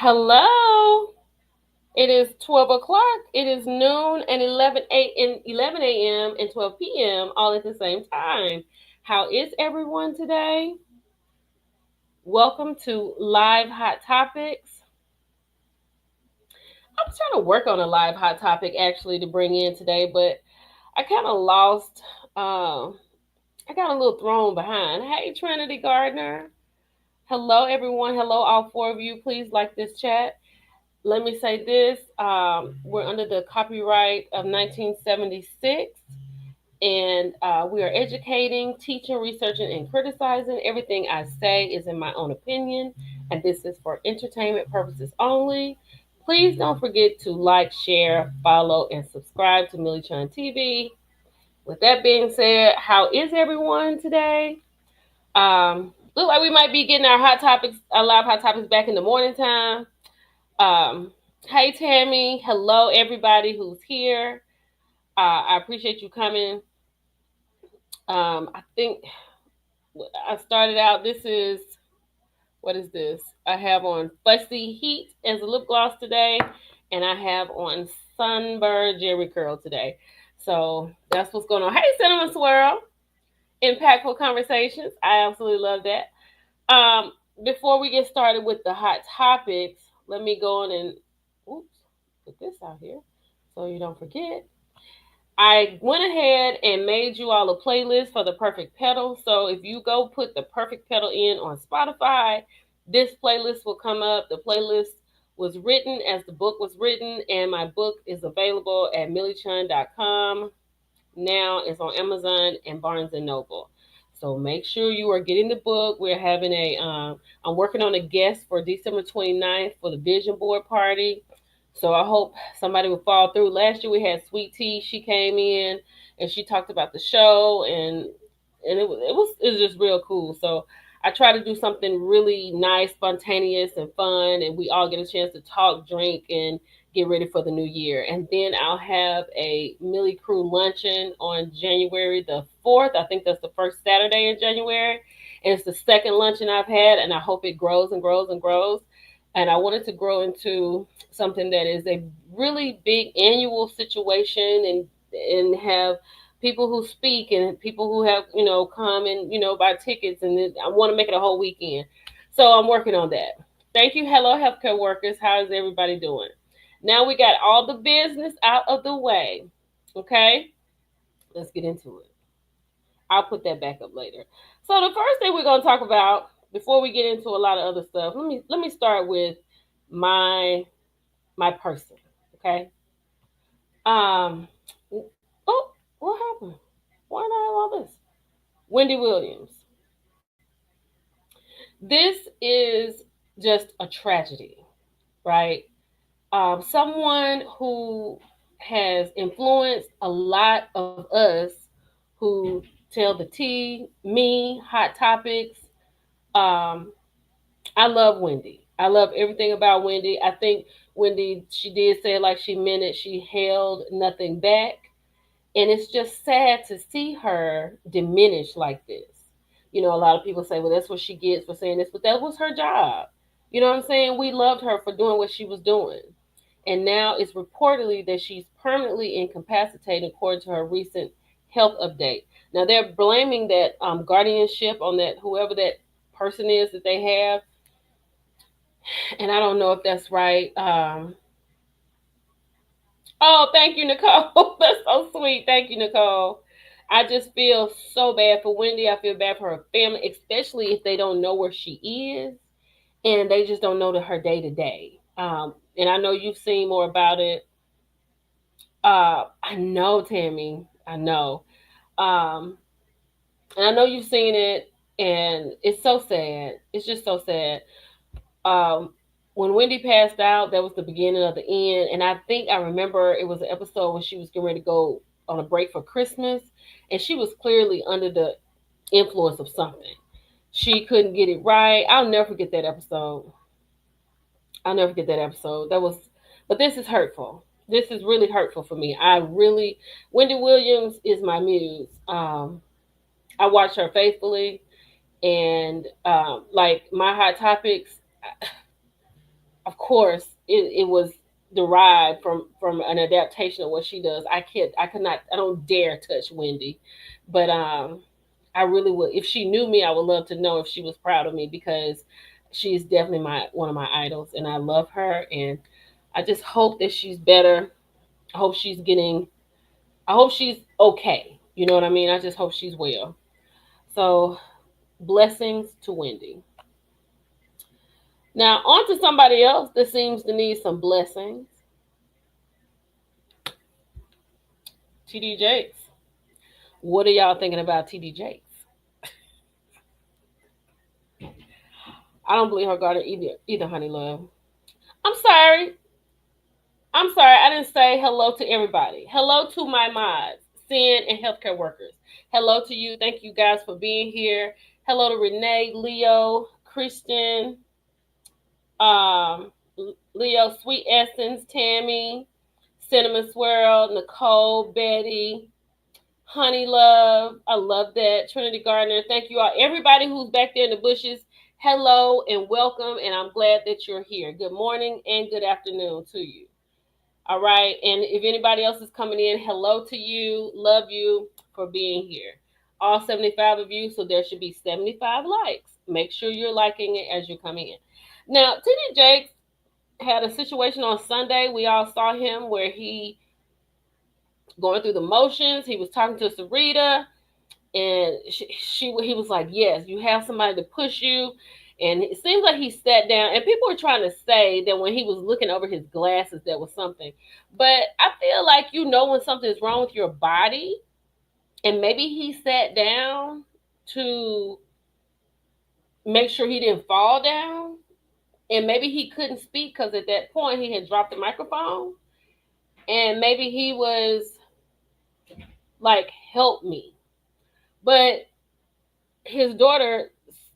Hello. It is 12 o'clock. It is noon and 11 a.m. and 12 p.m. all at the same time. How is everyone today? Welcome to Live Hot Topics. I was trying to work on a live hot topic actually to bring in today, but I kind of lost. I got a little thrown behind. Hey, Trinity Gardner. Hello, everyone. Hello, all four of you. Please like this chat. Let me say this, we're under the copyright of 1976, and we are educating, teaching, researching, and criticizing. Everything I say is in my own opinion, and this is for entertainment purposes only. Please don't forget to like, share, follow, and subscribe to Millie Chan TV. With that being said, how is everyone today? Look like we might be getting our live hot topics back in the morning time. Um, hey Tammy, hello everybody who's here. I appreciate you coming. I think I started out. This is what is this? I have on Fussy Heat as a lip gloss today, and I have on Sunbird Jerry Curl today. So that's what's going on. Hey Cinnamon Swirl, impactful conversations. I absolutely love that. Before we get started with the hot topics, let me go on and oops, put this out here so you don't forget. I went ahead and made you all a playlist for the perfect pedal. So if you go put the perfect pedal in on Spotify, this playlist will come up. The playlist was written as the book was written, and my book is available at milliechun.com. Now it's on Amazon and Barnes and Noble. So make sure you are getting the book. We're having I'm working on a guest for December 29th for the vision board party. So I hope somebody will fall through. Last year we had Sweet Tea. She came in and she talked about the show, and it was just real cool. So I try to do something really nice, spontaneous, and fun, and we all get a chance to talk, drink, and get ready for the new year. And then I'll have a Millie Crew luncheon on January the 4th. I think that's the first Saturday in January. And it's the second luncheon I've had, and I hope it grows and grows and grows. And I wanted to grow into something that is a really big annual situation, and have people who speak and people who have come and buy tickets, and I want to make it a whole weekend. So I'm working on that. Thank you. Hello, healthcare workers. How is everybody doing? Now we got all the business out of the way. Okay, let's get into it. I'll put that back up later. So the first thing we're gonna talk about before we get into a lot of other stuff, let me start with my my person. Okay. Um. Oh, what happened? Why not have all this? Wendy Williams. This is just a tragedy, right? Someone who has influenced a lot of us who tell the tea, me, hot topics. Um, I love Wendy. I love everything about Wendy. I think Wendy, she did say it like she meant it. She held nothing back. And it's just sad to see her diminish like this. A lot of people say, well, that's what she gets for saying this, but that was her job. You know what I'm saying? We loved her for doing what she was doing. And now it's reportedly that she's permanently incapacitated according to her recent health update. Now they're blaming that guardianship on that whoever that person is that they have, and I don't know if that's right. Oh, thank you, Nicole. That's so sweet. Thank you, Nicole. I just feel so bad for Wendy. I feel bad for her family, especially if they don't know where she is and they just don't know her day to day. And I know you've seen more about it. I know, Tammy. I know. Um, and I know you've seen it, and it's so sad. It's just so sad. Um, when Wendy passed out, that was the beginning of the end. And I think I remember it was an episode when she was getting ready to go on a break for Christmas, and she was clearly under the influence of something. She couldn't get it right. I'll never forget that episode. I'll never forget that episode. But this is hurtful. This is really hurtful for me. Wendy Williams is my muse. I watch her faithfully, and like my hot topics, of course, it was derived from an adaptation of what she does. I could not, I don't dare touch Wendy, but I really would. If she knew me, I would love to know if she was proud of me, because she's definitely my one of my idols, and I love her, and I just hope that she's better. I hope she's getting. I hope she's okay. You know what I mean? I just hope she's well. So blessings to Wendy. Now on to somebody else that seems to need some blessings. TD Jakes. What are y'all thinking about TD Jakes? I don't believe her garden either, honey love. I'm sorry. I'm sorry, I didn't say hello to everybody. Hello to my mods, Sin and healthcare workers. Hello to you. Thank you guys for being here. Hello to Renee, Leo, Christian, um, Leo, Sweet Essence, Tammy, Cinnamon Swirl, Nicole, Betty, Honey Love. I love that. Trinity Gardner. Thank you all. Everybody who's back there in the bushes, hello and welcome. And I'm glad that you're here. Good morning and good afternoon to you. All right. And if anybody else is coming in, hello to you. Love you for being here. All 75 of you. So there should be 75 likes. Make sure you're liking it as you're coming in. Now, TD Jakes had a situation on Sunday. We all saw him where he going through the motions. He was talking to Sarita, and he was like, yes, you have somebody to push you. And it seems like he sat down, and people were trying to say that when he was looking over his glasses, there was something. But I feel like, you know, when something's wrong with your body, and maybe he sat down to make sure he didn't fall down, and maybe he couldn't speak because at that point he had dropped the microphone, and maybe he was like, help me. But his daughter,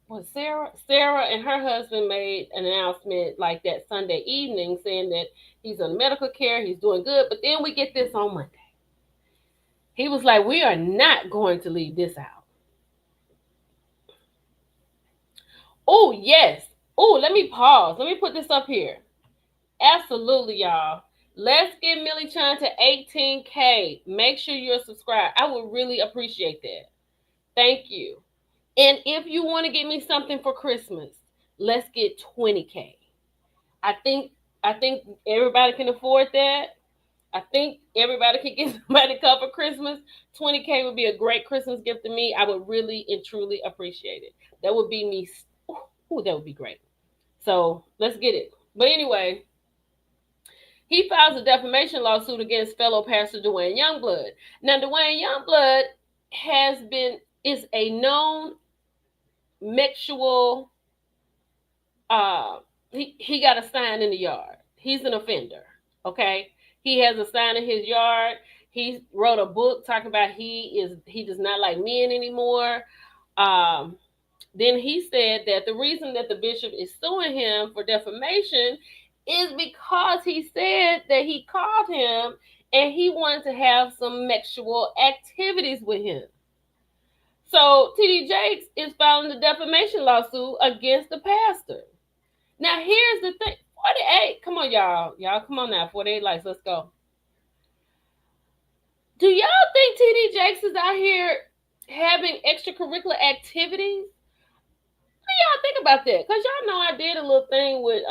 was Sarah and her husband made an announcement like that Sunday evening saying that he's on medical care, he's doing good. But then we get this on Monday. He was like, we are not going to leave this out. Oh, yes. Oh, let me pause. Let me put this up here. Absolutely, y'all. Let's get Millie Chan to 18K. Make sure you're subscribed. I would really appreciate that. Thank you. And if you want to get me something for Christmas, let's get 20K. I think everybody can afford that. I think everybody can get somebody to come for Christmas. 20K would be a great Christmas gift to me. I would really and truly appreciate it. That would be me. Ooh, that would be great. So let's get it. But anyway, he files a defamation lawsuit against fellow pastor Dwayne Youngblood. Now, Dwayne Youngblood is a known sexual. He got a sign in the yard. He's an offender. Okay, he has a sign in his yard. He wrote a book talking about he does not like men anymore. Then he said that the reason that the bishop is suing him for defamation is because he said that he called him and he wanted to have some sexual activities with him. So TD Jakes is filing the defamation lawsuit against the pastor. Now here's the thing. 48. Come on, y'all. Y'all come on now. 48 likes. Let's go. Do y'all think TD Jakes is out here having extracurricular activities? What do y'all think about that? Because y'all know I did a little thing with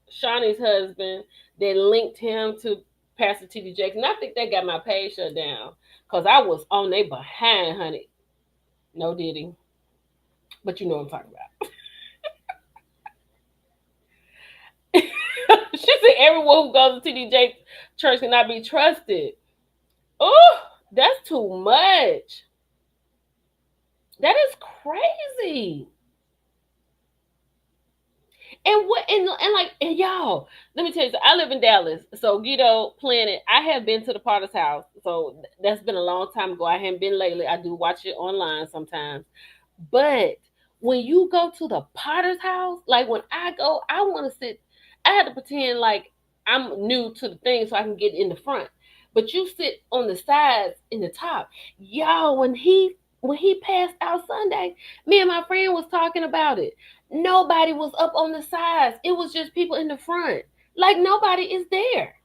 Shawnee's husband that linked him to Pastor TD Jakes. And I think they got my page shut down because I was on their behind, honey. No diddy. But you know what I'm talking about. She said everyone who goes to TD Jakes church cannot be trusted. Oh, that's too much. That is crazy. And y'all, let me tell you, so I live in Dallas. So Guido Planet, I have been to the Potter's house. So that's been a long time ago. I haven't been lately. I do watch it online sometimes. But when you go to the Potter's house, like when I go, I want to sit. I had to pretend like I'm new to the thing so I can get in the front. But you sit on the sides in the top. Y'all, when he When he passed out Sunday, me and my friend was talking about it. Nobody was up on the sides. It was just people in the front. Like nobody is there.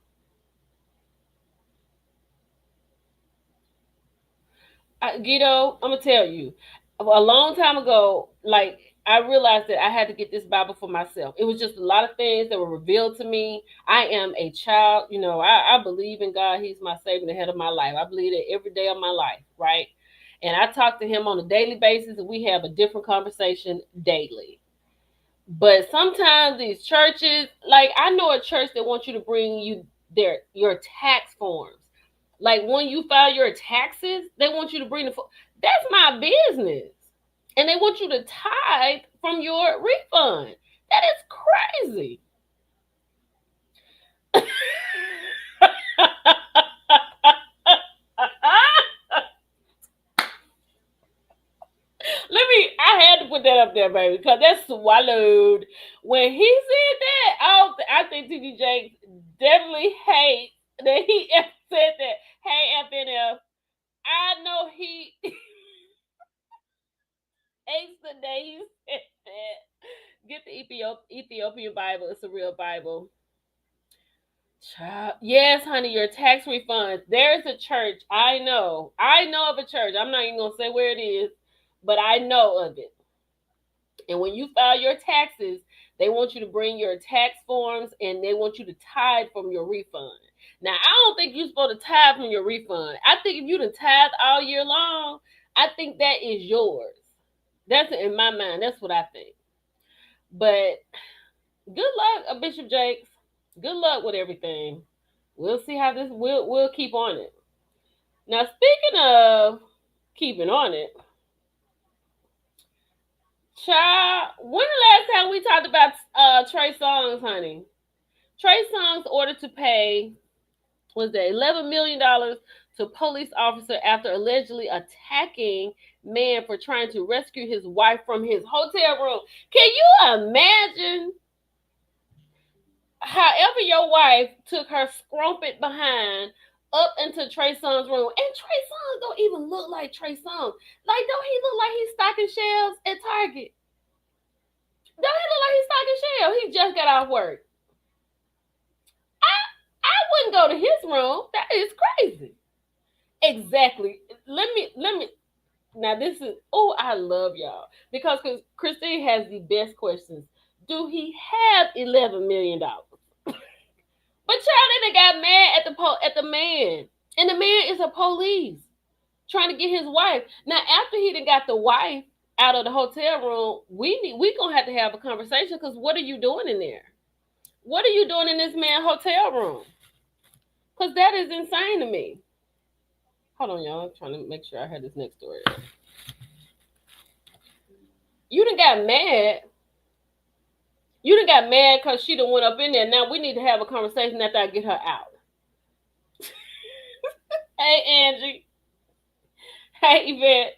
Guido, I'm gonna tell you, a long time ago, like I realized that I had to get this Bible for myself. It was just a lot of things that were revealed to me. I am a child, I believe in God. He's my savior, the head of my life. I believe it every day of my life, right? And I talk to him on a daily basis, and we have a different conversation daily. But sometimes these churches, like I know a church that wants you to bring you your tax forms. Like when you file your taxes, they want you to bring that's my business. And they want you to tithe from your refund. That is crazy. I had to put that up there, baby, because that's swallowed. When he said that, I think TD Jakes definitely hates that he ever said that. Hey, FNF, I know he hates the day he said that. Get the Ethiopian Bible. It's a real Bible. Child. Yes, honey, your tax refunds. There's a church. I know of a church. I'm not even going to say where it is, but I know of it. And when you file your taxes, they want you to bring your tax forms and they want you to tithe from your refund. Now, I don't think you're supposed to tithe from your refund. I think if you done tithe all year long, I think that is yours. That's in my mind. That's what I think. But good luck, Bishop Jakes. Good luck with everything. We'll see how this. We'll keep on it. Now, speaking of keeping on it, child, when the last time we talked about Trey Songz, honey? Trey Songz ordered to pay $11 million to police officer after allegedly attacking man for trying to rescue his wife from his hotel room. Can you imagine? However, your wife took her scrumpet behind up into Trey Songz' room, and Trey Songz don't even look like Trey Songz. Like, don't he look like he's stocking shelves at Target? Don't he look like he's stocking shelves? He just got off work. I wouldn't go to his room. That is crazy. Exactly. Let me. Now this is. Oh, I love y'all because Christine has the best questions. Do he have $11 million? But child, they got mad at the man, and the man is a police trying to get his wife. Now, after he done got the wife out of the hotel room, we gonna have to have a conversation because what are you doing in there? What are you doing in this man's hotel room? Because that is insane to me. Hold on, y'all. I'm trying to make sure I had this next story. You done got mad. You done got mad because she done went up in there. Now we need to have a conversation after I get her out. Hey, Angie. Hey, Yvette.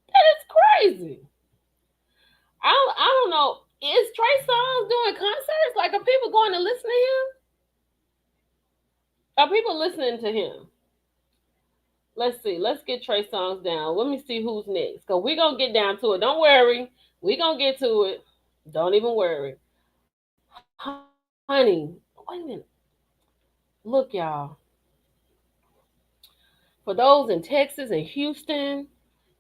That is crazy. I don't know. Is Trey Songz doing concerts? Like, are people going to listen to him? Are people listening to him? Let's see. Let's get Trey Songz down. Let me see who's next. Because we're going to get down to it. Don't worry. We're going to get to it. Don't even worry. Honey, wait a minute. Look, y'all. For those in Texas and Houston,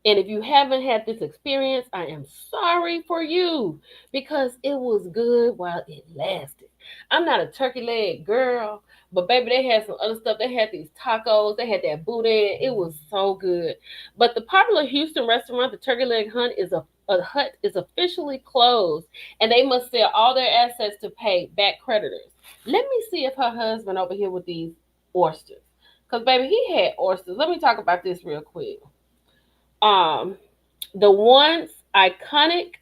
and if you haven't had this experience, I am sorry for you because it was good while it lasted. I'm not a turkey leg girl, but baby, they had some other stuff. They had these tacos. They had that boudin. It was so good. But the popular Houston restaurant, the Turkey Leg Hut, is officially closed, and they must sell all their assets to pay back creditors. Let me see if her husband over here with these oysters, because baby, he had oysters. Let me talk about this real quick. The once iconic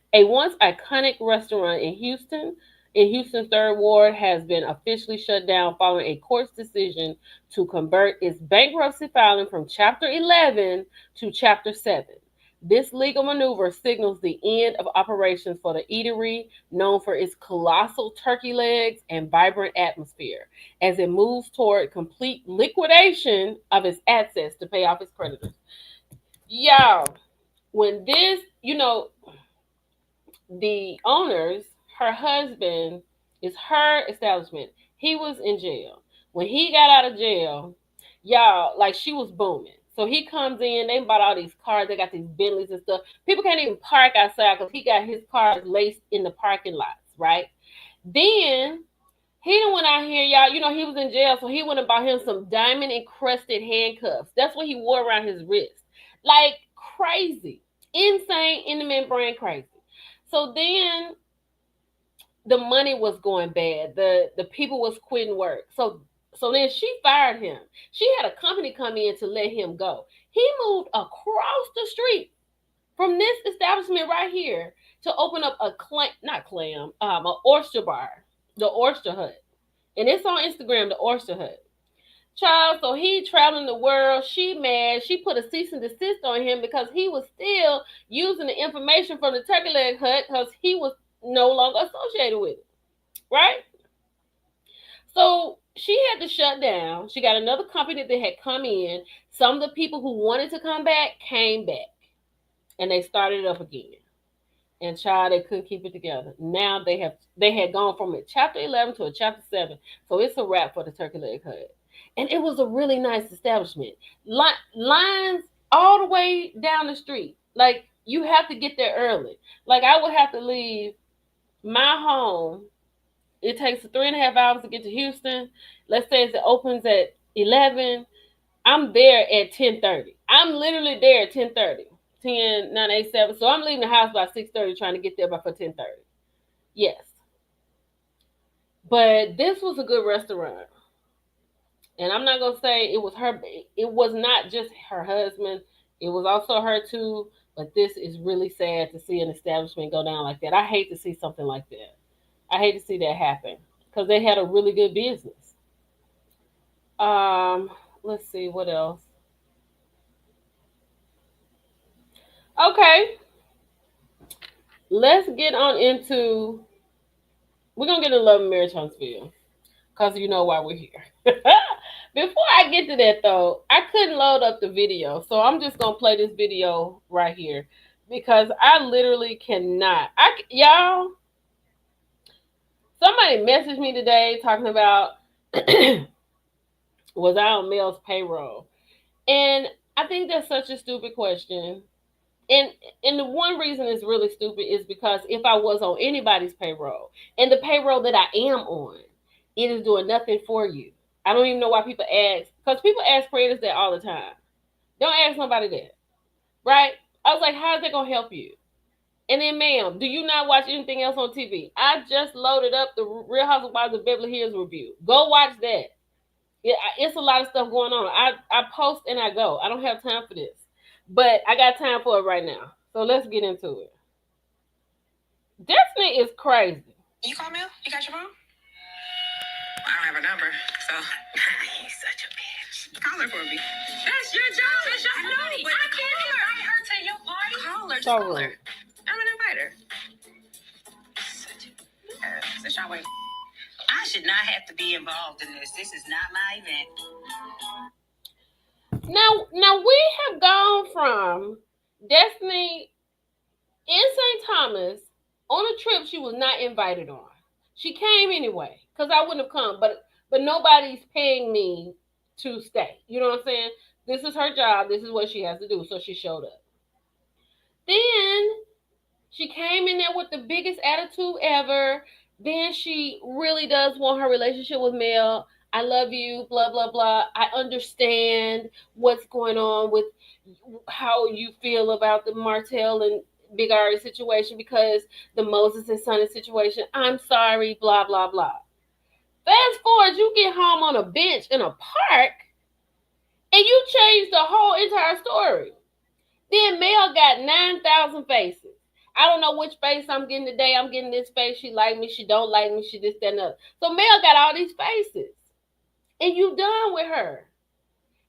restaurant in Houston's Third Ward, has been officially shut down following a court's decision to convert its bankruptcy filing from Chapter 11 to Chapter 7. This legal maneuver signals the end of operations for the eatery, known for its colossal turkey legs and vibrant atmosphere, as it moves toward complete liquidation of its assets to pay off its creditors. Y'all, when this, the owners, her husband, is her establishment. He was in jail. When he got out of jail, y'all, like she was booming. So he comes in, they bought all these cars, they got these Bentleys and stuff. People can't even park outside because he got his cars laced in the parking lots, right? Then he done went out here, y'all. He was in jail, so he went and bought him some diamond encrusted handcuffs. That's what he wore around his wrist. Like crazy. Insane in the membrane crazy. So then the money was going bad. The people was quitting work. So then she fired him. She had a company come in to let him go. He moved across the street from this establishment right here to open up a an oyster bar, the Oyster Hut. And it's on Instagram, the Oyster Hut. Child, so he traveling the world. She mad. She put a cease and desist on him because he was still using the information from the turkey leg hut because he was no longer associated with it. Right? So she had to shut down. She got another company that had come in. Some of the people who wanted to come back came back. And they started it up again. And child, they couldn't keep it together. Now they had gone from a chapter 11 to a chapter 7. So it's a wrap for the turkey leg hut. And it was a really nice establishment. Lines all the way down the street. Like you have to get there early. Like I would have to leave my home. It takes 3.5 hours to get to Houston. Let's say it opens at 11. I'm there at 10:30. I'm literally there at 10:30. 10, 9, 8, 7. So I'm leaving the house by 6:30 trying to get there by for 10:30. Yes. But this was a good restaurant. And I'm not going to say it was her. It was not just her husband. It was also her too. But this is really sad to see an establishment go down like that. I hate to see something like that. I hate to see that happen because they had a really good business. Let's see what else. Okay, let's get on into. We're gonna get into Love and Marriage Huntsville because you know why we're here. Before I get to that though, I couldn't load up the video, so I'm just gonna play this video right here because I literally cannot. Y'all, somebody messaged me today talking about was I on Mel's payroll, and I think that's such a stupid question. And the one reason it's really stupid is because if I was on anybody's payroll and the payroll that I am on, it is doing nothing for you. I don't even know why people ask, because people ask creators that all the time. Don't ask nobody that, right? I was like, how is that gonna help you? And then, ma'am, do you not watch anything else on TV? I just loaded up the Real Housewives of Beverly Hills review. Go watch that. It's a lot of stuff going on. I post and I go. I don't have time for this. But I got time for it right now. So let's get into it. Destiny is crazy. You call Mel? You got your phone? I don't have a number, so he's such a bitch. Call her for me. That's your job. That's your party. I can't invite her to your party. Call her. Just call her. I'm gonna invite her. Such a bitch. That's your way. I should not have to be involved in this. This is not my event. Now we have gone from Destiny in St. Thomas on a trip she was not invited on. She came anyway, because I wouldn't have come, but nobody's paying me to stay. You know what I'm saying? This is her job. This is what she has to do. So she showed up. Then she came in there with the biggest attitude ever. Then she really does want her relationship with Mel. I love you, blah, blah, blah. I understand what's going on with how you feel about the Martell and Big Ari situation because the Moses and Sonny situation. I'm sorry, blah, blah, blah. Fast forward, you get home on a bench in a park and you change the whole entire story. Then Mel got 9,000 faces. I don't know which face I'm getting today. I'm getting this face. She like me. She don't like me. She this, that, and other. So Mel got all these faces. And you done with her.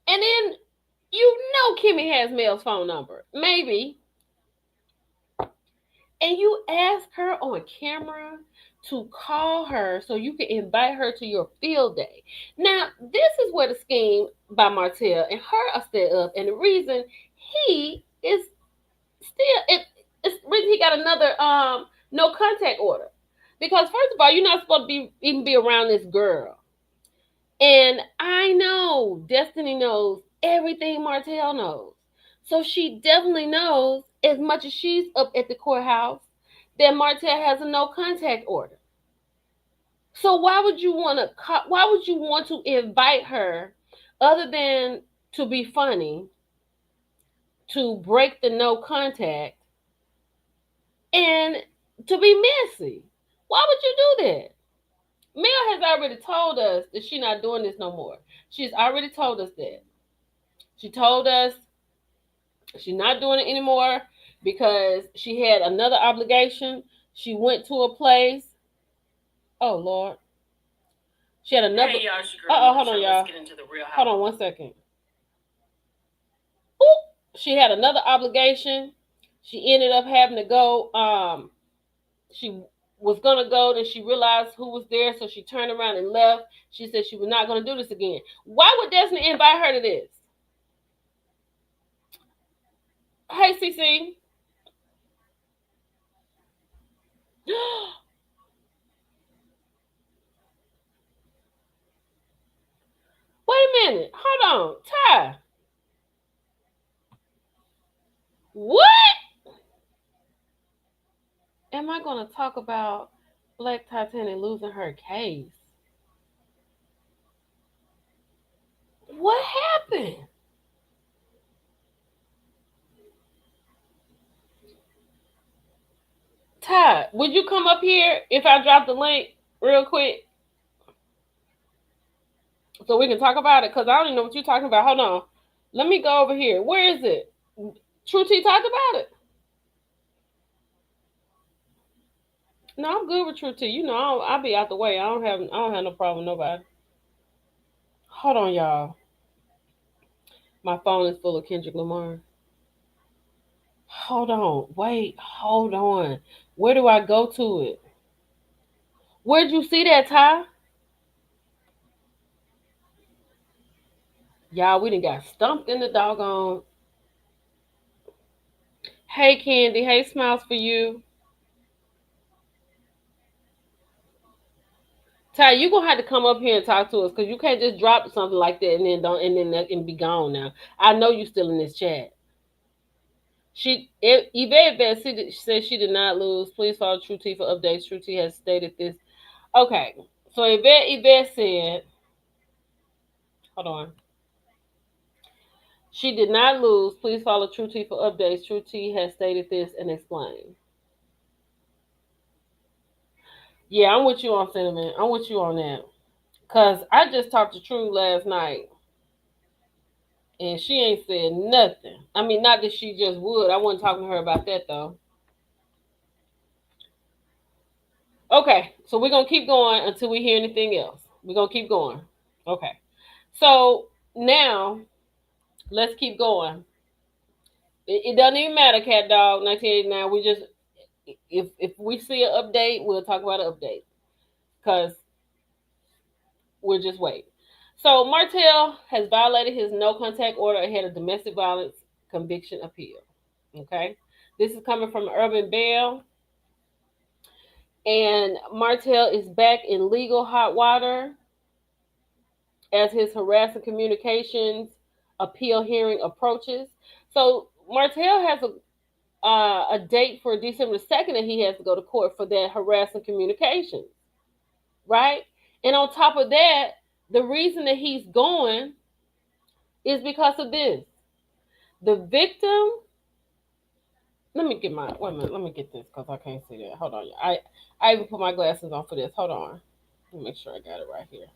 And then you know Kimmy has Mel's phone number. Maybe. And you ask her on camera to call her so you can invite her to your field day. Now, this is where the scheme by Martell and her are set up. And the reason he it's still it's reason he got another no contact order. Because first of all, you're not supposed to even be around this girl. And I know Destiny knows everything Martell knows. So she definitely knows, as much as she's up at the courthouse, that Martell has a no contact order. So why would you want to invite her other than to be funny, to break the no contact, and to be messy? Why would you do that? Mel has already told us that she's not doing this no more. She's already told us that. She told us she's not doing it anymore because she had another obligation. She went to a place. Oh Lord. She had another. Hey, y'all, hold on, y'all. Let's get into the real house. Hold on 1 second. Oop. She had another obligation. She ended up having to go. She was gonna go, then she realized who was there, so she turned around and left. She said she was not gonna do this again. Why would Destiny invite her to this? Hey, CC. Wait a minute. Hold on. Ty. What? Am I going to talk about Black Titanic losing her case? What happened? Ty, would you come up here if I drop the link real quick so we can talk about it? Because I don't even know what you're talking about. Hold on. Let me go over here. Where is it? True T talked about it. No, I'm good with True T. You know, I'll be out the way. I don't have no problem with nobody. Hold on, y'all. My phone is full of Kendrick Lamar. Hold on. Wait. Hold on. Where do I go to it? Where'd you see that, Ty? Y'all, we done got stumped in the doggone. Hey, Candy. Hey, Smiles for you. Ty, you gonna have to come up here and talk to us because you can't just drop something like that and then and be gone now. I know you still in this chat. Yvette said she did not lose. Please follow True T for updates. True T has stated this. Okay, so Yvette said, hold on. She did not lose. Please follow True T for updates. True T has stated this and explained. Yeah, I'm with you on sentiment. I'm with you on that. Because I just talked to True last night. And she ain't said nothing. I mean, not that she just would. I wasn't talking to her about that, though. Okay, so we're going to keep going until we hear anything else. We're going to keep going. Okay. So now, let's keep going. It doesn't even matter, Cat Dog 1989. We just, if we see an update, we'll talk about an update. Because we'll just wait. So Martell has violated his no contact order ahead of domestic violence conviction appeal. Okay. This is coming from Urban Belle. And Martell is back in legal hot water as his harassing communications appeal hearing approaches. So Martell has a date for December 2nd that he has to go to court for that harassing communications, right? And on top of that, the reason that he's going is because of this. The victim. Let me get my. Wait a minute. Let me get this because I can't see that. Hold on. I even put my glasses on for this. Hold on. Let me make sure I got it right here.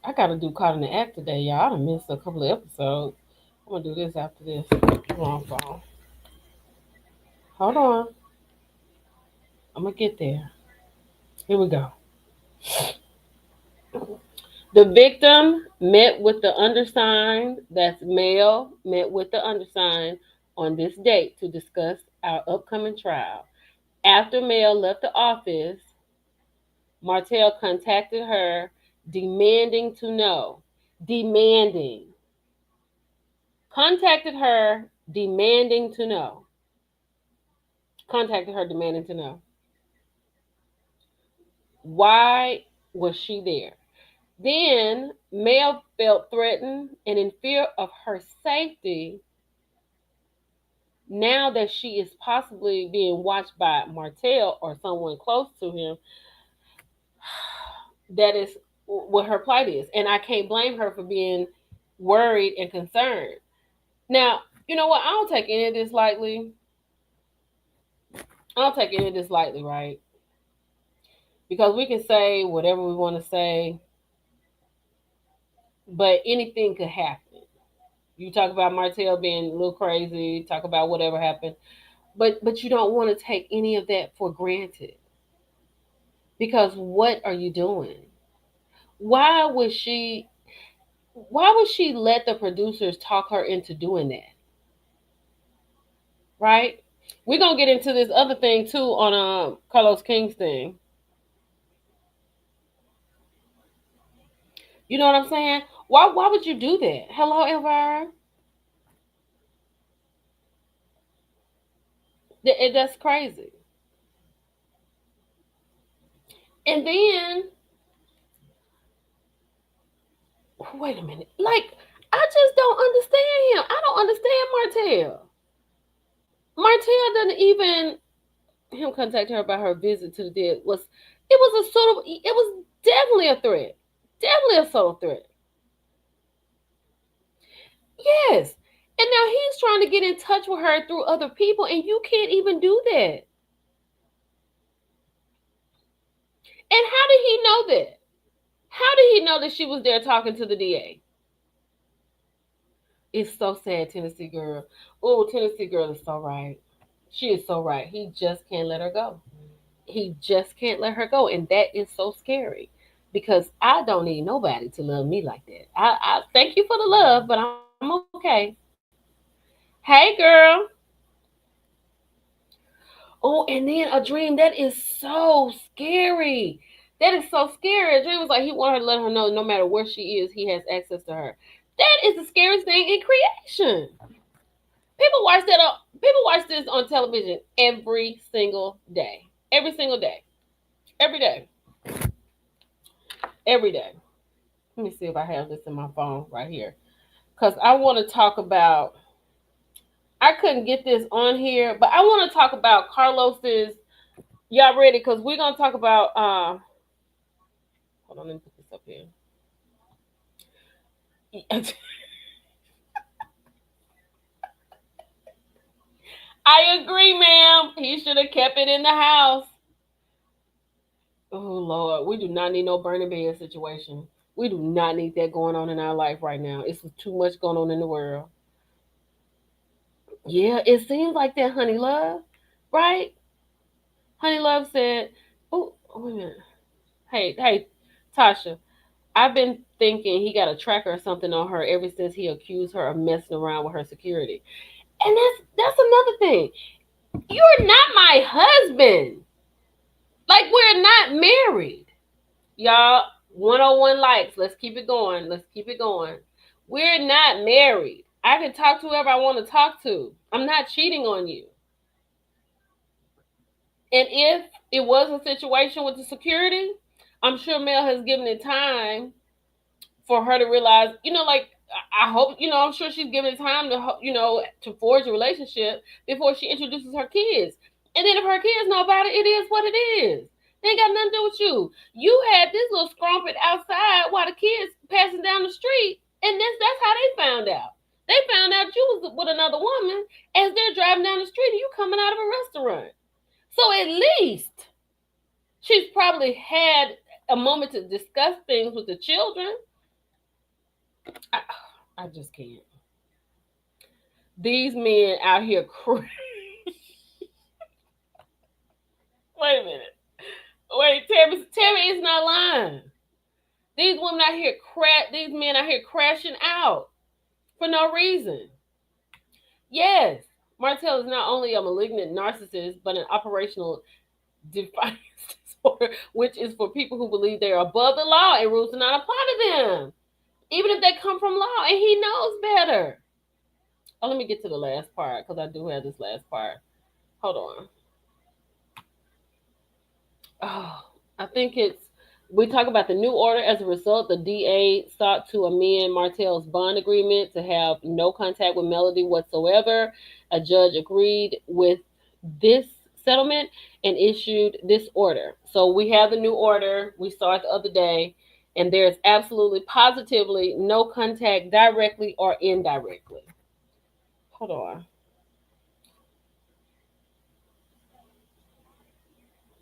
I gotta do caught in the act today, y'all. I done missed a couple of episodes. I'm gonna do this after this. Wrong phone. Hold on. I'm gonna get there. Here we go. The victim met with the undersigned, that's Mel, met with the undersigned on this date to discuss our upcoming trial. After Mel left the office, Martell contacted her demanding to know. Demanding. contacted her demanding to know. Contacted her demanding to know why was she there. Then Mel felt threatened and in fear of her safety now that she is possibly being watched by Martell or someone close to him. That is what her plight is. And I can't blame her for being worried and concerned. Now, you know what? I don't take any of this lightly. I don't take any of this lightly, right? Because we can say whatever we want to say, but anything could happen. You talk about Martell being a little crazy, talk about whatever happened, but you don't want to take any of that for granted. Because what are you doing? Why would she why would she let the producers talk her into doing that? Right? We're gonna get into this other thing too on Carlos King's thing. You know what I'm saying? Why would you do that? Hello, Elvira. That's crazy. And then wait a minute. Like, I just don't understand him. I don't understand Martell. Martell doesn't even him contact her about her visit to the dead was it was a sort of it was definitely a threat. Definitely a subtle threat. Yes. And now he's trying to get in touch with her through other people, and you can't even do that. And how did he know that? How did he know that she was there talking to the DA? It's so sad, Tennessee girl. Oh, Tennessee girl is so right. She is so right. He just can't let her go. He just can't let her go. And that is so scary because I don't need nobody to love me like that. I thank you for the love, but I'm okay. Hey, girl. Oh, and then a dream that is so scary. That is so scary. A dream was like he wanted her to let her know no matter where she is, he has access to her. That is the scariest thing in creation. People watch this on television every single day. Every single day. Every day. Every day. Let me see if I have this in my phone right here. Because I want to talk about, I couldn't get this on here, but I want to talk about Carlos's. Y'all ready? Because we're going to talk about, hold on, let me put this up here. I agree, ma'am. He should have kept it in the house. Oh, Lord. We do not need no burning bed situation. We do not need that going on in our life right now. It's too much going on in the world. Yeah, it seems like that, Honey Love, right? Honey Love said, "Oh, wait a minute. Hey, Tasha. I've been thinking he got a tracker or something on her ever since he accused her of messing around with her security. And that's another thing. You're not my husband. Like we're not married, y'all. 101 likes. Let's keep it going. Let's keep it going. We're not married. I can talk to whoever I want to talk to. I'm not cheating on you. And if it was a situation with the security, I'm sure Mel has given it time for her to realize, like I hope, I'm sure she's given it time to, to forge a relationship before she introduces her kids. And then if her kids know about it, it is what it is. They ain't got nothing to do with you. You had this little scrumpet outside while the kids passing down the street, and that's how they found out. They found out you was with another woman as they're driving down the street and you coming out of a restaurant. So at least she's probably had a moment to discuss things with the children. I, I just can't. These men out here Wait a minute. Wait, Tammy is not lying. These women out here these men out here crashing out for no reason. Yes, Martell is not only a malignant narcissist, but an operational defiance disorder, which is for people who believe they are above the law and rules do not apply to them, even if they come from law, and he knows better. Oh, let me get to the last part because I do have this last part. Hold on. Oh, I think it's we talk about the new order. As a result, the DA sought to amend Martell's bond agreement to have no contact with Melody whatsoever. A judge agreed with this settlement and issued this order. So we have the new order. We saw it the other day, and there's absolutely positively no contact directly or indirectly. Hold on.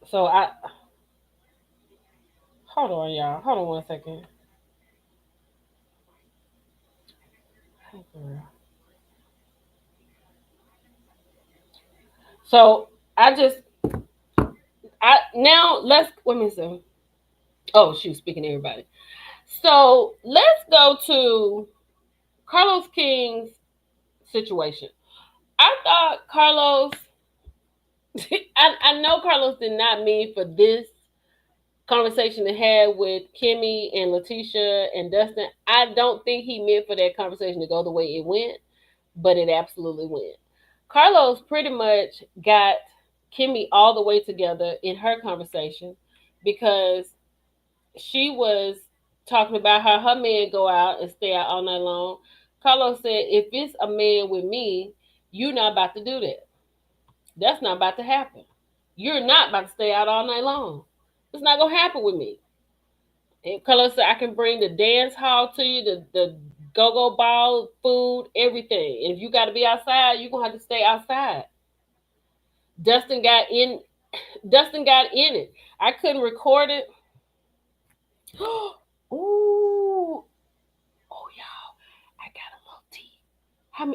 So I hold on, y'all. Hold on one second. So I just I now let's let me see. Oh, she was speaking to everybody. So let's go to Carlos King's situation. I thought Carlos I know Carlos did not mean for this conversation to have with Kimmy and Letitia and Dustin. I don't think he meant for that conversation to go the way it went, but it absolutely went. Carlos pretty much got Kimmy all the way together in her conversation because she was talking about how her man go out and stay out all night long. Carlos said, if it's a man with me, you're not about to do that. That's not about to happen. You're not about to stay out all night long. It's not gonna happen with me. And Carlos said, I can bring the dance hall to you, the go-go ball, food, everything. And if you gotta be outside, you're gonna have to stay outside. Dustin got in Dustin got in it. I couldn't record it. Ooh, oh y'all, I got a little tea.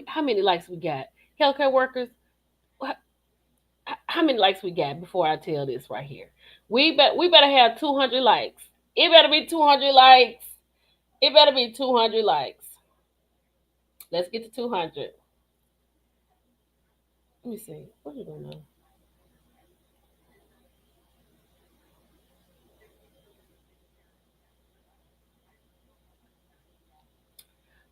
How many likes we got? Healthcare workers, what, how many likes we got before I tell this right here? We better have 200 likes. It better be 200 likes. It better be 200 likes. Let's get to 200. Let me see. What are you doing now?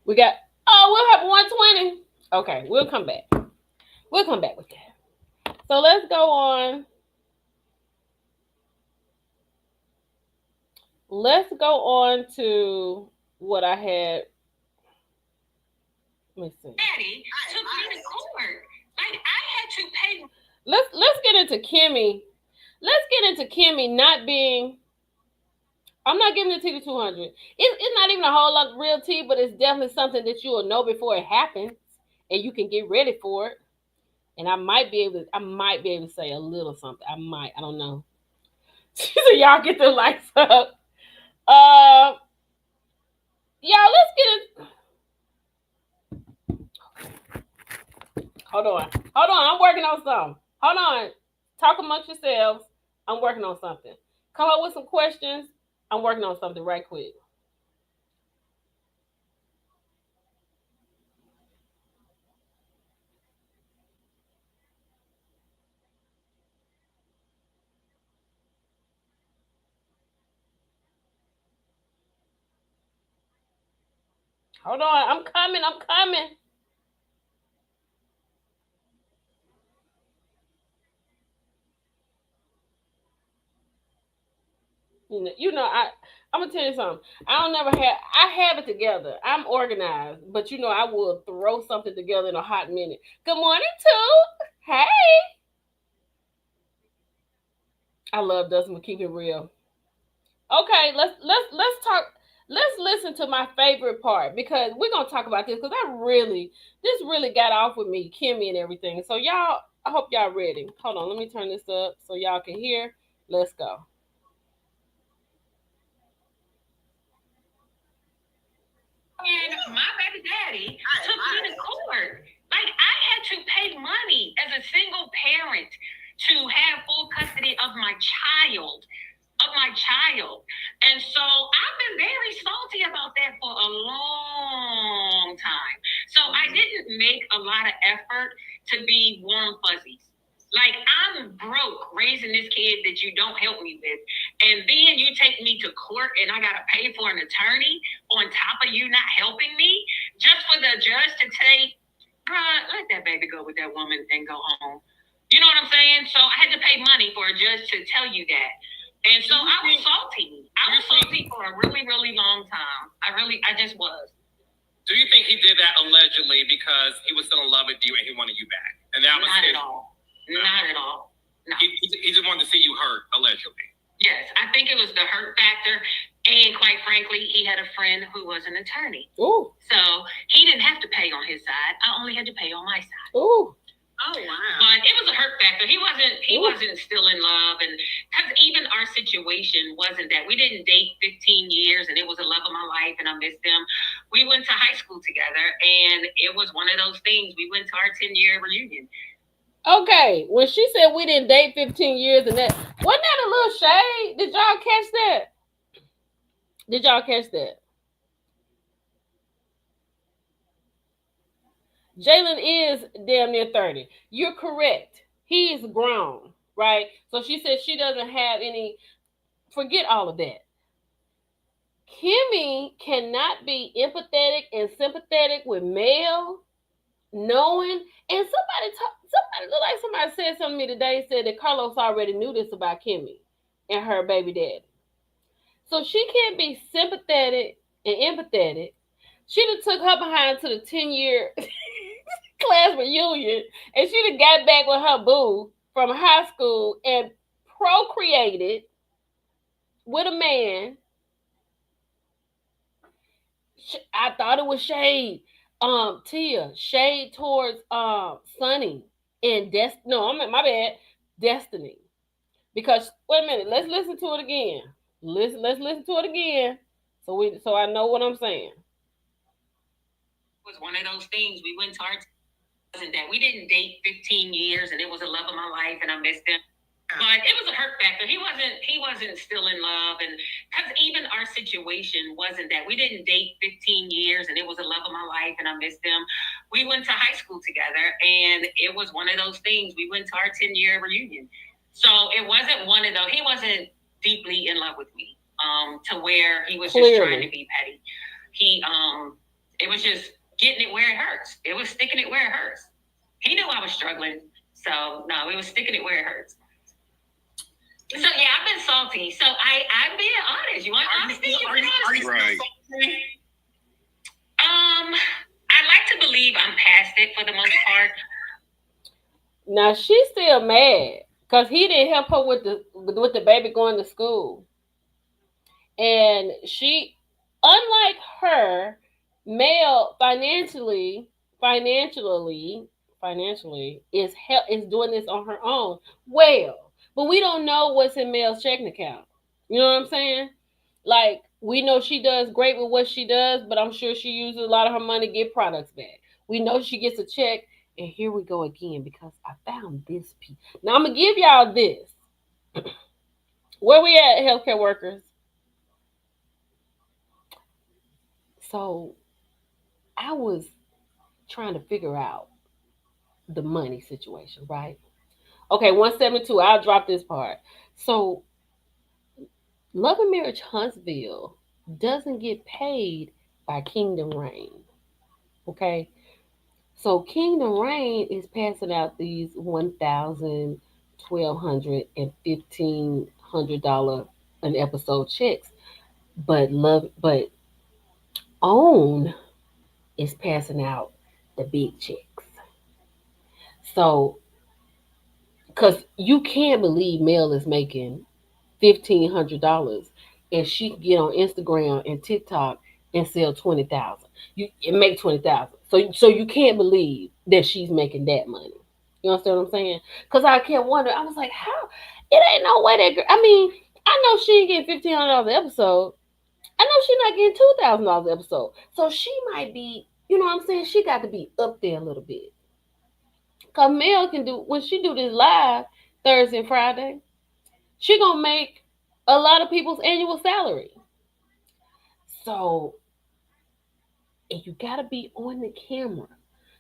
We got. Oh, we'll have 120. Okay, we'll come back. We'll come back with that. So let's go on. Let's go on to what I had. Let me see. Daddy took me to court. Like I had to pay. Let's get into Kimmy. Let's get into Kimmy not being. I'm not giving the tea to 200. It's not even a whole lot of real tea, but it's definitely something that you will know before it happens, and you can get ready for it. And I might be able to say a little something. I might. I don't know. So y'all get the lights up. Uh, y'all, let's get it. Hold on. Hold on. I'm working on something. Hold on. Talk amongst yourselves. I'm working on something. Come up with some questions. I'm working on something right quick. Hold on. I'm coming. I'm coming. I'm gonna tell you something. I don't never have. I have it together. I'm organized, but I will throw something together in a hot minute. Good morning, too. Hey, I love Dustin. We keep it real. Okay, let's talk. Let's listen to my favorite part because we're gonna talk about this because this really got off with me, Kimmy, and everything. So y'all, I hope y'all ready. Hold on, let me turn this up so y'all can hear. Let's go. And my baby daddy took me to court. Like I had to pay money as a single parent to have full custody of my child. And so I've been very salty about that for a long time. So I didn't make a lot of effort to be warm fuzzies. Like I'm broke raising this kid that you don't help me with. And then you take me to court and I gotta pay for an attorney on top of you not helping me just for the judge to say, Let that baby go with that woman and go home. You know what I'm saying? So I had to pay money for a judge to tell you that. And so I was salty. I was salty for a really, really long time. I just was. Do you think he did that allegedly because he was still in love with you and he wanted you back? And that was not at all. No. Not at all. No. He just wanted to see you hurt, allegedly. Yes, I think it was the hurt factor. And quite frankly, he had a friend who was an attorney. Ooh. So he didn't have to pay on his side. I only had to pay on my side. Ooh. Oh wow! But it was a hurt factor. He wasn't still in love, and because even our situation wasn't that we didn't date 15 years, and it was a love of my life, and I missed him. We went to high school together, and it was one of those things. We went to our 10-year reunion. Okay, when she said we didn't date 15 years, and that wasn't that a little shade? Did y'all catch that? Did y'all catch that? Jalen is damn near 30. You're correct. He is grown, right? So she said she doesn't have any. Forget all of that. Kimmy cannot be empathetic and sympathetic with Mel, knowing. And somebody looked like somebody said something to me today. Said that Carlos already knew this about Kimmy and her baby daddy. So she can't be sympathetic and empathetic. She'd have took her behind to the 10-year class reunion, and she'd have got back with her boo from high school and procreated with a man. I thought it was shade. Tia, shade towards Sunny and my bad, Destiny. Because wait a minute, let's listen to it again. Let's listen to it again. So I know what I'm saying. It was one of those things. We went to our wasn't that we didn't date 15 years, and it was a love of my life, and I missed him. But it was a hurt factor. He wasn't still in love, and because even our situation wasn't that we didn't date 15 years, and it was a love of my life, and I missed him. We went to high school together, and it was one of those things. We went to our 10-year reunion, so it wasn't one of those. He wasn't deeply in love with me, to where he was just trying to be petty. It was just getting it where it hurts. It was sticking it where it hurts. He knew I was struggling, so no, it was sticking it where it hurts. So yeah, I've been salty. So I'm being honest. You want honesty? Are you right? I like to believe I'm past it for the most part. Now she's still mad because he didn't help her with the baby going to school, and she, unlike her, Mel financially is doing this on her own. Well, but we don't know what's in Mel's checking account. You know what I'm saying? Like, we know she does great with what she does, but I'm sure she uses a lot of her money to get products back. We know she gets a check, and here we go again because I found this piece. Now I'm gonna give y'all this. Where we at, healthcare workers? So I was trying to figure out the money situation, right? Okay, 172. I'll drop this part. So Love and Marriage Huntsville doesn't get paid by Kingdom Reign. Okay? So Kingdom Reign is passing out these $1,000, $1,200, and $1,500 an episode checks. But OWN is passing out the big checks. So because you can't believe Mel is making $1,500 and she can get on Instagram and TikTok and sell 20,000. You and make 20,000. So you can't believe that she's making that money. You understand what I'm saying? Because I can't wonder. I was like, how? It ain't no way that girl. I mean, I know she ain't getting $1,500 an episode. I know she's not getting $2,000 an episode. So she might be. You know what I'm saying? She got to be up there a little bit. Cause Mel can do when she do this live Thursday and Friday, she gonna make a lot of people's annual salary. So, and you gotta be on the camera.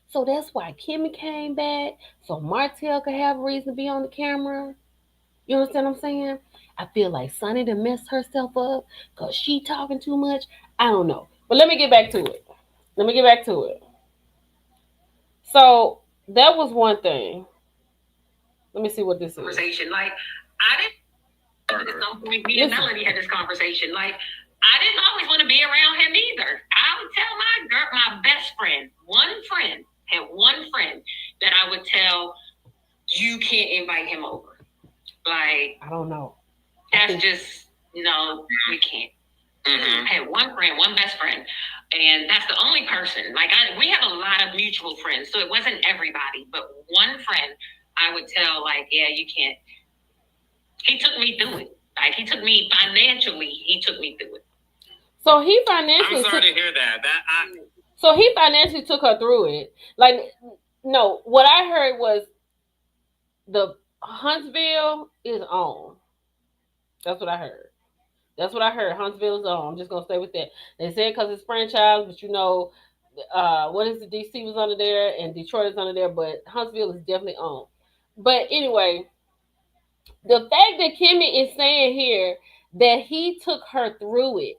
So that's why Kimmy came back. So Martell could have a reason to be on the camera. You understand what I'm saying? I feel like Sunny done messed herself up because she talking too much. I don't know. But let me get back to it. So that was one thing. Let me see what this is. Conversation. Like, I didn't. At some point, me and Melody had this conversation. Like, I didn't always want to be around him either. I would tell my best friend, had one friend that I would tell, you can't invite him over. Like, I don't know. That's just, no, we can't. Mm-hmm. I had one friend, one best friend, and that's the only person. Like, we have a lot of mutual friends, so it wasn't everybody, but one friend I would tell, like, yeah, you can't. He took me through it. Like, he took me through it. So he financially. I'm sorry to hear that. So he financially took her through it. Like, no, what I heard was the Huntsville is on. That's what I heard. Huntsville is on. I'm just gonna stay with that. They said because it's franchise, but you know, what is the DC was under there and Detroit is under there, but Huntsville is definitely on. But anyway, the fact that Kimmy is saying here that he took her through it.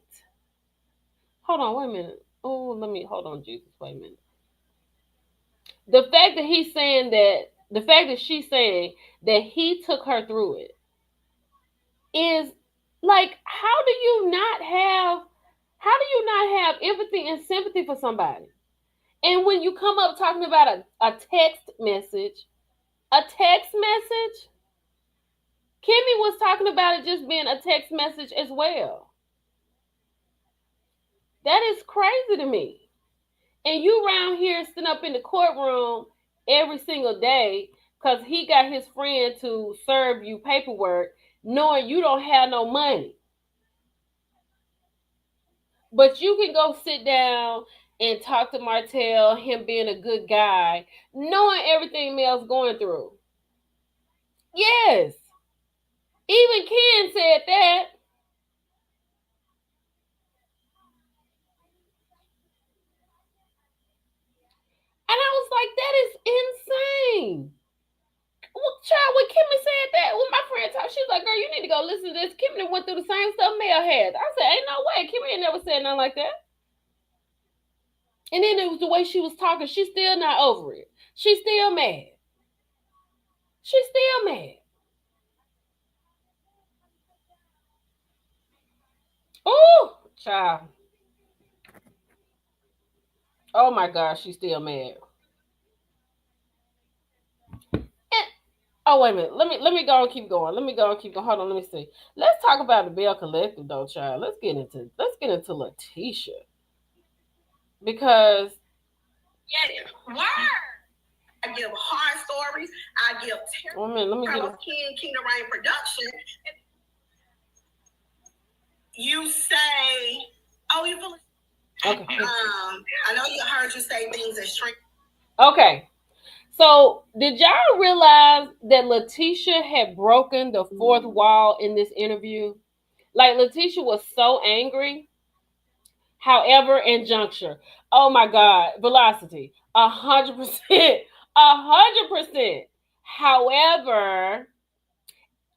Hold on, wait a minute. Oh, hold on, Jesus, wait a minute. The fact that she's saying that he took her through it is like, how do you not have empathy and sympathy for somebody? And when you come up talking about a text message, Kimmy was talking about it just being a text message as well. That is crazy to me. And you around here sitting up in the courtroom every single day because he got his friend to serve you paperwork, knowing you don't have no money. But you can go sit down and talk to Martell, him being a good guy, knowing everything Mel's going through. Yes. Even Ken said that. And I was like, that is insane. Well, child, when Kimmy said that, when my friend talked, she was like, girl, you need to go listen to this. Kimmy went through the same stuff Mel had. I said, ain't no way. Kimmy ain't never said nothing like that. And then it was the way she was talking. She's still not over it. She's still mad. Oh, child. Oh my gosh, she's still mad. Oh, wait a minute. Let me go and keep going. Hold on, let me see. Let's talk about the Belle Collective though, child. Let's get into Letitia. Because word. I give hard stories. I give terrible. Let me get Kingdom Reign production. You say, oh, you feel. Okay. I know you heard you say things that shrink. Okay. So, did y'all realize that Letitia had broken the fourth wall in this interview? Like, Letitia was so angry. However, in juncture, oh my God, velocity, 100%, 100%. However,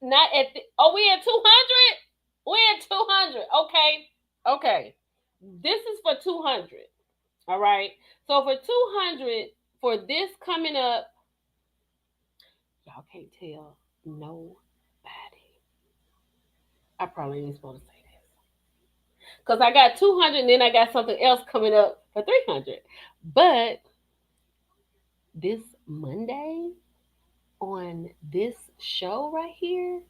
not at we at 200? We at 200. Okay. This is for 200. All right. So for 200, for this coming up, y'all can't tell nobody. I probably ain't supposed to say this. Because I got 200 and then I got something else coming up for 300. But this Monday on this show right here,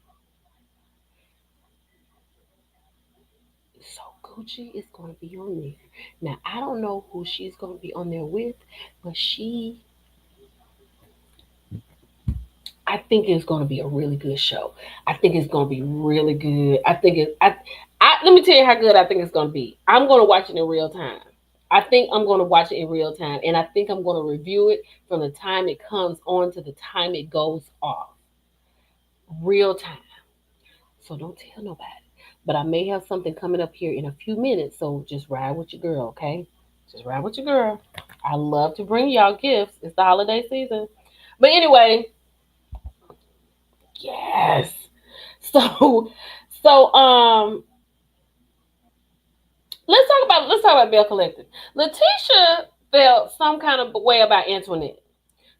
so Gucci is going to be on there. Now, I don't know who she's going to be on there with, but I think it's going to be a really good show. I think it's going to be really good. Let me tell you how good I think it's going to be. I'm going to watch it in real time. I think I'm going to watch it in real time, and I think I'm going to review it from the time it comes on to the time it goes off. Real time. So don't tell nobody. But I may have something coming up here in a few minutes, so just ride with your girl, okay? Just ride with your girl. I love to bring y'all gifts. It's the holiday season. But anyway, yes. So let's talk about Belle Collective. Letitia felt some kind of way about Antoinette.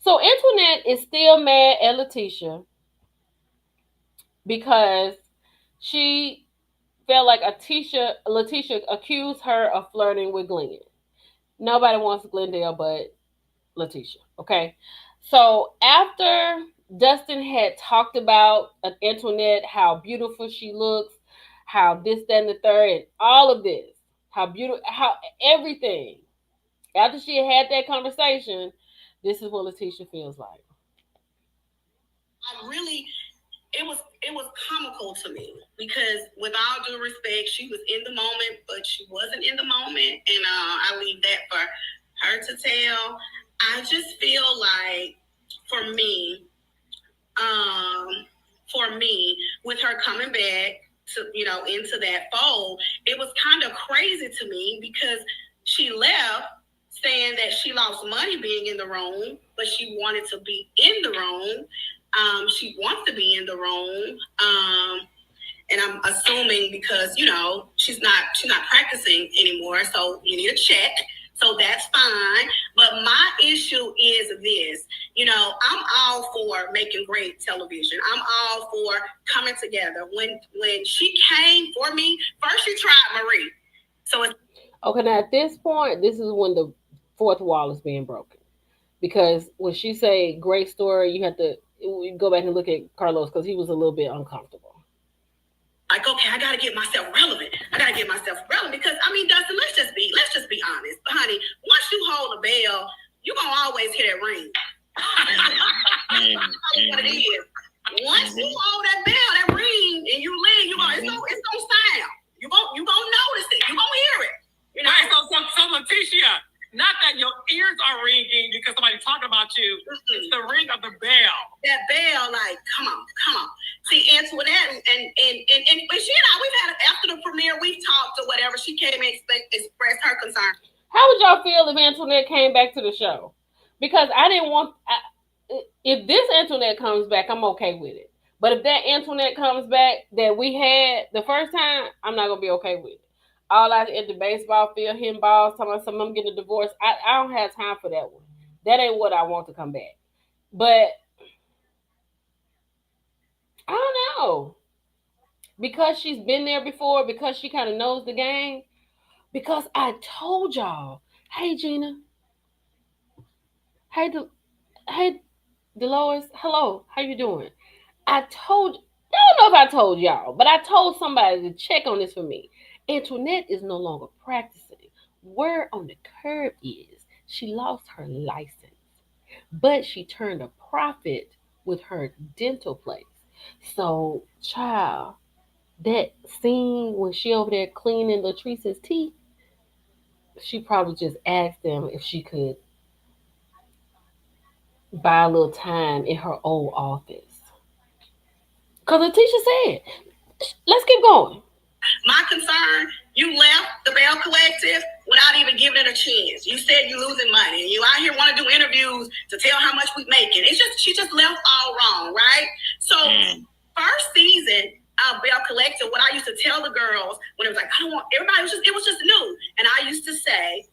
So Antoinette is still mad at Letitia because she felt like Letitia accused her of flirting with Glenn. Nobody wants Glendale but Letitia. Okay. So after Dustin had talked about Antoinette, how beautiful she looks, how this, that, and the third, and all of this, how beautiful, how everything. After she had that conversation, this is what Letitia feels like. I really, it was comical to me because, with all due respect, she was in the moment, but she wasn't in the moment, and I leave that for her to tell. I just feel like, for me, um, with her coming back to into that fold, it was kind of crazy to me because she left saying that she lost money being in the room, but she wanted to be in the room. She wants to be in the room. And I'm assuming because she's not practicing anymore, so you need a check. So that's fine. But my issue is this. I'm all for making great television. I'm all for coming together. When she came for me, first she tried Marie. So it's Okay, now at this point, this is when the fourth wall is being broken. Because when she say great story, you have to go back and look at Carlos because he was a little bit uncomfortable. like, okay, I gotta get myself relevant. I gotta get myself relevant because Dustin, let's just be honest, honey. Once you hold a bell, you gonna always hear that ring. That's what it is. Once you hold that bell, that ring, and you leave, it's gonna sound. You gonna notice it. You gonna hear it. Right, so Letitia, not that your ears are ringing because somebody's talking about you. It's the ring of the bell. That bell, like, come on. See, Antoinette and she and I, we've had after the premiere, we've talked or whatever. She came and expressed her concern. How would y'all feel if Antoinette came back to the show? Because I didn't want. If this Antoinette comes back, I'm okay with it. But if that Antoinette comes back that we had the first time, I'm not gonna be okay with it. All out at the baseball field, hitting balls, talking about something, I'm getting a divorce. I don't have time for that one. That ain't what I want to come back. But I don't know. Because she's been there before, because she kind of knows the game. Because I told y'all, hey Gina, hey, hey Dolores, hello, how you doing? I told, I don't know if I told y'all, but I told somebody to check on this for me. Antoinette is no longer practicing. Word on the curb is she lost her license, but she turned a profit with her dental place. So, child, that scene when she over there cleaning Latrice's teeth, she probably just asked them if she could buy a little time in her old office. Because Letitia said, let's keep going. My concern, you left the Belle Collective without even giving it a chance. You said you're losing money, and you out here want to do interviews to tell how much we're making. She just left all wrong, right? So, first season of Belle Collective, what I used to tell the girls when it was like, I don't want everybody. It was just new, and I used to say,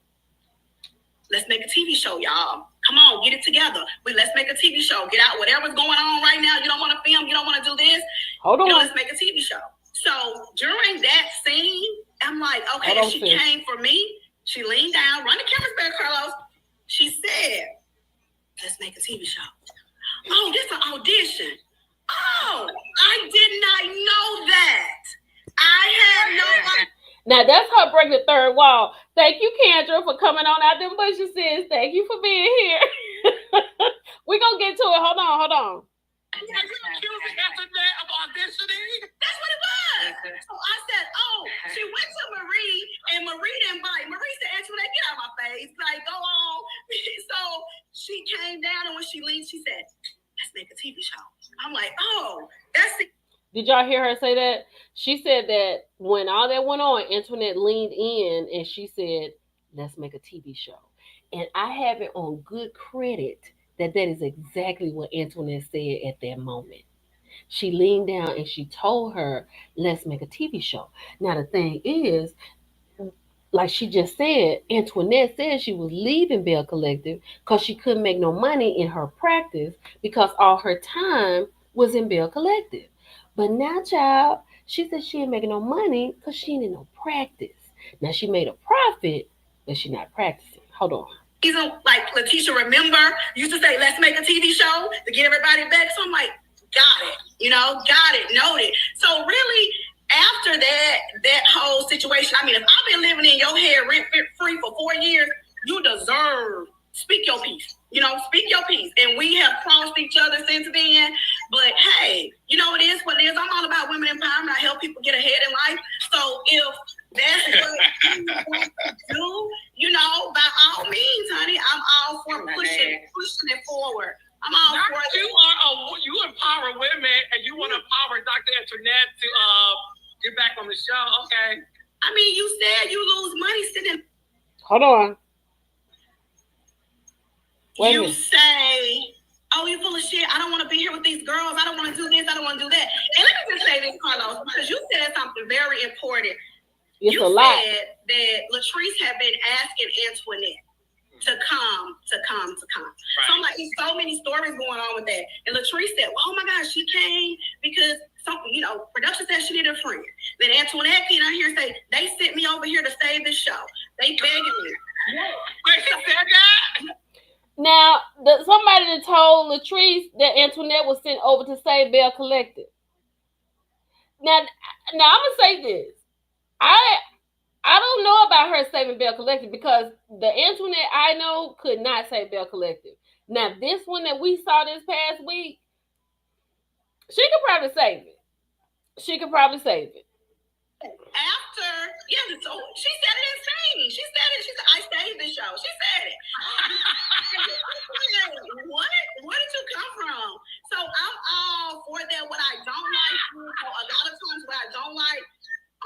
let's make a TV show, y'all. Come on, get it together. Let's make a TV show. Get out whatever's going on right now. You don't want to film. You don't want to do this. Hold on. Let's make a TV show. So during that scene, I'm like, okay, if she came for me, she leaned down, run the cameras back, Carlos. She said, let's make a TV show. Oh, this is an audition. Oh, I did not know that. I had no idea. Now that's her breaking the third wall. Thank you, Kendra, for coming on out them bushes, sis. Thank you for being here. We're going to get to it. Hold on. Are you accusing Antoinette of auditioning? That's what it was. So I said, oh, she went to Marie, and Marie didn't bite. Marie said, Antoinette, get out of my face. Like, go on. So she came down, and when she leaned, she said, let's make a TV show. I'm like, oh, that's it. Did y'all hear her say that? She said that when all that went on, Antoinette leaned in, and she said, let's make a TV show. And I have it on good credit that is exactly what Antoinette said at that moment. She leaned down and she told her, let's make a TV show. Now, the thing is, like she just said, Antoinette said she was leaving Belle Collective because she couldn't make no money in her practice because all her time was in Belle Collective. But now, child, she said she ain't making no money because she ain't in no practice. Now she made a profit, but she not practicing. Hold on. Season, like Letitia, remember, used to say, let's make a TV show to get everybody back. So I'm like, got it, got it, noted. So really, after that whole situation, I mean, if I've been living in your head rent free for 4 years, you deserve speak your piece. Speak your piece. And we have crossed each other since then. But hey, it is what it is. I'm all about women empowerment. I help people get ahead in life. So if that's what you want to do, by all means, honey, I'm all for pushing it forward. I'm all for it. You empower women, and you want to empower Dr. Antoinette to get back on the show. Okay. I mean, you said you lose money sitting. Hold on. You say, oh, you full of shit. I don't want to be here with these girls. I don't want to do this. I don't want to do that. And let me just say this, Carlos, because you said something very important. It's you a lot. said that Latrice had been asking Antoinette to come. Right. So I'm like, there's so many stories going on with that. And Latrice said, well, oh my gosh, she came because something, production said she needed a friend. Then Antoinette came out here and say, they sent me over here to save this show. They begging me. Wait, she said that? Now, somebody that told Latrice that Antoinette was sent over to save Belle Collective. Now I'm gonna say this. I don't know about her saving Belle Collective because the Antoinette I know could not save Belle Collective. Now, this one that we saw this past week, she could probably save it. After, so she said it in singing. She said, I saved this show. She said it. What? Where did you come from? So I'm all for that. What I don't like, a lot of times what I don't like,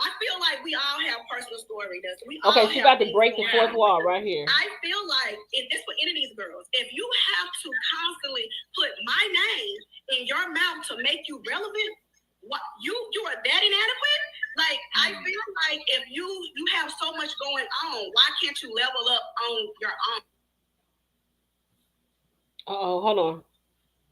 I feel like we all have personal stories. Okay, she about to break the fourth wall right here. I feel like, if this for any of these girls, if you have to constantly put my name in your mouth to make you relevant, what you are that inadequate? Like, I feel like if you have so much going on, why can't you level up on your own? Hold on.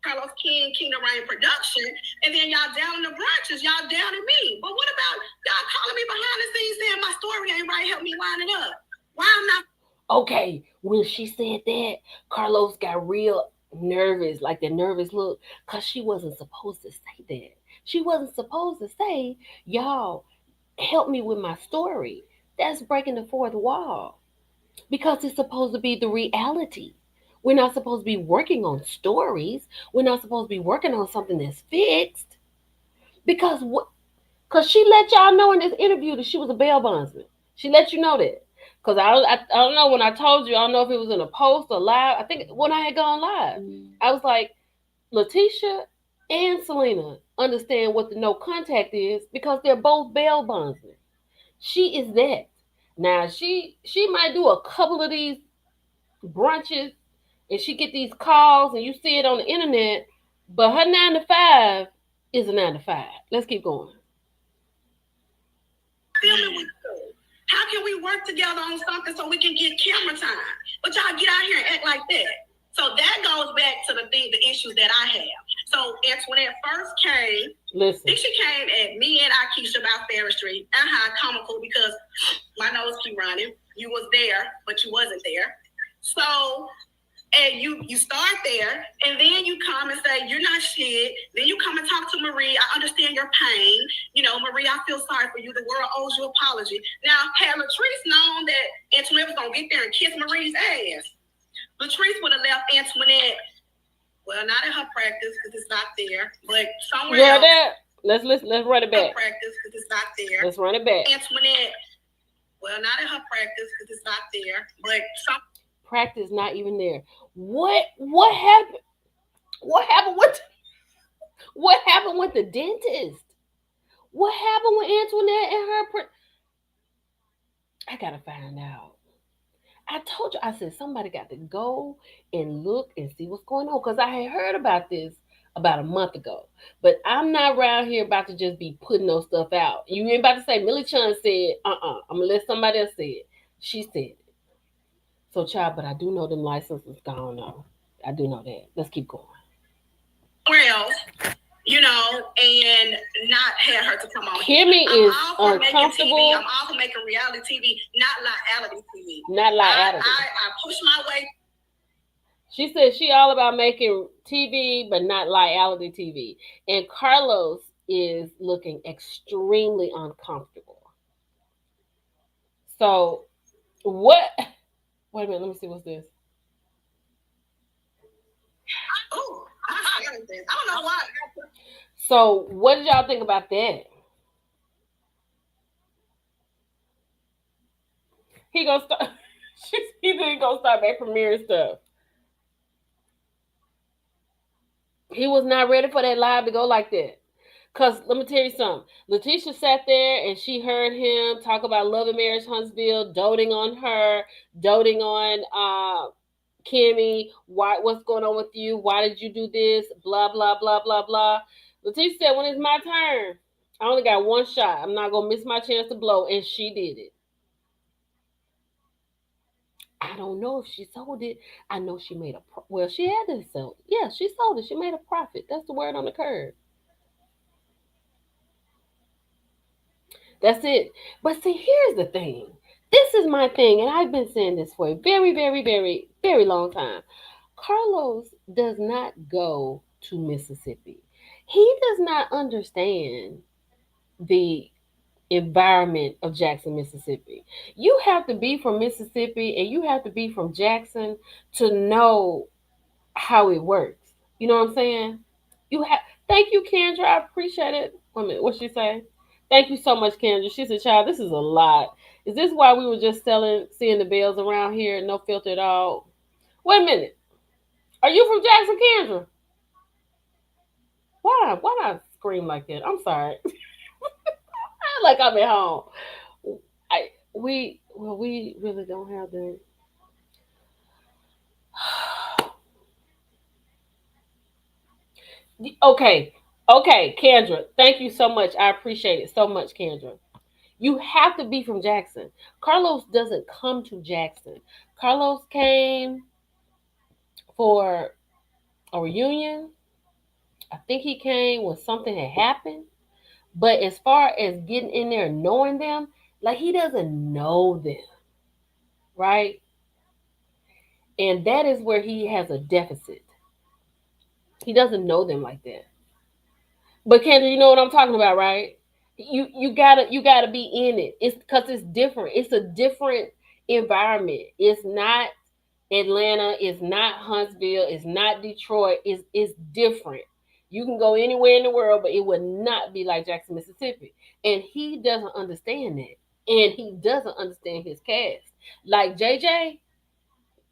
Carlos King, Kingdom Reign production, and then y'all down in the branches, y'all down in me. But what about y'all calling me behind the scenes saying my story ain't right, help me line it up? Why I'm not? Okay, when she said that, Carlos got real nervous, like the nervous look, because she wasn't supposed to say that. She wasn't supposed to say, y'all, help me with my story. That's breaking the fourth wall. Because it's supposed to be the reality. We're not supposed to be working on stories. We're not supposed to be working on something that's fixed. Because she let y'all know in this interview that she was a bail bondsman. She let you know that. Because I don't know, when I told you, I don't know if it was in a post or live. I think when I had gone live, I was like, Letitia and Selena understand what the no contact is because they're both bail bondsmen. She is that. Now, she might do a couple of these brunches and she get these calls and you see it on the internet, but her 9 to 5 is a 9 to 5. Let's keep going. How can we work together on something so we can get camera time? But y'all get out here and act like that. So that goes back to the issues that I have. So Antoinette first came, listen, I think she came at me and Akeisha about Ferry Street. Comical because my nose keep running. You was there, but you wasn't there. So, and you start there, and then you come and say, you're not shit. Then you come and talk to Marie. I understand your pain. Marie, I feel sorry for you. The world owes you an apology. Now, had Latrice known that Antoinette was going to get there and kiss Marie's ass, Latrice would have left Antoinette, well, not in her practice because it's not there, but somewhere else. Let's run it back. Practice because it's not there. Let's run it back. Antoinette, well, not in her practice because it's not there, but practice not even there. What happened? What happened with the dentist? What happened with Antoinette and her? I gotta find out. I told you, I said somebody got to go and look and see what's going on because I had heard about this about a month ago. But I'm not around here about to just be putting no stuff out. You ain't about to say Millie Chun said, I'm gonna let somebody else say it. She said it. So, child, but I do know them licenses gone now. I do know that. Let's keep going. Well, and not have her to come on. Kimmy I'm is all for making uncomfortable. TV. I'm all for making reality TV, not reality TV. Not reality. I push my way. She said she all about making TV, but not reality TV. And Carlos is looking extremely uncomfortable. So, what? Wait a minute. Let me see. What's this? Oh, I don't know why. So, what did y'all think about that? He gonna start. He gonna start back premiering stuff. He was not ready for that live to go like that. Cause let me tell you something. Letitia sat there and she heard him talk about Love and Marriage Huntsville, doting on her, doting on Kimmy. What's going on with you? Why did you do this? Blah blah blah blah blah. Letitia said, when it's my turn, I only got one shot. I'm not gonna miss my chance to blow, and she did it. I don't know if she sold it. I know she made well. She had to sell it. Yeah, she sold it. She made a profit. That's the word on the curb. That's it. But see, here's the thing. This is my thing, and I've been saying this for a very, very, very, very long time. Carlos does not go to Mississippi. He does not understand the environment of Jackson, Mississippi. You have to be from Mississippi and you have to be from Jackson to know how it works. You know what I'm saying? You have. Thank you, Kendra. I appreciate it. Wait a minute. What she say? Thank you so much, Kendra. She said, "Child, this is a lot. Is this why we were just seeing the bells around here, no filter at all?" Wait a minute. Are you from Jackson, Kendra? Why? Why not scream like that? I'm sorry. Like I'm at home. We really don't have the. Okay, okay, Kendra. Thank you so much. I appreciate it so much, Kendra. You have to be from Jackson. Carlos doesn't come to Jackson. Carlos came for a reunion. I think he came when something had happened. But as far as getting in there and knowing them, like he doesn't know them, right? And that is where he has a deficit. He doesn't know them like that. But Kendra, you know what I'm talking about, right? You gotta be in it. It's because it's different. It's a different environment. It's not Atlanta. It's not Huntsville. It's not Detroit. It's different. You can go anywhere in the world, but it would not be like Jackson, Mississippi. And he doesn't understand that. And he doesn't understand his cast. Like JJ,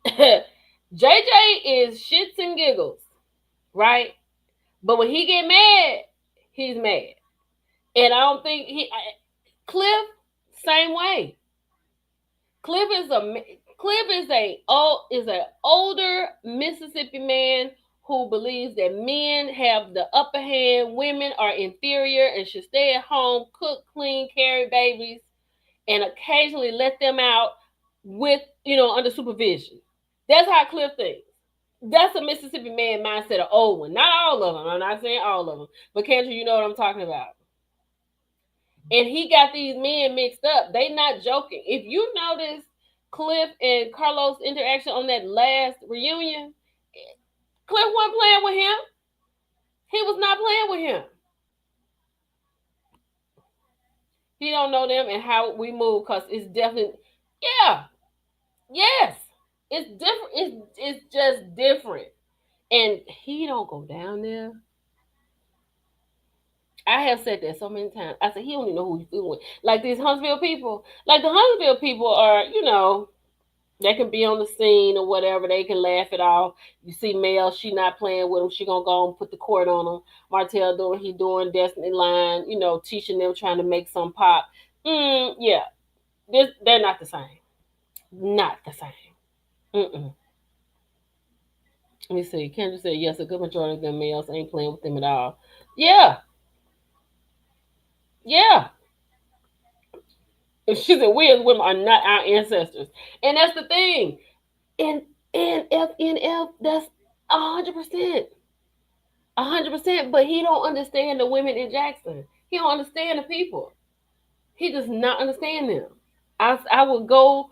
JJ is shits and giggles, right? But when he get mad, he's mad. And I don't think Cliff same way. Cliff is a older Mississippi man who believes that men have the upper hand, women are inferior and should stay at home, cook, clean, carry babies, and occasionally let them out with under supervision. That's how Cliff thinks. That's a Mississippi man mindset, an old one. Not all of them. I'm not saying all of them, but Kendra, you know what I'm talking about. And he got these men mixed up. They not joking. If you notice Cliff and Carlos' interaction on that last reunion, Cliff wasn't playing with him. He was not playing with him. He don't know them and how we move because it's definitely, yeah, yes, it's different. It's just different. And he don't go down there. I have said that so many times. I said he don't even know who he's fooling with. Like these Huntsville people. Like the Huntsville people are, they can be on the scene or whatever. They can laugh it off. You see Mel, she not playing with him. She gonna go and put the court on him. Martell doing he doing Destiny Line, teaching them trying to make some pop. Yeah, they're not the same. Not the same. Mm-mm. Let me see. Kendra said yes. A good majority of them males ain't playing with them at all. Yeah, yeah. And she said, we as women are not our ancestors. And that's the thing. And FNF, that's 100%. 100%. But he don't understand the women in Jackson. He don't understand the people. He does not understand them. I would go,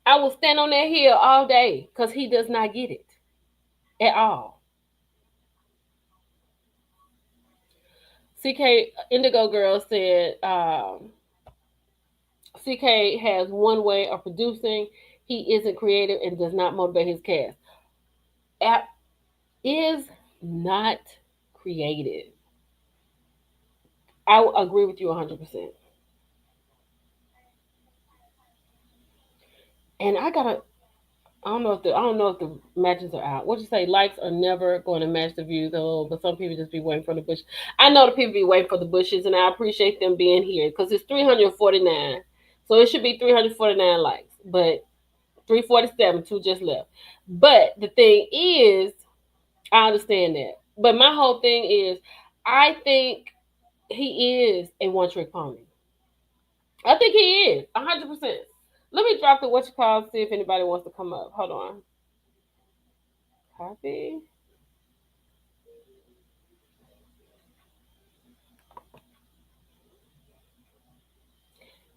I will stand on that hill all day because he does not get it at all. CK Indigo Girl said, CK has one way of producing. He isn't creative and does not motivate his cast. App is not creative. I agree with you 100%. And I don't know if the matches are out. What you say? Likes are never going to match the views. Oh, but some people just be waiting for the bush. I know the people be waiting for the bushes, and I appreciate them being here because it's 349, so it should be 349 likes, but 347, two just left. But the thing is, I understand that. But my whole thing is, I think he is a one trick pony. I think he is 100%. Let me drop the what you call, see if anybody wants to come up. Hold on. Copy.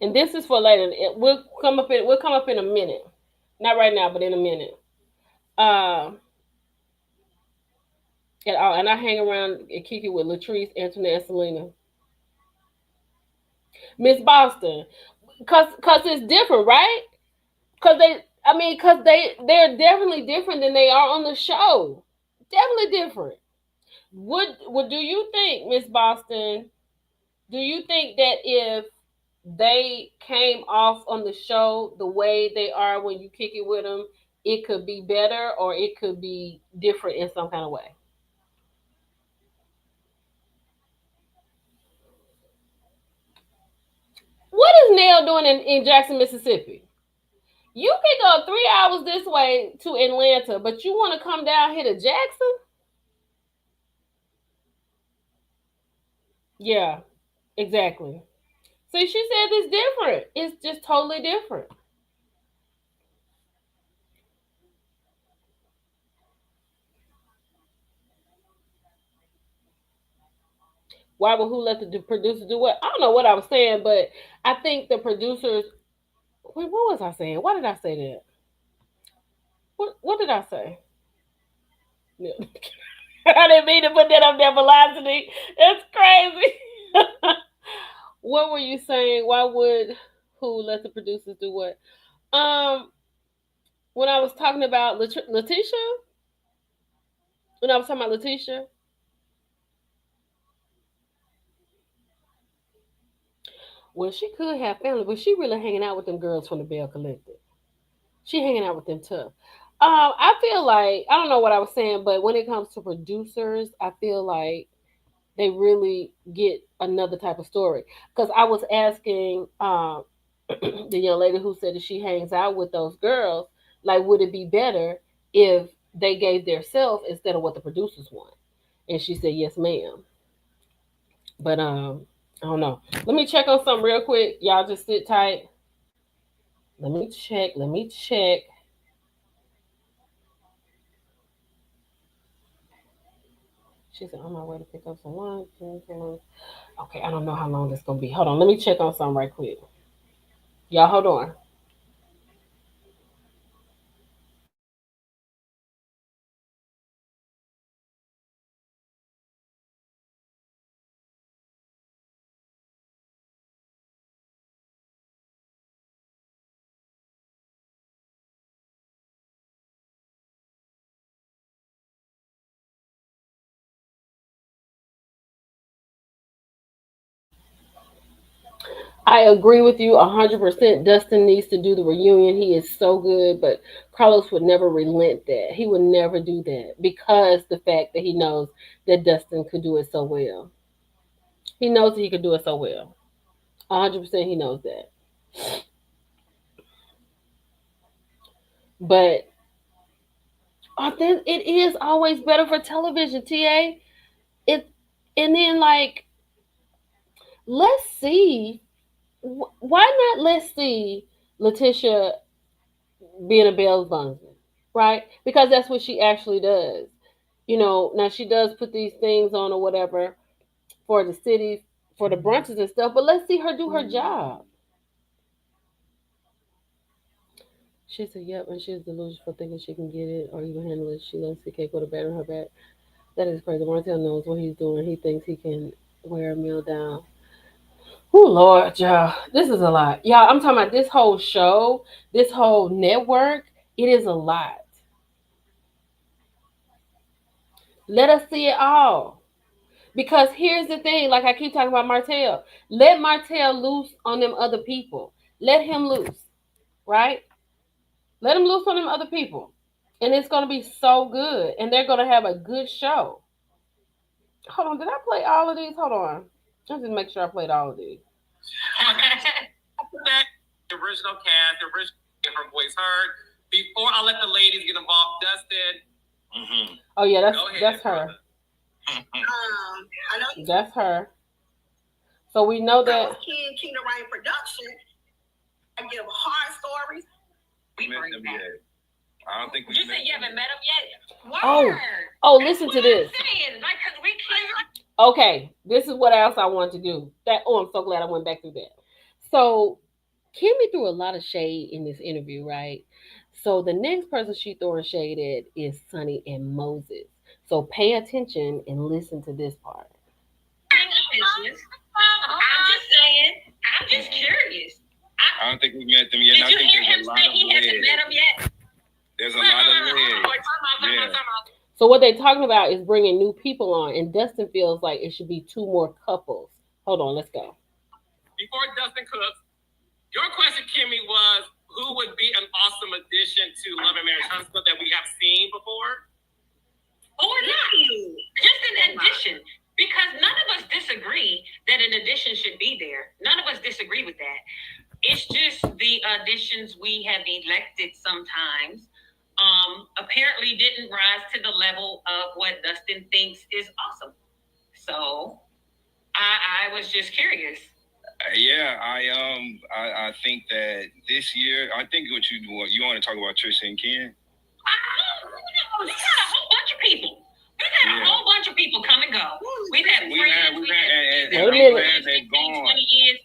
And this is for later. We'll come up in a minute. Not right now, but in a minute. Um and I hang around and kick it with Latrice, Antoinette, and Selena. Miss Boston. Cause it's different, right? Cause they're definitely different than they are on the show. Definitely different. Would do you think, Miss Boston? Do you think that if they came off on the show the way they are when you kick it with them, it could be better or it could be different in some kind of way? What is Nell doing in Jackson, Mississippi? You can go 3 hours this way to Atlanta, but you want to come down here to Jackson? Yeah, exactly. See, she said it's different. It's just totally different. Why would who let the producers do what? I don't know what I was saying, but I think the producers. Wait, what was I saying? Why did I say that? What did I say? Yeah. I didn't mean to put that up there, velocity. That's crazy. What were you saying? Why would who let the producers do what? Um, when I was talking about Letitia, when I was talking about Letitia, well, she could have family, but she really hanging out with them girls from the Belle Collective. She hanging out with them tough. I feel like I don't know what I was saying, but when it comes to producers, I feel like they really get another type of story. Because I was asking the young lady who said that she hangs out with those girls, like, would it be better if they gave their self instead of what the producers want? And she said, yes, ma'am. But I don't know. Let me check on something real quick. Y'all just sit tight. Let me check. Let me check. She said, on my way to pick up some lunch. Okay, I don't know how long this gonna be. Hold on, let me check on something right quick. Y'all hold on. I agree with you 100%. Dustin needs to do the reunion. He is so good, but Carlos would never relent that. He would never do that because the fact that he knows that Dustin could do it so well. He knows that he could do it so well. 100% he knows that. But I think it is always better for television, TA. It and then like let's see. why not let's see Letitia being a bail bondsman, right? Because that's what she actually does. Now she does put these things on or whatever for the city, for the brunches and stuff, but let's see her do her job. She said, yep, and she's delusional for thinking she can get it or even handle it. She loves the cake with a bat on her back. That is crazy. Martell knows what he's doing. He thinks he can wear a meal down. Oh, Lord, y'all. This is a lot. Y'all, I'm talking about this whole show, this whole network. It is a lot. Let us see it all. Because here's the thing, like I keep talking about Martell. Let Martell loose on them other people. Let him loose, right? Let him loose on them other people. And it's going to be so good. And they're going to have a good show. Hold on, did I play all of these? Hold on. Let's just make sure I played all of these. The original cast, the original her voice heard. Before I let the ladies get involved, Dustin. Mm-hmm. Oh yeah, that's her. I know that's her. So we know that King to Rain production. I give hard stories. We met them yet. I don't think we. You said you haven't met them yet. Oh, listen to this. Like, cause we can't. Okay, this is what else I want to do. I'm so glad I went back through that. So Kimmy threw a lot of shade in this interview, right? So the next person she throwing shade at is Sonny and Moses. So pay attention and listen to this part. I'm just saying. I'm just curious. I don't think we met them yet. Did you hear him say he hasn't met them yet? There's a lot of legs. So what they're talking about is bringing new people on, and Dustin feels like it should be 2 more couples. Hold on, let's go. Before Dustin cooks, your question, Kimmy, was who would be an awesome addition to Love and Marriage Huntsville that we have seen before? Or not? Just an addition. Because none of us disagree that an addition should be there. None of us disagree with that. It's just the additions we have elected sometimes apparently didn't rise to the level of what Dustin thinks is awesome. So I was just curious. I think that this year, I think what you want to talk about Trisha and Ken? We got a whole bunch of people. A whole bunch of people come and go. We've had friends. We've had 15, 20 years.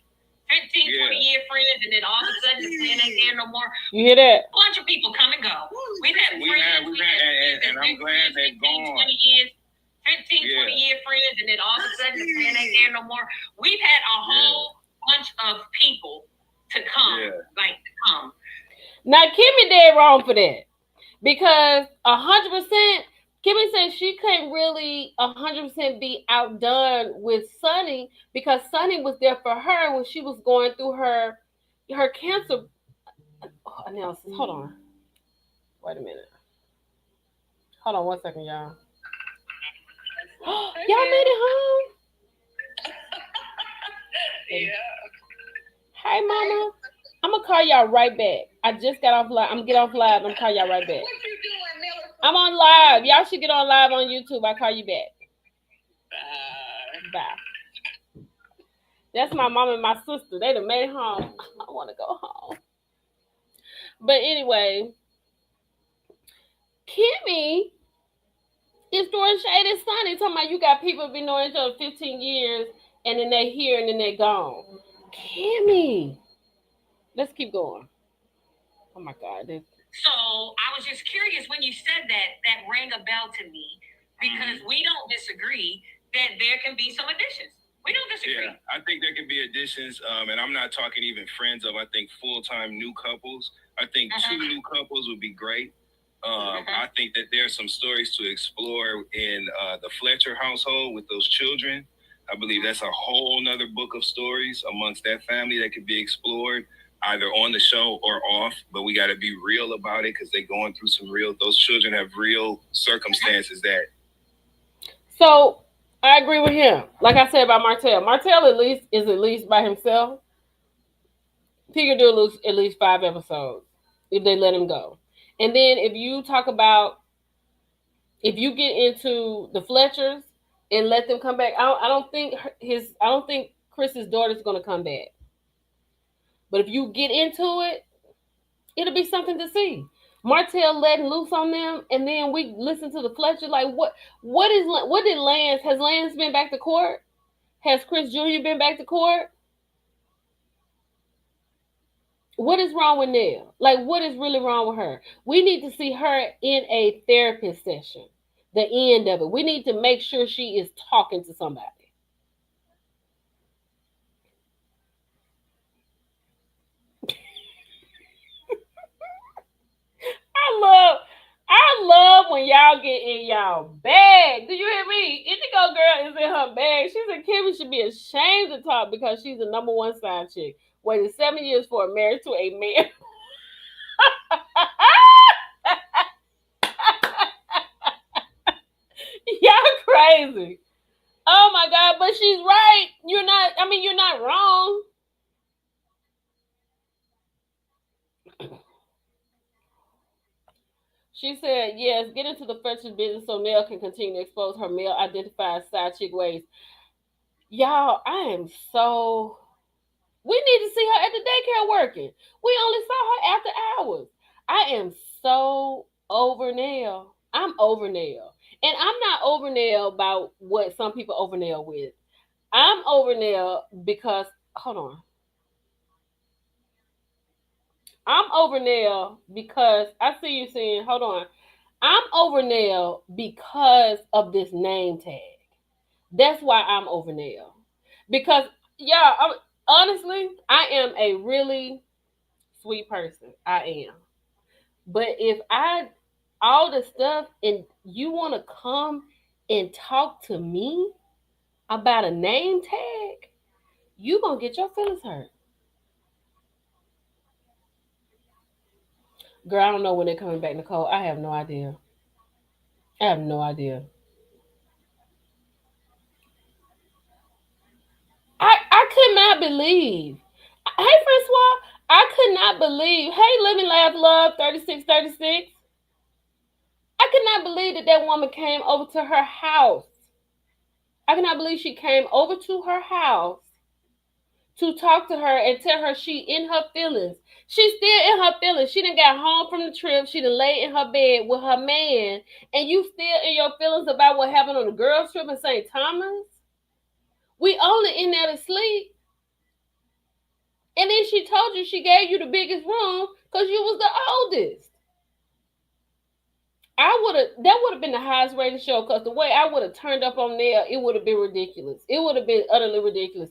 15, 20-year friends, and then all of a sudden the friend ain't there no more. You hear that? A bunch of people come and go. We've had friends. And I'm glad they're gone. 20-year friends, and then all of a sudden the friend ain't there no more. We've had a whole bunch of people to come. Now, Kimmy did wrong for that. Because 100%, Kimmy said she can't really 100% be outdone with Sonny because Sonny was there for her when she was going through her cancer analysis. Hold on. Wait a minute. Hold on 1 second, y'all. Y'all made it home? Yeah. Hey, Mama. I'm going to call y'all right back. I just got off live. I'm going to get off live. I'm going to call y'all right back. What you doing, Miller? I'm on live. Y'all should get on live on YouTube. I'll call you back. Bye. That's my mom and my sister. They done made it home. I want to go home. But anyway, Kimmy is throwing shade at Sonny. Talking about you got people been knowing each other 15 years and then they here and then they gone. Kimmy. Let's keep going. Oh my God. So I was just curious when you said that rang a bell to me because we don't disagree that there can be some additions. We don't disagree. Yeah, I think there can be additions, and I'm not talking even friends of. I think full-time new couples. I think 2 new couples would be great. I think that there's some stories to explore in the Fletcher household with those children. I believe that's a whole nother book of stories amongst that family that could be explored either on the show or off, but we got to be real about it because they're going through those children have real circumstances that. So I agree with him. Like I said about Martell. Martell is at least by himself. He could do at least 5 episodes if they let him go. And then if you get into the Fletchers and let them come back, I don't think Chris's daughter's going to come back. But if you get into it, it'll be something to see. Martell letting loose on them, and then we listen to the Fletcher. Like, what did Lance? Has Lance been back to court? Has Chris Jr. been back to court? What is wrong with Nell? Like, what is really wrong with her? We need to see her in a therapist session. The end of it. We need to make sure she is talking to somebody. I love when y'all get in y'all bag. Do you hear me? Indigo girl is in her bag. She said Kimmy should be ashamed to talk because she's the number one side chick. Waited 7 years for a marriage to a man. Y'all crazy. Oh my God, but she's right. You're not wrong. She said, yes, get into the fashion business so Nell can continue to expose her male identified side chick ways. Y'all, I am so. We need to see her at the daycare working. We only saw her after hours. I am so over Nell. I'm over Nell. And I'm not over Nell about what some people over Nell with. I'm over Nell because, hold on. I'm over Nell because I see you saying, hold on. I'm over Nell because of this name tag. That's why I'm over Nell. Because, honestly, I am a really sweet person. I am. But if all the stuff and you want to come and talk to me about a name tag, you going to get your feelings hurt. Girl, I don't know when they're coming back, Nicole. I have no idea. I have no idea. I could not believe. Hey, Francois, I could not believe. Hey, Living Laugh Love 3636. I could not believe that woman came over to her house. I cannot believe she came over to her house to talk to her and tell her she in her feelings. She's still in her feelings. She done got home from the trip. She done lay in her bed with her man. And you still in your feelings about what happened on the girls' trip in St. Thomas? We only in there to sleep. And then she told you she gave you the biggest room because you was the oldest. That would have been the highest rated show because the way I would have turned up on there, it would have been ridiculous. It would have been utterly ridiculous.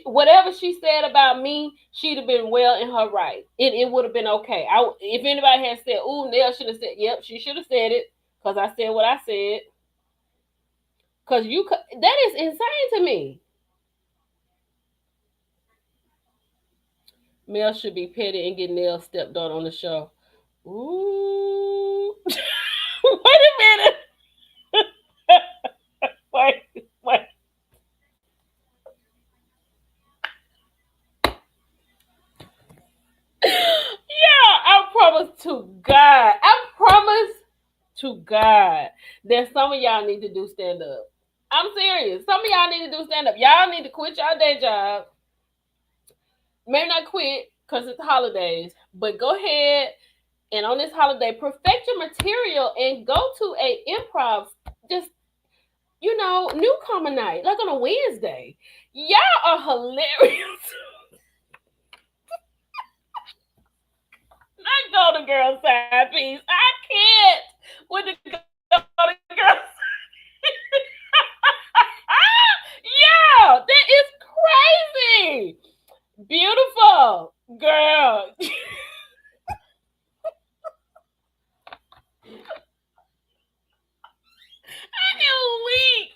Whatever she said about me, she'd have been well in her right. It would have been okay. If anybody had said, "Ooh, Nell should have said," yep, she should have said it because I said what I said. Because that is insane to me. Mel should be petty and get Nell stepped on the show. Ooh. Wait a minute. wait. Yeah, I promise to God. I promise to God that some of y'all need to do stand up. I'm serious. Some of y'all need to do stand up. Y'all need to quit y'all day job. Maybe not quit because it's the holidays, but go ahead and on this holiday, perfect your material and go to a improv. Just newcomer night, like on a Wednesday. Y'all are hilarious. Not Golden Girl side piece. I can't with the Golden Girl. Yeah, that is crazy. Beautiful girl. I am weak.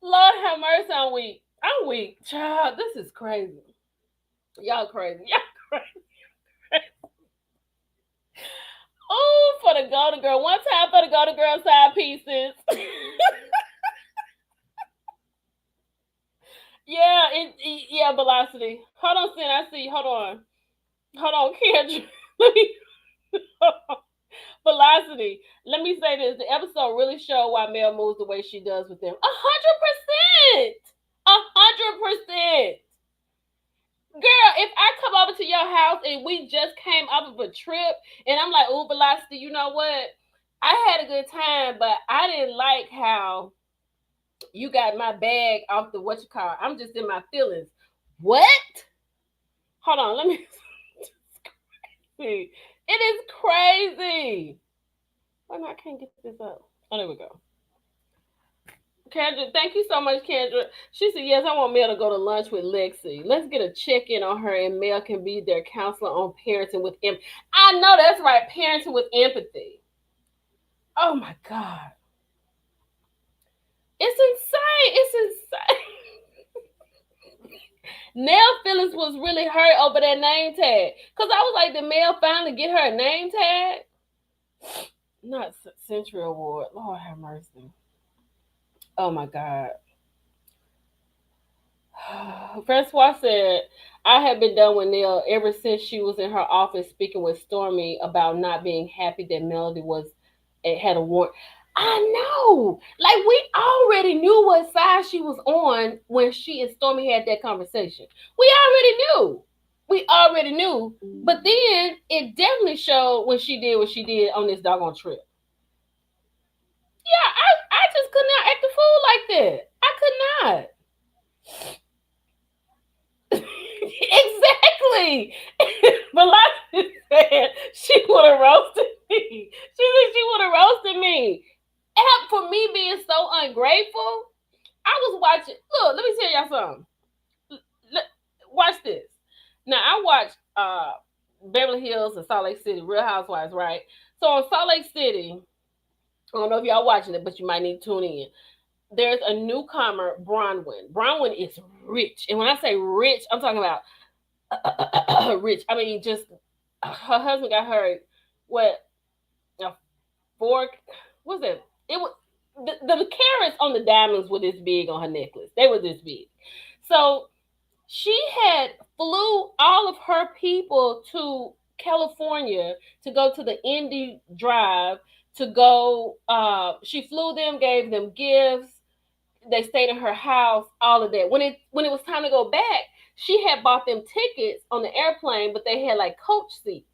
Lord have mercy, I'm weak. I'm weak. Child, this is crazy. Y'all crazy. Y'all crazy. Oh, for the Golden Girl. One time for the Golden Girl side pieces. Yeah, Velocity. Hold on, Sin. I see. Hold on, Kendra. Let me. Velocity. Let me say this: the episode really showed why Mel moves the way she does with them. 100%. 100%. Girl, if I come over to your your house and we just came off of a trip, and I'm like, oh, Velocity, you know what? I had a good time, but I didn't like how you got my bag off the what you call. I'm just in my feelings. What? Hold on, let me see. It is crazy. Why not? I can't get this up. Oh, there we go. Kendra, thank you so much, Kendra. She said, yes, I want Mel to go to lunch with Lexi. Let's get a check-in on her, and Mel can be their counselor on parenting with empathy. I know that's right, parenting with empathy. Oh, my God. It's insane. It's insane. Nell feelings was really hurt over that name tag. Because I was like, did Mel finally get her a name tag? Not Century Award. Lord have mercy. Oh, my God. Francois said, I have been done with Neil ever since she was in her office speaking with Stormy about not being happy that Melody had a warrant. I know. Like, we already knew what side she was on when she and Stormy had that conversation. We already knew. We already knew. But then it definitely showed when she did what she did on this doggone trip. Yeah, I just could not act a fool like that. I could not. Exactly. Velocity said she would have roasted me. She said she would have roasted me. And for me being so ungrateful, I was watching. Look, let me tell y'all something. Watch this. Now I watched Beverly Hills and Salt Lake City, Real Housewives, right? So on Salt Lake City, I don't know if y'all watching it, but you might need to tune in. There's a newcomer, Bronwyn. Bronwyn is rich. And when I say rich, I'm talking about rich. I mean, just her husband got her what a fork. What's that? It was the carats on the diamonds were this big on her necklace. They were this big. So she had flew all of her people to California to go to the Indy Drive to go. She flew them, gave them gifts. They stayed in her house. All of that. When it was time to go back, she had bought them tickets on the airplane, but they had like coach seats.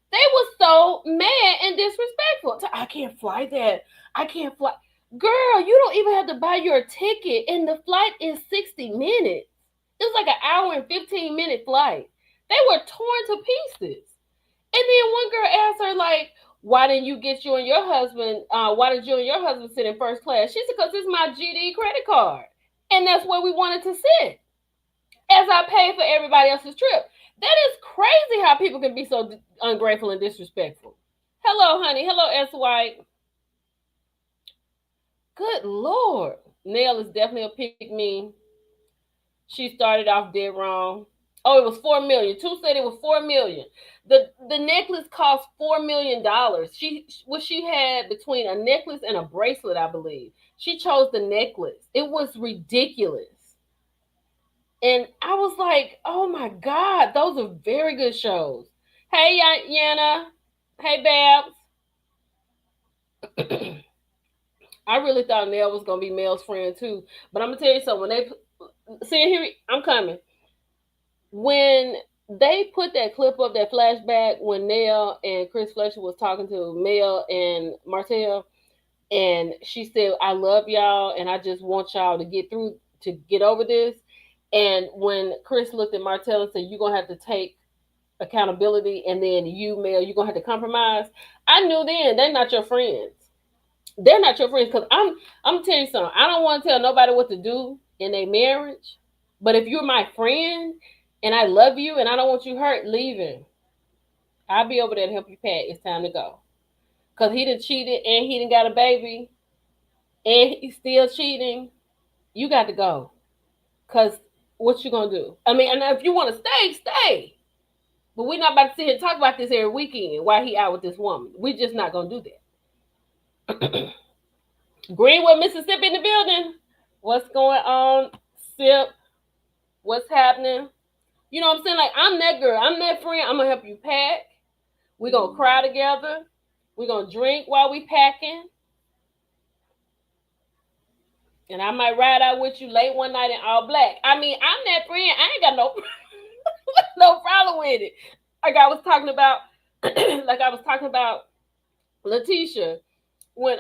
They were so mad and disrespectful. I can't fly that. I can't fly. Girl, you don't even have to buy your ticket, and the flight is 60 minutes. It was like an hour and 15-minute flight. They were torn to pieces. And then one girl asked her, like, why didn't you get you and your husband, why did you and your husband sit in first class? She said, because it's my GD credit card. And that's where we wanted to sit. As I paid for everybody else's trip. That is crazy how people can be so ungrateful and disrespectful. Hello, honey. Hello, S. White. Good Lord. Nell is definitely a pick me. She started off dead wrong. Oh, it was $4 million. Two said it was $4 million. The necklace cost $4 million. She had between a necklace and a bracelet, I believe. She chose the necklace. It was ridiculous. And I was like, oh my God, those are very good shows. Hey, Yana. Hey, Babs. I really thought Nell was going to be Mel's friend too. But I'm going to tell you something. When they see here, I'm coming. When they put that clip up, that flashback when Nell and Chris Fletcher was talking to Mel and Martell, and she said, I love y'all, and I just want y'all to get over this. And when Chris looked at Martell and said, you're going to have to take accountability, and then you, Mel, you're going to have to compromise. I knew then they're not your friends. They're not your friends, because I'm telling you something. I don't want to tell nobody what to do in their marriage, but if you're my friend and I love you and I don't want you hurt, leaving. I'll be over there to help you pack. It's time to go. Because he done cheated and he done got a baby and he's still cheating. You got to go. Because what you going to do? I mean, and if you want to stay, stay. But we're not about to sit here and talk about this every weekend while he out with this woman. We're just not going to do that. Greenwood, Mississippi in the building. What's going on, Sip? What's happening? You know what I'm saying? Like, I'm that girl. I'm that friend. I'm going to help you pack. We're going to cry together. We're going to drink while we packing. And I might ride out with you late one night in all black. I mean, I'm that friend. I ain't got no problem rolling with it. Like I was talking about, like I was talking about Letitia when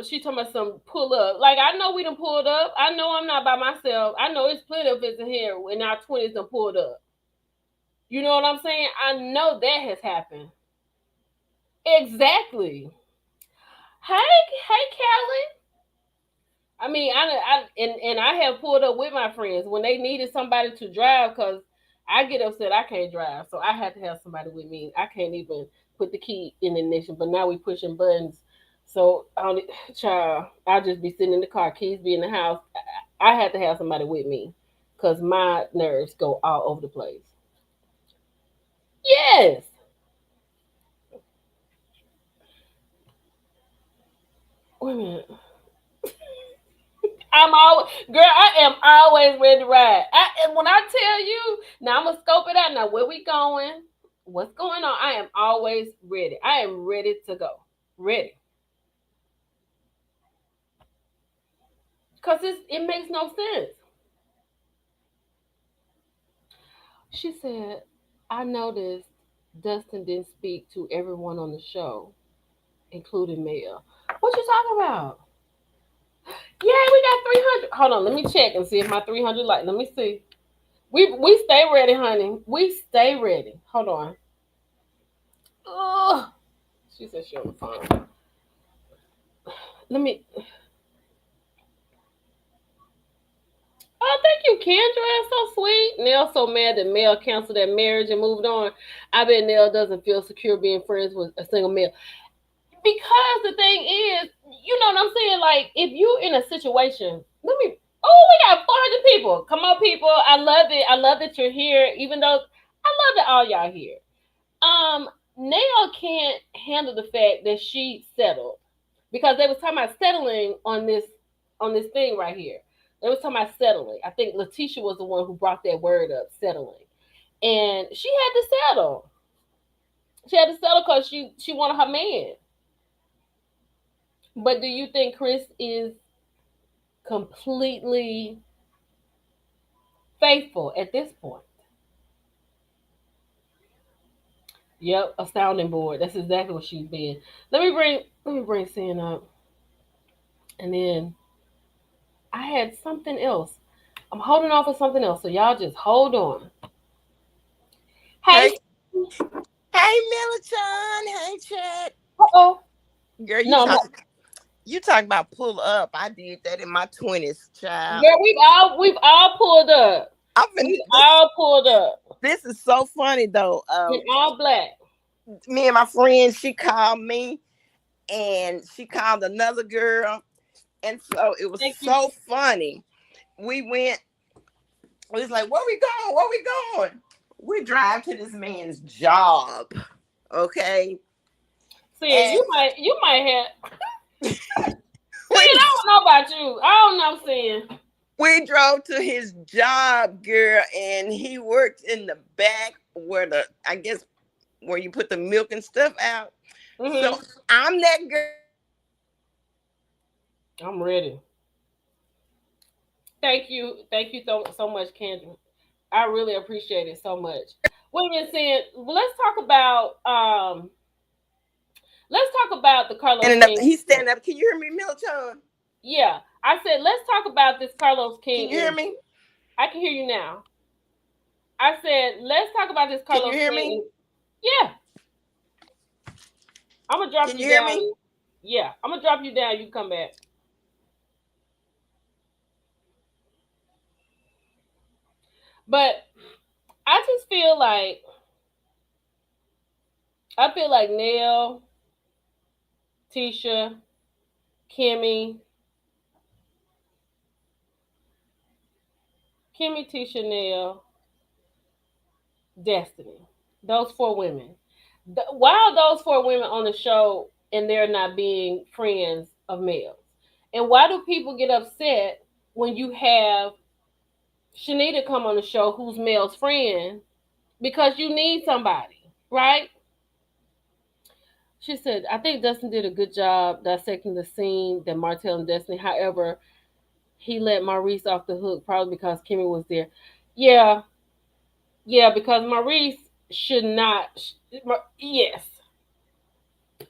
she told me some pull up. Like I know we done pulled up. I know I'm not by myself. I know it's plenty of us in here in our 20s done pulled up. You know what I'm saying? I know that has happened. Exactly. Hey, Kelly. I mean, and I have pulled up with my friends when they needed somebody to drive because I get upset I can't drive, so I have to have somebody with me. I can't even put the key in the ignition, but now we pushing buttons. So, child, I'll just be sitting in the car, keys be in the house. I had to have somebody with me because my nerves go all over the place. Yes, wait a minute. I'm always, girl. I am always ready to ride. And when I tell you, now I'm gonna scope it out. Now where we going? What's going on? I am always ready. I am ready to go. Ready, cause it makes no sense. She said, I noticed Dustin didn't speak to everyone on the show, including Mel. What you talking about? Yeah, we got 300. Hold on, let me check and see if my 300 like. Let me see. We stay ready, honey. We stay ready. Hold on. Ugh. She said she on the phone. Let me. Oh, thank you, Kendra. That's so sweet. Nell so mad that Mel canceled that marriage and moved on. I bet Nell doesn't feel secure being friends with a single male. Because the thing is, you know what I'm saying? Like, if you in a situation, let me. Oh, we got 400 people. Come on, people. I love it. I love that you're here. Even though I love that all y'all here. Nail can't handle the fact that she settled because they was talking about settling on this thing right here. They was talking about settling. I think Letitia was the one who brought that word up, settling, and she had to settle. She had to settle because she wanted her man. But do you think Chris is completely faithful at this point? Yep, a sounding board. That's exactly what she's been. Let me bring Sin up, and then I had something else. I'm holding on for something else, so y'all just hold on. Hey, Hey, hey, Milton. Hey, Chad. oh, Girl, no, no, you talk about pull up. I did that in my 20s, child. girl, we've all pulled up. I'm finna, We've all pulled up this is so funny though. in all black. Me and my friend, she called me and she called another girl, and so it was Thank you. so funny. We went. We was like, "Where we going? Where we going?" We drive to this man's job. Okay, See, and you might have. See, we I don't know about you. I don't know. I'm saying. we drove to his job, girl, and he worked in the back where I guess where you put the milk and stuff out. So Hmm. I'm that girl. I'm ready. Thank you so much, Kendra. I really appreciate it so much. Wait a minute, saying let's talk about the Carlos Standing up, King. he's standing up. Can you hear me, Milton? Yeah, I said let's talk about this Carlos Can King you hear energy. me? I can hear you now. I said let's talk about this Can you Carlos hear me? King. Yeah, I'm gonna drop Can you you hear down. me? Yeah, I'm gonna drop you down. You come back. But I feel like Nell, Tisha, Kimmy, Tisha, Nell, Destiny. Those four women. Why are those four women on the show and they're not being friends of males? And why do people get upset when you have Shanita come on the show who's Mel's friend? Because you need somebody, right? She said, I think Dustin did a good job dissecting the scene that Martell and Destiny. However, he let Maurice off the hook probably because Kimmy was there. Yeah, yeah, because Maurice, should not. Yes,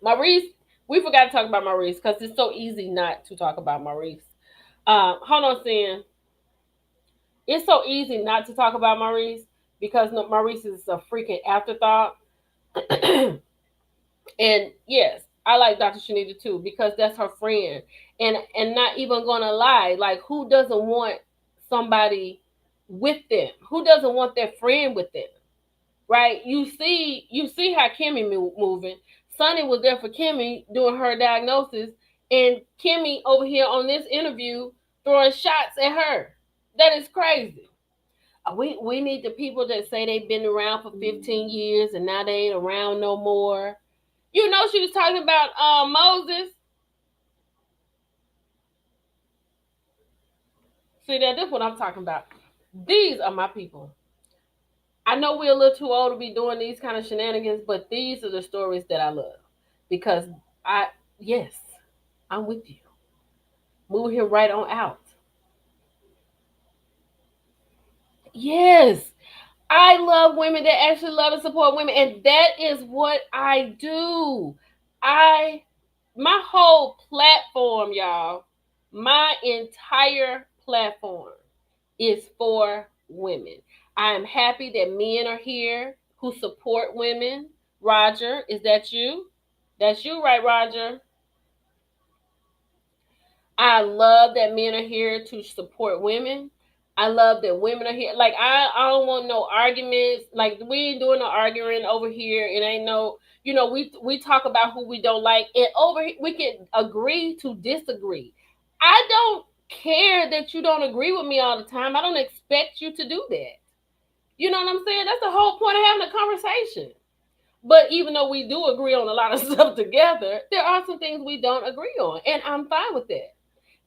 Maurice. We forgot to talk about Maurice because it's so easy not to talk about Maurice. Hold on, Sin. It's so easy not to talk about Maurice because Maurice is a freaking afterthought. And yes, I like Dr. Shanita too because that's her friend. And not even gonna lie, like who doesn't want somebody with them? Who doesn't want their friend with them? Right? You see how Kimmy moving. Sonny was there for Kimmy doing her diagnosis, and Kimmy over here on this interview throwing shots at her. That is crazy. We need the people that say they've been around for 15 years and now they ain't around no more. You know she was talking about Moses. See that? That's what I'm talking about. These are my people. I know we're a little too old to be doing these kind of shenanigans, but these are the stories that I love because I yes, I'm with you. Move here right on out. Yes, I love women that actually love and support women, and that is what I do. I my whole platform, y'all, my entire platform is for women. I am happy that men are here who support women. Roger, is that you? That's you, right, Roger? I love that men are here to support women. I love that women are here. Like I don't want no arguments. Like we ain't doing no arguing over here. It ain't no, we talk about who we don't like, and over here we can agree to disagree. I don't care that you don't agree with me all the time. I don't expect you to do that. You know what I'm saying? That's the whole point of having a conversation. But even though we do agree on a lot of stuff together, there are some things we don't agree on, and I'm fine with that.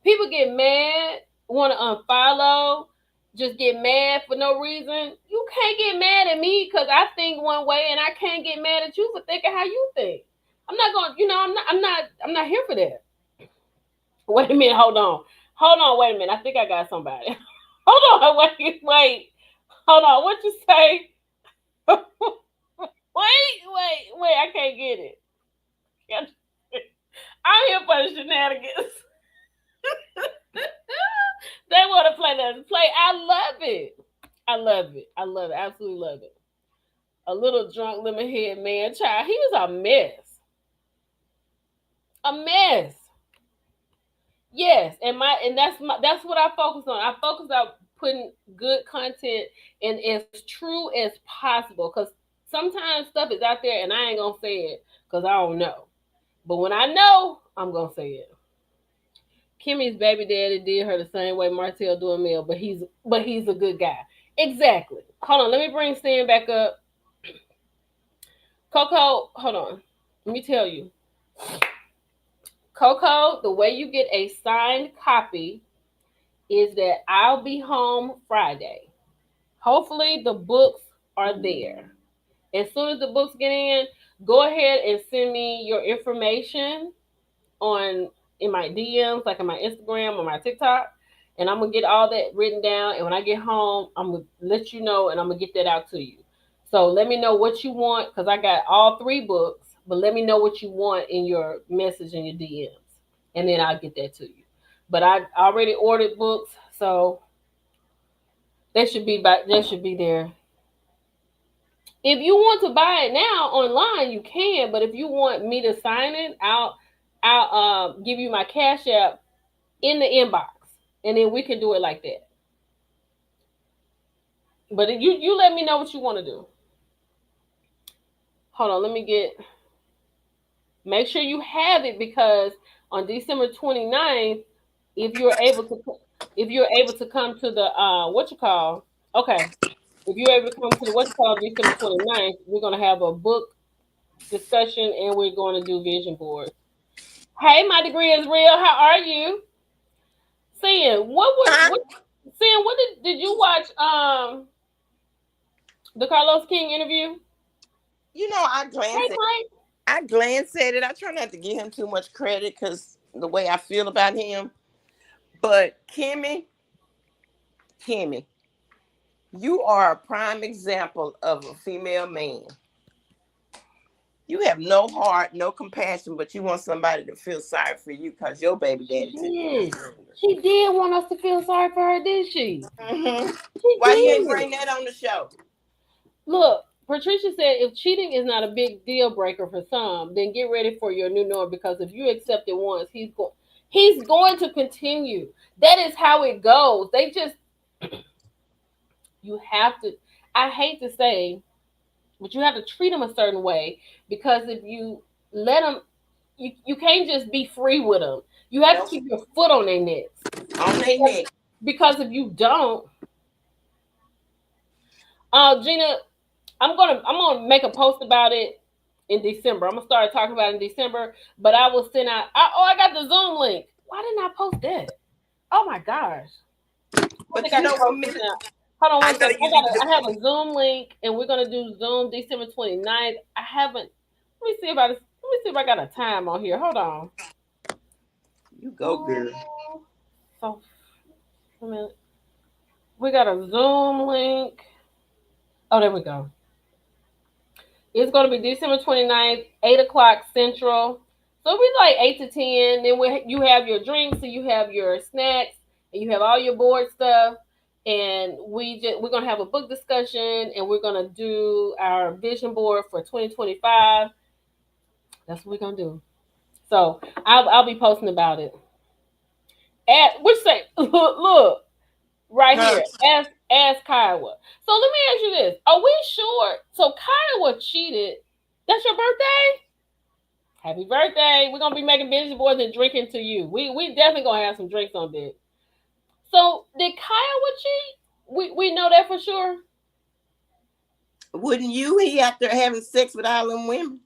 People get mad, want to unfollow, just get mad for no reason. You can't get mad at me because I think one way, and I can't get mad at you for thinking how you think. I'm not going. I'm not here for that. Wait a minute. Hold on. Wait a minute. I think I got somebody. Hold on. Wait. Hold on. What you say? Wait. I can't get it. I'm here for the shenanigans. They want to play that play. I love it. I love it. Absolutely love it. A little drunk lemon head man child. He was a mess. A mess. Yes, and that's what I focus on. I focus on putting good content and as true as possible. Cause sometimes stuff is out there and I ain't gonna say it because I don't know. But when I know, I'm gonna say it. Kimmy's baby daddy did her the same way Martell doing Mel, but he's a good guy. Exactly. Hold on, let me bring Stan back up. Coco, hold on. Let me tell you. Coco, the way you get a signed copy is that I'll be home Friday. Hopefully the books are there. As soon as the books get in, go ahead and send me your information on in my DMs, like in my Instagram or my TikTok, and I'm gonna get all that written down. And when I get home, I'm gonna let you know, and I'm gonna get that out to you. So let me know what you want because I got all three books. But let me know what you want in your message and your DMs, and then I'll get that to you. But I already ordered books, so that should be there. If you want to buy it now online, you can. But if you want me to sign it, I'll give you my Cash App in the inbox, and then we can do it like that. But you let me know what you want to do. Hold on, let me get. Make sure you have it because on December 29th, if you're able to, if you're able to come to the what you call, okay, if you're able to come to the what you call December 29th, we're gonna have a book discussion and we're going to do vision boards. Hey, my degree is real. How are you? Seeing what seeing what did you watch the Carlos King interview? I Hey, glanced at Mike. I glanced at it. I try not to give him too much credit because the way I feel about him. But Kimmy, You are a prime example of a female man. You have no heart, no compassion, but you want somebody to feel sorry for you because your baby daddy took you. She did want us to feel sorry for her, did she? Mm-hmm. She Why did. you ain't bring that on the show? Look, Patricia said if cheating is not a big deal breaker for some, then get ready for your new norm, because if you accept it once, he's going to continue. That is how it goes. They just you have to, I hate to say, but you have to treat them a certain way, because if you let them, you can't just be free with them. You have to keep your foot on their necks. On their neck. Because if you don't, Gina, I'm gonna make a post about it in December. I'm gonna start talking about it in December. But I will send out. I got the Zoom link. Why didn't I post that? Oh my gosh! But you know what? Hold on one second. I have a Zoom link, and we're gonna do Zoom December 29th. I haven't. Let me see if I got a time on here. Hold on. You go, girl. So, a minute. We got a Zoom link. Oh, there we go. It's going to be December 29th, 8 o'clock Central. So it'll be like 8 to 10. Then you have your drinks, and you have your snacks, and you have all your board stuff. And we're going to have a book discussion, and we're going to do our vision board for 2025. That's what we're going to do. So I'll be posting about it. Look, right here. Ask Kiowa. So let me ask you this. Are we sure? So Kiowa cheated. That's your birthday? Happy birthday. We're going to be making vision boards and drinking to you. We definitely going to have some drinks on deck. So did Kiowa cheat? We know that for sure? Wouldn't you? He after having sex with all them women?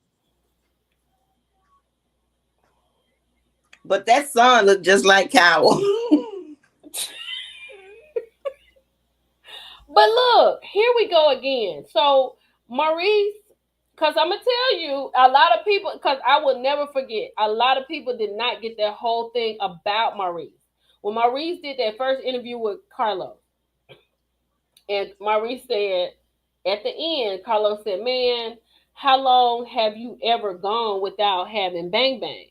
But that son looked just like Kiowa. But look, here we go again. So Maurice, because I'm going to tell you, a lot of people, because I will never forget, a lot of people did not get that whole thing about Maurice. When Maurice did that first interview with Carlos, and Maurice said, at the end, Carlos said, man, how long have you ever gone without having bang bang?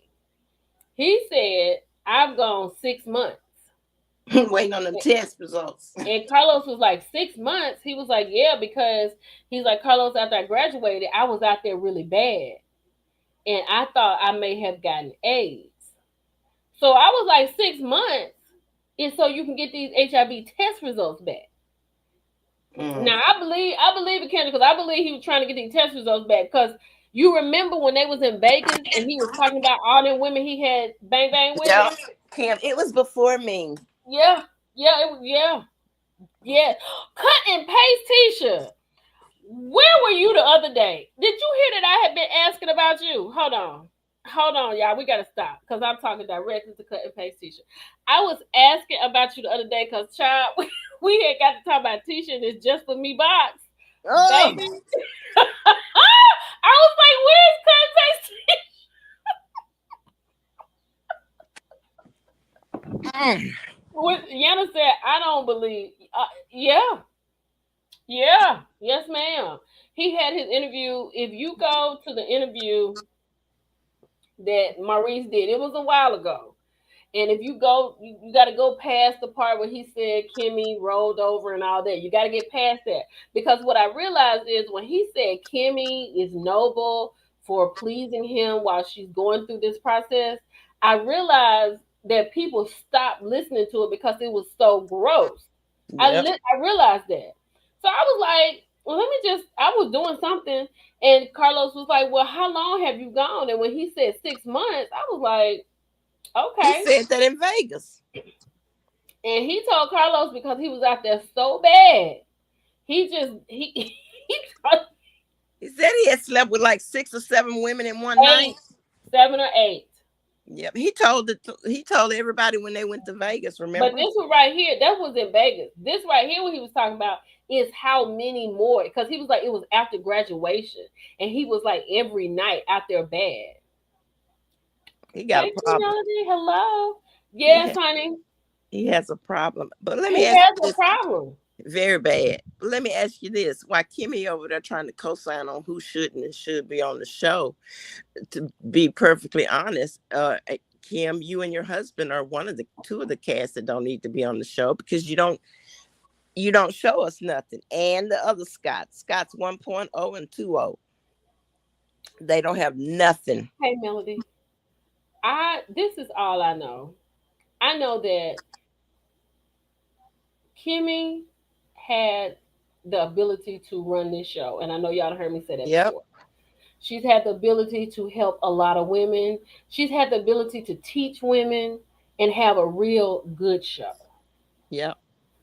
He said, I've gone 6 months. Waiting on the test results. And Carlos was like, 6 months? He was like, yeah, because he's like, Carlos, after I graduated, I was out there really bad. And I thought I may have gotten AIDS. So I was like, 6 months is so you can get these HIV test results back. Now, I believe it, Kendra, because I believe he was trying to get these test results back. Because you remember when they was in Vegas and he was talking about all them women he had bang bang with? Yeah, Kim, it was before me. Yeah. Cut and paste, Tisha. Where were you the other day? Did you hear that I had been asking about you? Hold on, y'all. We gotta stop because I'm talking directly to Cut and Paste Tisha. I was asking about you the other day because, child, we had got to talk about Tisha and it's Just For Me box. Oh. Baby. I was like, where's Cut and Paste Tisha? Yana said, I don't believe. Yeah. Yes, ma'am. He had his interview. If you go to the interview that Maurice did, it was a while ago. And if you go, you got to go past the part where he said Kimmy rolled over and all that. You got to get past that. Because what I realized is when he said Kimmy is noble for pleasing him while she's going through this process, I realized that people stopped listening to it because it was so gross. Yep. I realized that. So I was like, well, I was doing something. And Carlos was like, well, how long have you gone? And when he said 6 months, I was like, okay. He said that in Vegas. And he told Carlos because he was out there so bad. He said he had slept with like 6 or 7 women in one night. 7 or 8. Yep. He told everybody when they went to Vegas, remember? But this was right here. That was in Vegas. This right here, what he was talking about is how many more. Because he was like, it was after graduation. And he was like every night out there bad. He got a problem. Melody, hello. Yes, honey. He has a problem. But let me ask you this. He has a problem. Very bad. Let me ask you this: why Kimmy over there trying to co-sign on who shouldn't and should be on the show? To be perfectly honest, Kim, you and your husband are one of the two of the cast that don't need to be on the show because you don't show us nothing. And the other Scott's 1.0 and 2.0, they don't have nothing. Hey, Melody. This is all I know. I know that Kimmy had the ability to run this show, and I know y'all heard me say that Yep, before. She's had the ability to help a lot of women. She's had the ability to teach women and have a real good show. yep.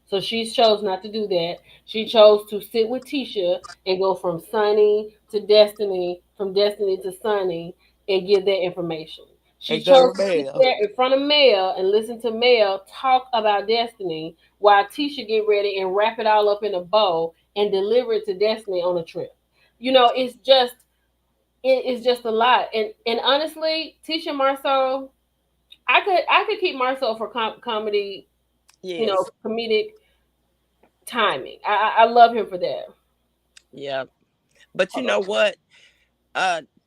So she chose not to do that. She chose to sit with Tisha and go from Sunny to Destiny, from Destiny to Sunny, and give that information. She And go chose to to sit bed. there in front of Mel and listen to Mel talk about Destiny while Tisha get ready and wrap it all up in a bow and deliver it to Destiny on a trip. It's just a lot. And honestly, Tisha Marceau, I could keep Marceau for comedy, Yes. comedic timing. I love him for that. Yep. But you know what?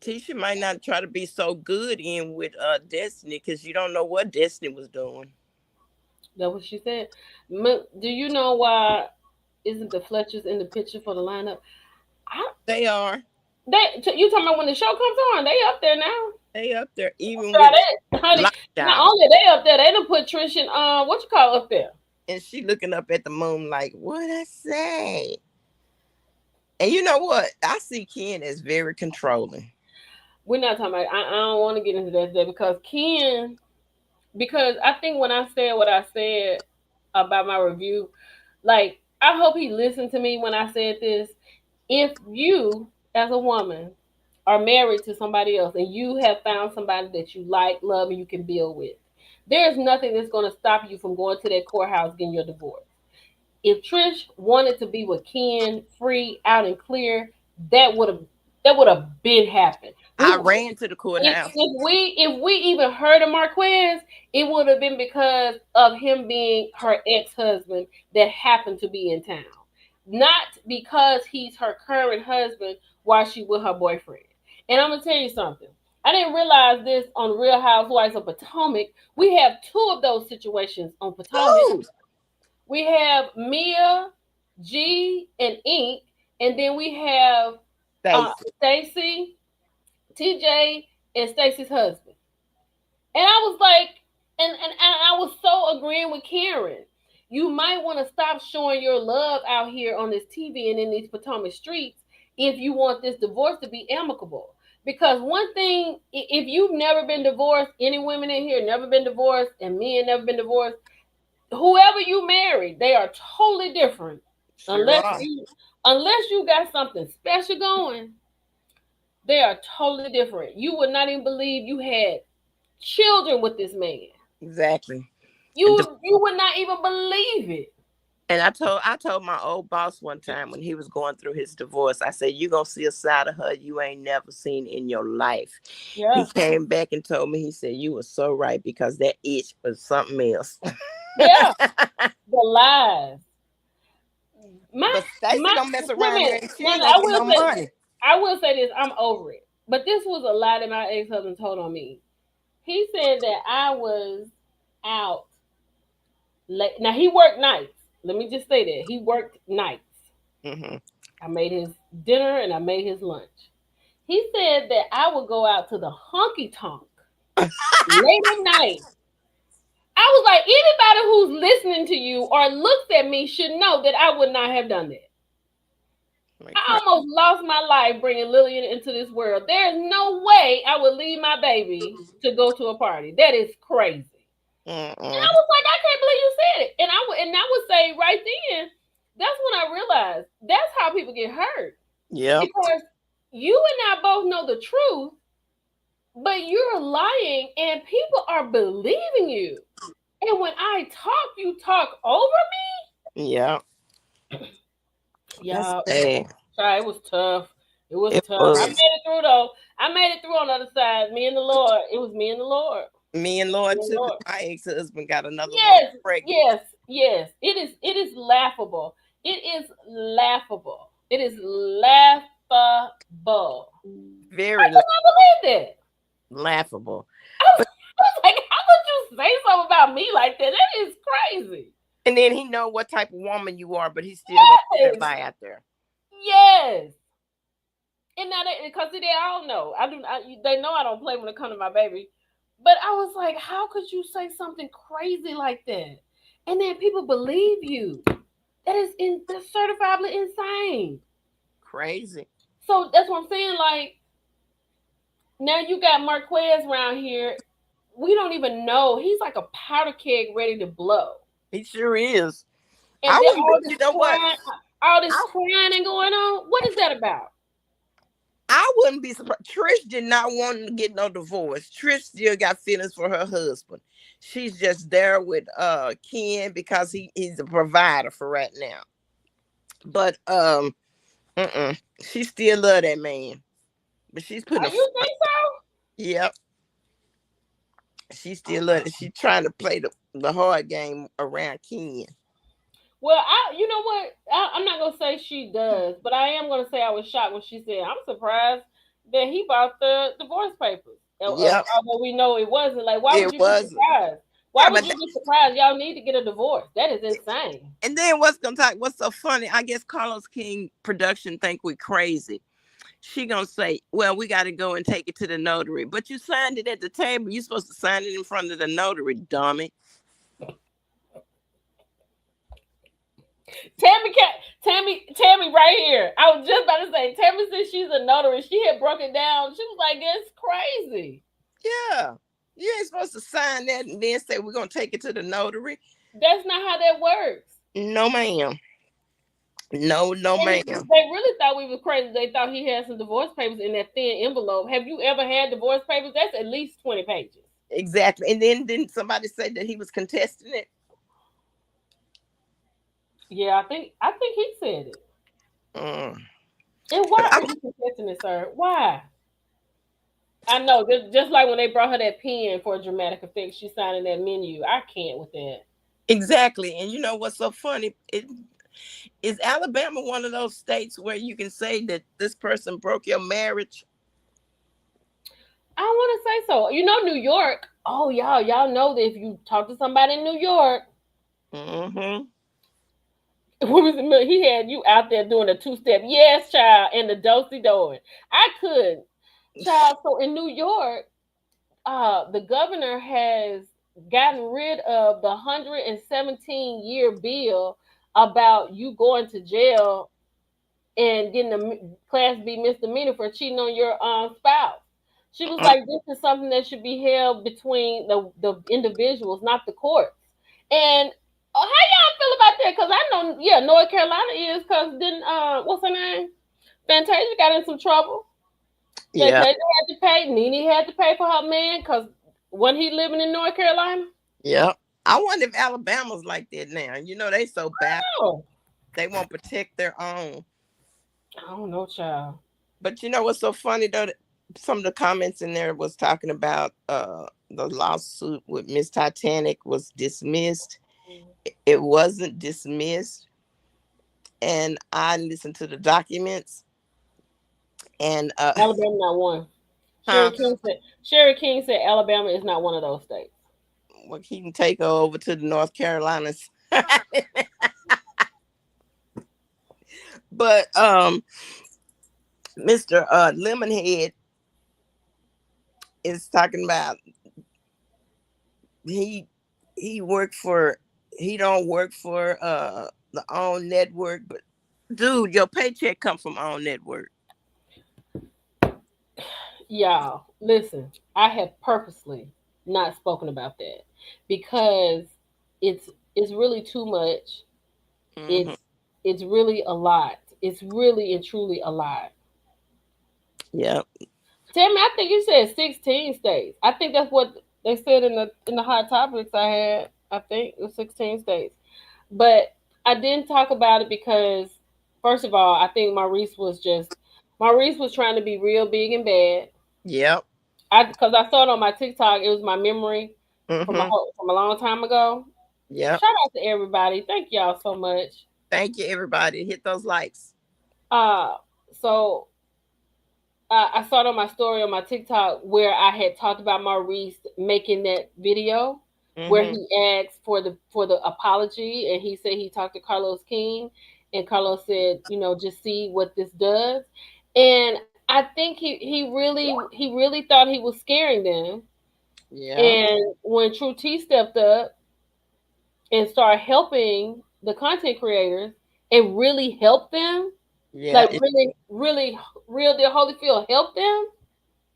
Tisha might not try to be so good in with Destiny because you don't know what Destiny was doing. That's what she said. Do you know why isn't the Fletchers in the picture for the lineup? I, They are. you talking about when the show comes on? They up there now. They up there even with Girl, honey, not lockdown. only they up there, they done put Trish and what you call up there. And she looking up at the moon like, what I say? And you know what? I see Ken as very controlling. We're not talking about. I don't want to get into that today because Ken. Because I think when I said what I said about my review, like I hope he listened to me when I said this. If you, as a woman, are married to somebody else and you have found somebody that you like, love, and you can build with, there's nothing that's going to stop you from going to that courthouse getting your divorce. If Trish wanted to be with Ken, free, out and clear, that would have been happened. I ran to the courthouse. If we even heard of Marquez, it would have been because of him being her ex-husband that happened to be in town, not because he's her current husband while she with her boyfriend. And I'm gonna tell you something. I didn't realize this on Real Housewives of Potomac. We have two of those situations on Potomac. Ooh, We have Mia, G, and Ink, and then we have Stacy. Stacy, TJ, and Stacy's husband. And I was like, and I was so agreeing with Karen. You might want to stop showing your love out here on this TV and in these Potomac streets if you want this divorce to be amicable. Because one thing, if you've never been divorced, any women in here never been divorced, and men never been divorced, whoever you marry, they are totally different. Sure Unless are. you got something special going, they are totally different. You would not even believe you had children with this man. Exactly. And You would not even believe it. I told my old boss one time when he was going through his divorce, I said, "You gonna see a side of her you ain't never seen in your life." He Yeah. came back and told me, he said, "You were so right because that itch was something else." Yeah. The lies. My But Stacy my don't mess wait a around there minute. and she Now ain't gonna get no money. I will say this, I'm over it. But this was a lie that my ex-husband told on me. He said that I was out late. Now he worked nights. Let me just say that. He worked nights. Hmm. I made his dinner and I made his lunch. He said that I would go out to the honky tonk late at night. I was like, anybody who's listening to you or looks at me should know that I would not have done that. I almost lost my life bringing Lillian into this world. There's no way I would leave my baby to go to a party. That is crazy. And I Mm-mm. was like, I can't believe you said it. And I would say right then, that's when I realized that's how people get hurt. Yep. Because you and I both know the truth, but you're lying and people are believing you. And when I talk, you talk over Yep. me. That's Y'all, sad. it was tough. It was It tough. I made was. it through though. I made it through on the other side. Me and the Lord. It was me and the Lord. Me and Me Lord and the too, because Lord. my ex-husband got another woman Yes, pregnant. yes, yes. It is laughable. It is laughable. It is laughable. I Very cannot believe that. laughable. I was, But I was like, how could you say something about me like that? That is crazy. and then he know what type of woman you are, but he's still gonna put that Yes. lie out there. Yes. And now because they all know. They know I don't play when it comes to my baby. But I was like, how could you say something crazy like that? And then people believe you. That's certifiably insane. Crazy. So that's what I'm saying. Like, now you got Marquez around here. We don't even know. He's like a powder keg ready to blow. He sure is. And I then wouldn't. You know what? all this I crying and going on. What is that about? I wouldn't be surprised. Trish did not want to get no divorce. Trish still got feelings for her husband. She's just there with Ken because he's a provider for right now. But she still love that man. But she's putting a You think so? yep. She still love it. She's trying to play the hard game around Ken. Well, you know what? I'm not gonna say she does, but I am gonna say I was shocked when she said, "I'm surprised that he bought the divorce papers." Yep, Although we know it wasn't. Like, why would it you be was. surprised? Why Yeah, would you be surprised? Y'all need to get a divorce. That is insane. and then what's so funny? I guess Carlos King production think we crazy. She gonna say, "Well, we got to go and take it to the notary." But you signed it at the table. You supposed to sign it in front of the notary, dummy. Tammy, right here. I was just about to say, Tammy said she's a notary. She had broke it down. She was like, "It's crazy." Yeah, you ain't supposed to sign that and then say we're gonna take it to the notary. That's not how that works. No, ma'am. No, no, And ma'am. they really thought we was crazy. They thought he had some divorce papers in that thin envelope. Have you ever had divorce papers? That's at least 20 pages. Exactly. And then didn't somebody say that he was contesting it? Yeah, I think he said it. Mm. And But why are you contesting it, sir? Why? I know, just like when they brought her that pen for dramatic effect, she signing that menu. I can't with that. exactly. And you know what's so funny? Is Alabama one of those states where you can say that this person broke your marriage? I want to say so. You know, New York. Oh, y'all know that if you talk to somebody in New York, Mm-hmm. what was it? He had you out there doing a two-step. Yes, child, and the dosey doing. I could, child. So in New York, the governor has gotten rid of the 117-year bill about you going to jail and getting a class B misdemeanor for cheating on your spouse. She was like, this is something that should be held between the individuals, not the courts. And how y'all feel about that? Because I know, yeah, North Carolina is, because didn't what's her name? Fantasia got in some trouble. Yeah. Fantasia had to pay. Nene had to pay for her man because when he living in North Carolina. Yeah. I wonder if Alabama's like that now. You know, they so bad. Oh, They won't protect their own. I don't know, child. But you know what's so funny though? Some of the comments in there was talking about the lawsuit with Miss Titanic was dismissed. It wasn't dismissed. And I listened to the documents and Alabama not one. huh, Sherry King said Alabama is not one of those states. well, he can take her over to the North Carolinas. But Mr. Lemonhead is talking about he worked for he don't work for the OWN network, but dude, your paycheck come from OWN network. Y'all, listen, I have purposely not spoken about that because it's really too much. Mm-hmm. It's really a lot. It's really and truly a lot. Yep. Tammy, I think you said 16 states. I think that's what they said in the hot topics I had. I think it was 16 states. But I didn't talk about it because first of all, I think Maurice was trying to be real big and bad. Yep. Because I saw it on my TikTok. It was my memory Mm-hmm. from a long time ago. Yep. Shout out to everybody. Thank y'all so much. Thank you, everybody. Hit those likes. So I saw it on my story on my TikTok where I had talked about Maurice making that video where he asked for the apology, and he said he talked to Carlos King, and Carlos said, just see what this does. And I think he really thought he was scaring them. Yeah. And when True T stepped up and started helping the content creators and really helped them, Yeah. like really, really, real deal Holyfield helped them.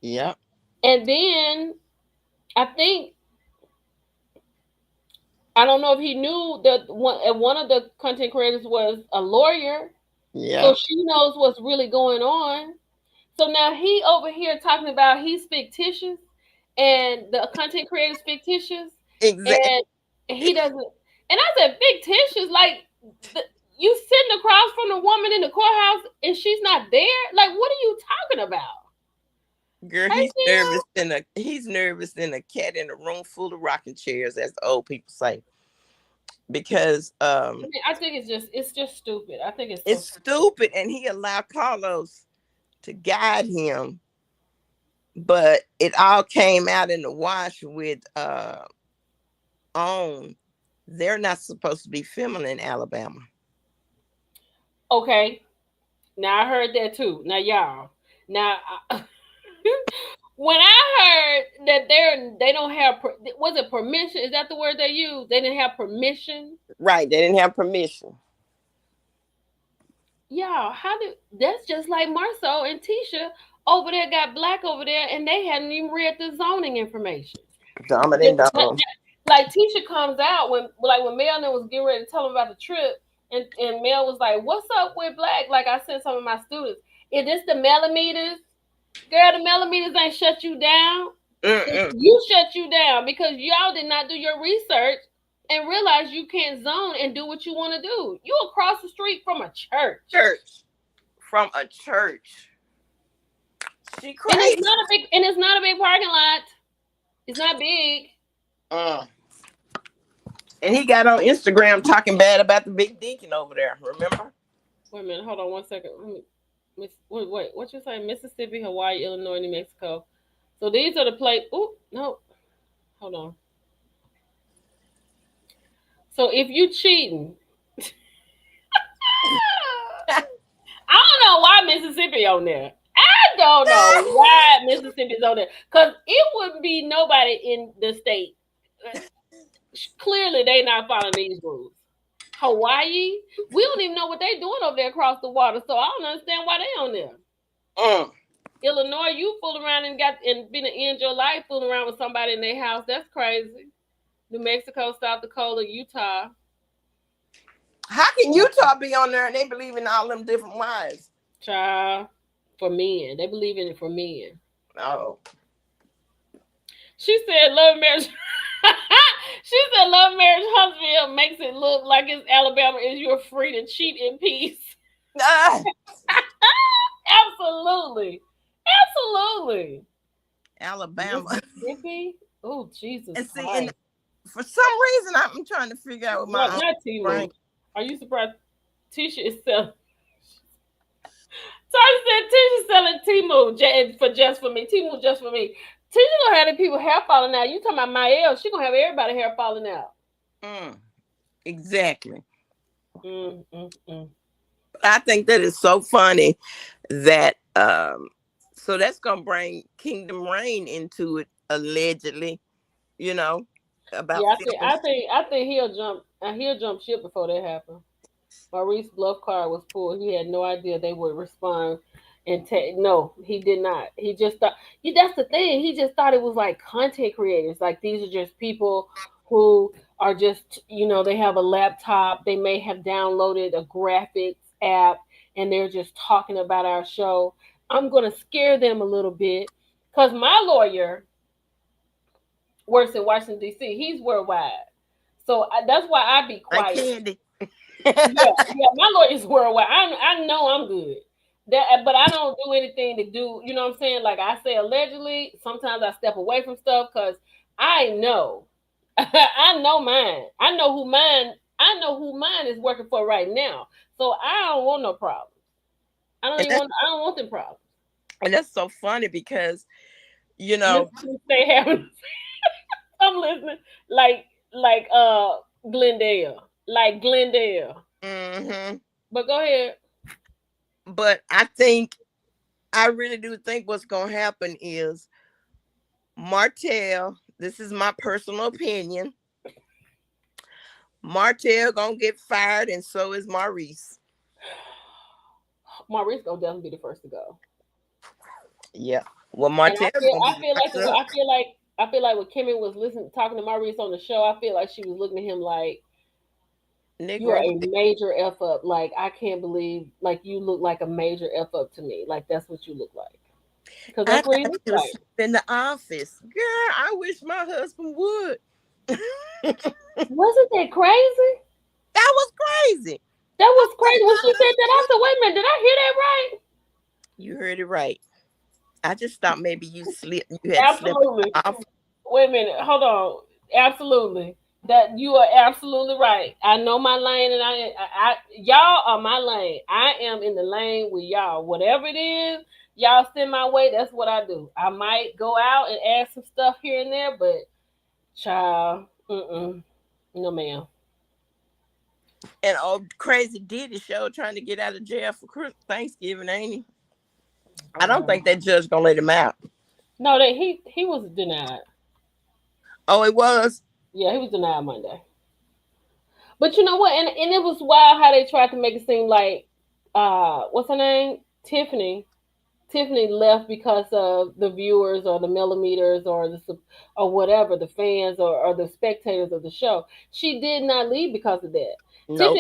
Yeah. And then I think I don't know if he knew that one of the content creators was a lawyer, Yeah. so she knows what's really going on. So now he over here talking about he's fictitious and the content creator's fictitious, Exactly. and he doesn't. And I said fictitious, like you sitting across from the woman in the courthouse and she's not there. Like, what are you talking about? Girl, Hey, he's nervous in a cat in a room full of rocking chairs, as the old people say. Because I think it's just stupid. I think it's it's stupid, and he allowed Carlos to guide him, but it all came out in the wash with on. They're not supposed to be filming in Alabama. Okay. Now I heard that too. Now y'all. Now when I heard that they don't have was it permission? Is that the word they used? They didn't have permission. Right, they didn't have permission. Y'all, that's just like Marceau and Tisha over there got black over there, and they hadn't even read the zoning information. Like Tisha comes out when Mel was getting ready to tell him about the trip, and Mel was like, "What's up with black?" Like I sent some of my students. Is this the millimeters? Girl, the millimeters ain't shut you down. You shut you down because y'all did not do your research and realize you can't zone and do what you want to do. You across the street from a church. From a church. She crazy. And it's not a big parking lot. It's not big. And he got on Instagram talking bad about the big deacon over there. Remember? Wait a minute. Hold on 1 second. Wait. What you saying? Mississippi, Hawaii, Illinois, New Mexico. So these are the places. Oh no. Hold on. So if you cheating, I don't know why Mississippi on there. I don't know why Mississippi's on there. Because it wouldn't be nobody in the state. Clearly, they not following these rules. Hawaii, we don't even know what they doing over there across the water. So I don't understand why they on there. Illinois, you fool around and been to end your life fooling around with somebody in their house. That's crazy. New Mexico, South Dakota, Utah. How can Utah be on there and they believe in all them different wives? Child, for men. They believe in it for men. Oh. She said love marriage. She said love marriage Huntsville makes it look like it's Alabama is you're free to cheat in peace. Absolutely. Alabama. Mississippi? Oh, Jesus. And see, and for some reason, I'm trying to figure out what my not Timu. Are you surprised? Tisha is selling. Tasha said Tisha selling Timu for just for me. Timu just for me. Tisha gonna have the people hair falling out. You talking about Mael? She gonna have everybody hair falling out. Exactly. I think that is so funny that so that's gonna bring Kingdom Reign into it allegedly, about. Yeah, I think he'll jump ship before that happens. Maurice's bluff card was pulled. He had no idea they would respond. And no, he did not. He just thought. That's the thing. He just thought it was like content creators. Like these are just people who are just, they have a laptop. They may have downloaded a graphics app and they're just talking about our show. I'm gonna scare them a little bit because my lawyer works in Washington D.C. He's worldwide, so that's why I be quiet. yeah, my lawyer's worldwide. I know I'm good. But I don't do anything to do. You know what I'm saying? Like I say, allegedly. Sometimes I step away from stuff because I know. I know mine. I know who mine. I know who mine is working for right now. So I don't want no problems. And that's, I don't want them problems. and that's so funny because, you know, Listen to stay having I'm listening. Like like Glendale. Like Glendale. hmm But go ahead. but I really do think what's going to happen is Martell, this is my personal opinion, Martell going to get fired and so is Maurice. Maurice gonna definitely be the first to go. Yeah. Well, And Martell going to I be feel like locked up. I feel like when Kimmy was listening talking to Maurice on the show, I feel like she was looking at him like you are Negro, a major F up. Like I can't believe like you look like a major F up to me. Like that's what you look like. Because I that's what he got looks you like. asleep in the office. Girl, I wish my husband would. That Wasn't that crazy? was crazy. That I was wish crazy. When my she said that, I husband said, wait a minute, did I hear that right? would. You heard it right. I just thought maybe you had slept in Absolutely. the office. Wait a minute. Hold on. Absolutely. That you are absolutely right. I know my lane, and y'all are my lane. I am in the lane with y'all. Whatever it is, y'all send my way. That's what I do. I might go out and add some stuff here and there, but child, no ma'am. And old crazy Diddy show trying to get out of jail for Thanksgiving, ain't he? I don't think that judge gonna let him out. No, that he was denied. Oh, it was. Yeah, he was denied Monday. But you know what? And it was wild how they tried to make it seem like what's her name? Tiffany. Tiffany left because of the viewers or the millimeters or or whatever the fans or the spectators of the show. She did not leave because of that. Nope.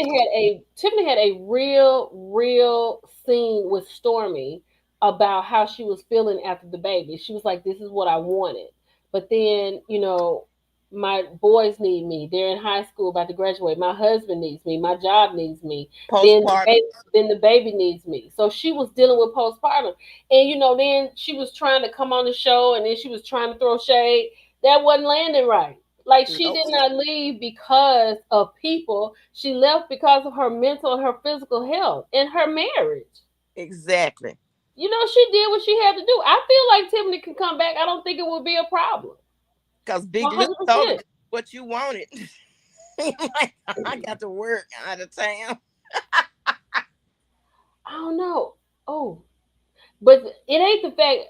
Tiffany had a real scene with Stormy about how she was feeling after the baby. She was like, "This is what I wanted," but then my boys need me. They're in high school, about to graduate. My husband needs me. My job needs me. Then the Postpartum. baby, then the baby needs me. So she was dealing with postpartum, and then she was trying to come on the show, and then she was trying to throw shade. That wasn't landing right. Like she Nope. did not leave because of people. She left because of her mental and her physical health and her marriage. Exactly. She did what she had to do. I feel like Tiffany can come back. I don't think it would be a problem. Because Big One Lou hundred told her percent. what you wanted. Like, I got to work out of town. I don't know. Oh, but it ain't the fact.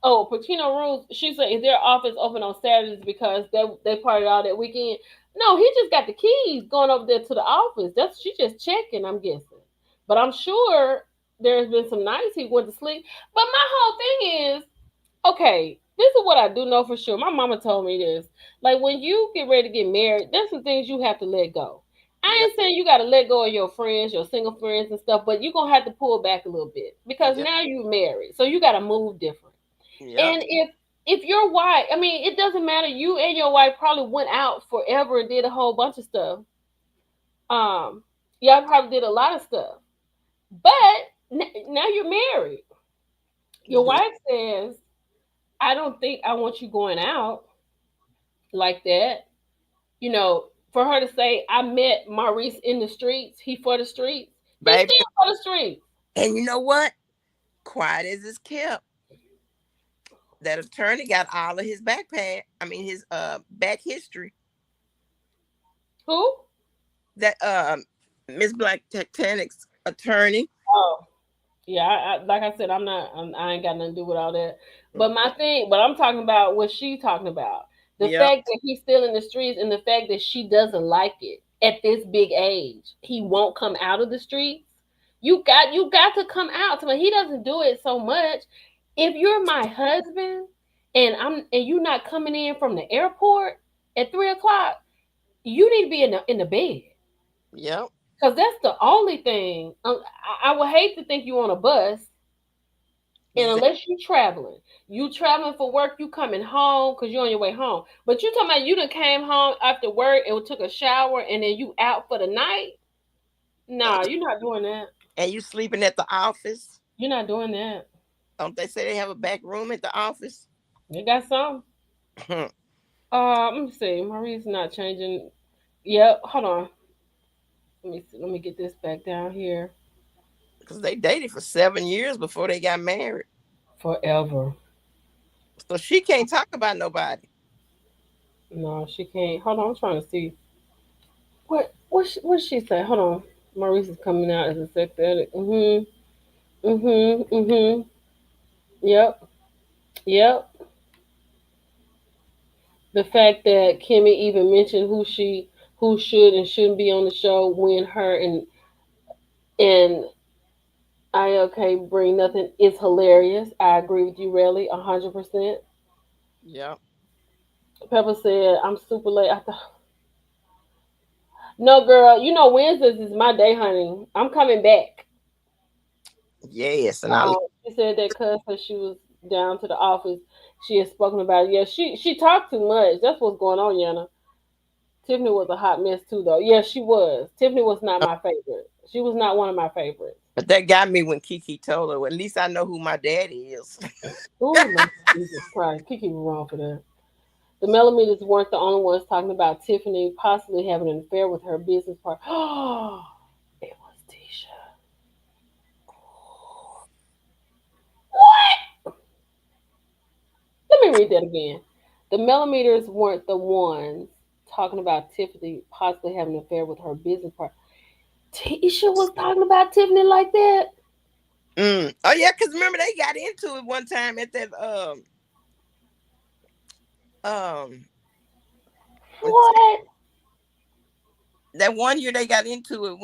Oh, Patino rules. She said, "Is their office open on Saturdays because they partied all that weekend?" No, he just got the keys going over there to the office. That's she just checking. I'm guessing, but I'm sure there's been some nights he went to sleep. But my whole thing is, okay, this is what I do know for sure. My mama told me this. Like when you get ready to get married, there's some things you have to let go. I Yep. ain't saying you got to let go of your friends, your single friends and stuff, but you're gonna have to pull back a little bit because Yep. now you're married, so you got to move different. Yep. And if your wife, I mean, it doesn't matter. You and your wife probably went out forever and did a whole bunch of stuff. Um, y'all probably did a lot of stuff, but now you're married. Your Yeah. wife says, "I don't think I want you going out like that." For her to say, "I met Maurice in the streets. He for the streets. He's Baby. still for the streets." And you know what? Quiet as it's kept. That attorney got all of his his back history. Who? That Miss Black Titanic's attorney. Oh, yeah. Like I said, I ain't got nothing to do with all that. Mm, But I'm talking about what she talking about. The yep. fact that he's still in the streets and the fact that she doesn't like it at this big age. He won't come out of the streets. You got to come out. He doesn't do it so much. If you're my husband and you're not coming in from the airport at 3 o'clock, you need to be in the bed. Yep. Because that's the only thing. I would hate to think you on a bus, and Exactly. unless you traveling for work, you coming home because you're on your way home. But you talking about you done came home after work and took a shower and then you out for the night? And, Nah, you're not doing that. and you sleeping at the office. You're not doing that. Don't they say they have a back room at the office? You got some. Let me see. Marie's not changing. Yep. Hold on. Let me see. Let me get this back down here. Because they dated for 7 years before they got married. Forever. So she can't talk about nobody. No, she can't. Hold on, I'm trying to see. What she say? Hold on. Maurice is coming out as a sex addict. Mm-hmm. Yep. Yep. The fact that Kimmy even mentioned who should and shouldn't be on the show when her and ILK bring nothing is hilarious. I agree with you, really, 100%. Yeah. Pepper said, "I'm super late." I thought, no, girl, you know Wednesdays is my day, honey. I'm coming back. Yes, and I She said that because she was down to the office, she had spoken about it. Yeah, she talked too much. That's what's going on, Yana. Tiffany was a hot mess too, though. Yeah, she was. Tiffany was not my favorite. She was not one of my favorites. but that got me when Kiki told her, well, at least I know who my daddy is. Ooh, Lord Jesus Christ, Kiki was wrong for that. The Millimeters weren't the only ones talking about Tiffany possibly having an affair with her business partner. Oh, it was Tisha. What? Let me read that again. The Millimeters weren't the ones talking about Tiffany possibly having an affair with her business partner. Tisha was talking about Tiffany like that? Oh yeah, because remember they got into it one time at that um What? that one year they got into it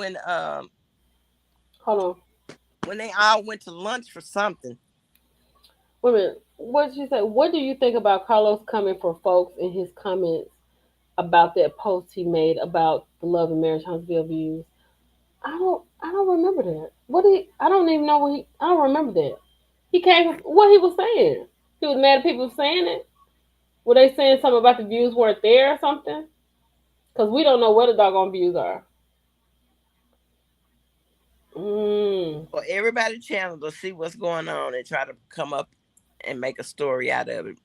Hold on. when they all went to lunch for something. Wait a minute. What did you say? What do you think about Carlos coming for folks in his comments about that post he made about the love and marriage Huntsville views? I don't remember that. I don't even know I don't remember that. He came what he was saying. He was mad at people saying it. Were they saying something about the views weren't there or something? Because we don't know where the doggone views are. Mm. For everybody channel to see what's going on and try to come up and make a story out of it.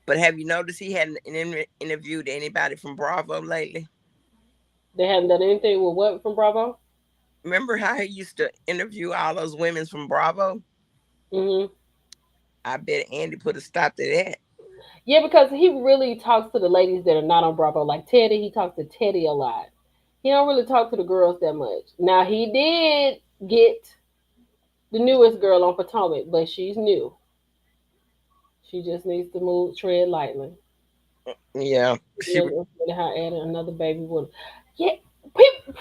But have you noticed he hadn't interviewed anybody from Bravo lately? They hadn't done anything with what from Bravo? Remember how he used to interview all those women from Bravo? Hmm. I bet Andy put a stop to that. Yeah, because he really talks to the ladies that are not on Bravo. Like Teddy, he talks to Teddy a lot. He don't really talk to the girls that much. Now he did get the newest girl on Potomac, but she's new. She just needs to move, tread lightly. Yeah, she. Yeah, that's really how adding another baby would. Yeah, people,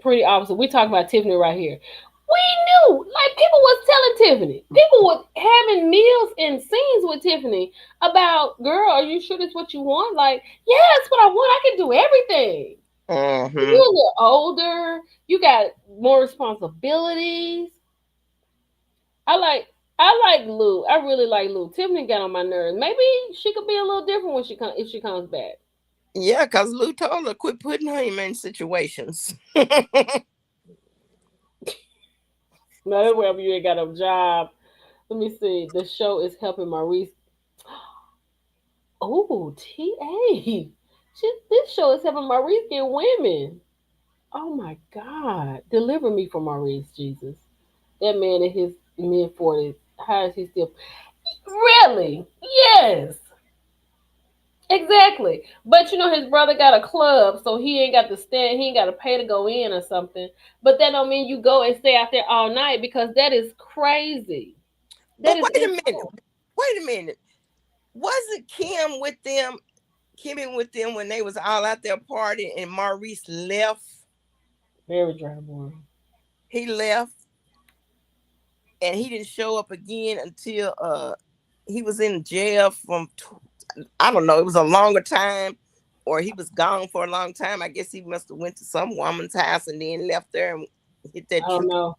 pretty opposite. We talking about Tiffany right here. We knew, like people was telling Tiffany, people were having meals and scenes with Tiffany about, girl, are you sure that's what you want? Like, yeah, that's what I want. I can do everything. Mm-hmm. You're a little older. You got more responsibilities. I like I like Lou. I really like Lou. Tiffany got on my nerves. Maybe she could be a little different when she come if she comes back. Yeah, because Lou told her quit putting him in situations. Now that wherever you ain't got a job. Let me see. The show is helping Maurice. Oh, TA. This show is helping Maurice get women. Oh my God. Deliver me from Maurice, Jesus. That man in his mid 40s. How is he still? Really? Yes. Exactly. But you know his brother got a club, so he ain't got to stand, he ain't got to pay to go in or something. But that don't mean you go and stay out there all night because that is crazy. That But is wait a minute. insane. Wait a minute. Wasn't Kim with them? Kimmy with them when they was all out there partying and Maurice left. Very dry boy. He left and he didn't show up again until he was in jail from I don't know, it was a longer time or he was gone for a long time. I guess he must have went to some woman's house and then left there and hit that I don't tree. know.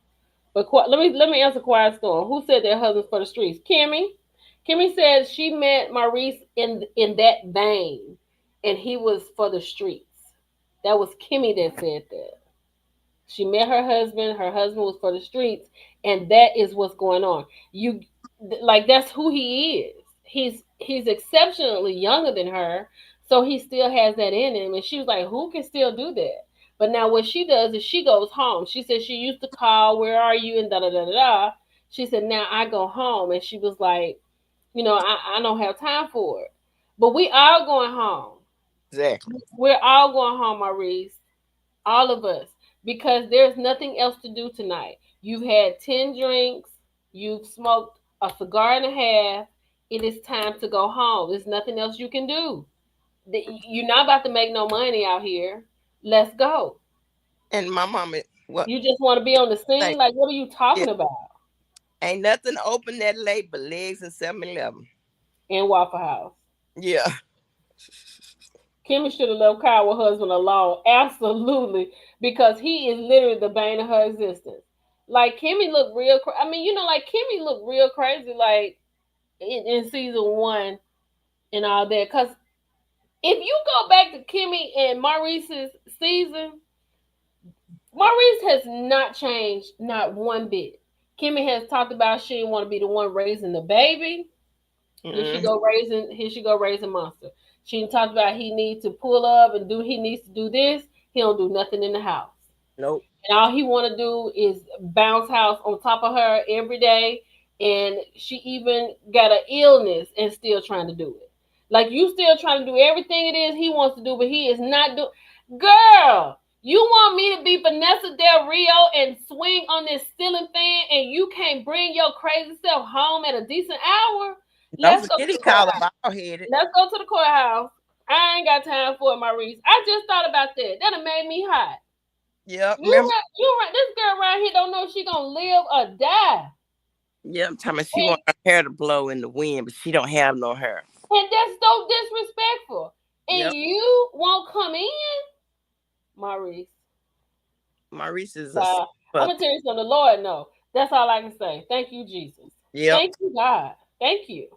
But let me answer Quiet Storm. Who said their husbands for the streets? Kimmy. Kimmy said she met Maurice in that vein, and he was for the streets. That was Kimmy that said that. She met her husband. Her husband was for the streets, and that is what's going on. You like that's who he is. He's exceptionally younger than her, so he still has that in him. And she was like, "Who can still do that?" But now what she does is she goes home. She said she used to call, where are you? And da da da da da. She said, now I go home. And she was like, I don't have time for it. But we all going home. Exactly. We're all going home, Maurice. All of us. Because there's nothing else to do tonight. You've had 10 drinks. You've smoked a cigar and a half. It is time to go home. There's nothing else you can do. You're not about to make no money out here. Let's go. And my mama, what? You just want to be on the scene? Like, what are you talking about? Ain't nothing open that late but legs and 7-Eleven. And Waffle House. Yeah. Kimmy should have left Kyle with her husband alone. Absolutely. Because he is literally the bane of her existence. Like, Kimmy looked real I mean, like, Kimmy looked real crazy, like, in season 1 and all that. Because if you go back to Kimmy and Maurice's season, Maurice has not changed, not one bit. Kimmy has talked about she didn't want to be the one raising the baby. Here she go raising Monster. She talked about he needs to pull up and he needs to do this. He don't do nothing in the house. Nope. And all he want to do is bounce house on top of her every day. And she even got an illness and still trying to do it. Like, you still trying to do everything it is he wants to do, but he is not doing. Girl, you want me to be Vanessa Del Rio and swing on this ceiling fan, and you can't bring your crazy self home at a decent hour? Let's go to the courthouse. Let's go to the courthouse. I ain't got time for it, Maurice. I just thought about that. That have made me hot. Yep. You right. This girl right here don't know if she gonna live or die. Yeah, I'm talking about she want her hair to blow in the wind, but she don't have no hair. And that's so disrespectful. And you won't come in, Maurice. Maurice is I'm gonna tell you something. The Lord knows. That's all I can say. Thank you, Jesus. Yeah. Thank you, God. Thank you.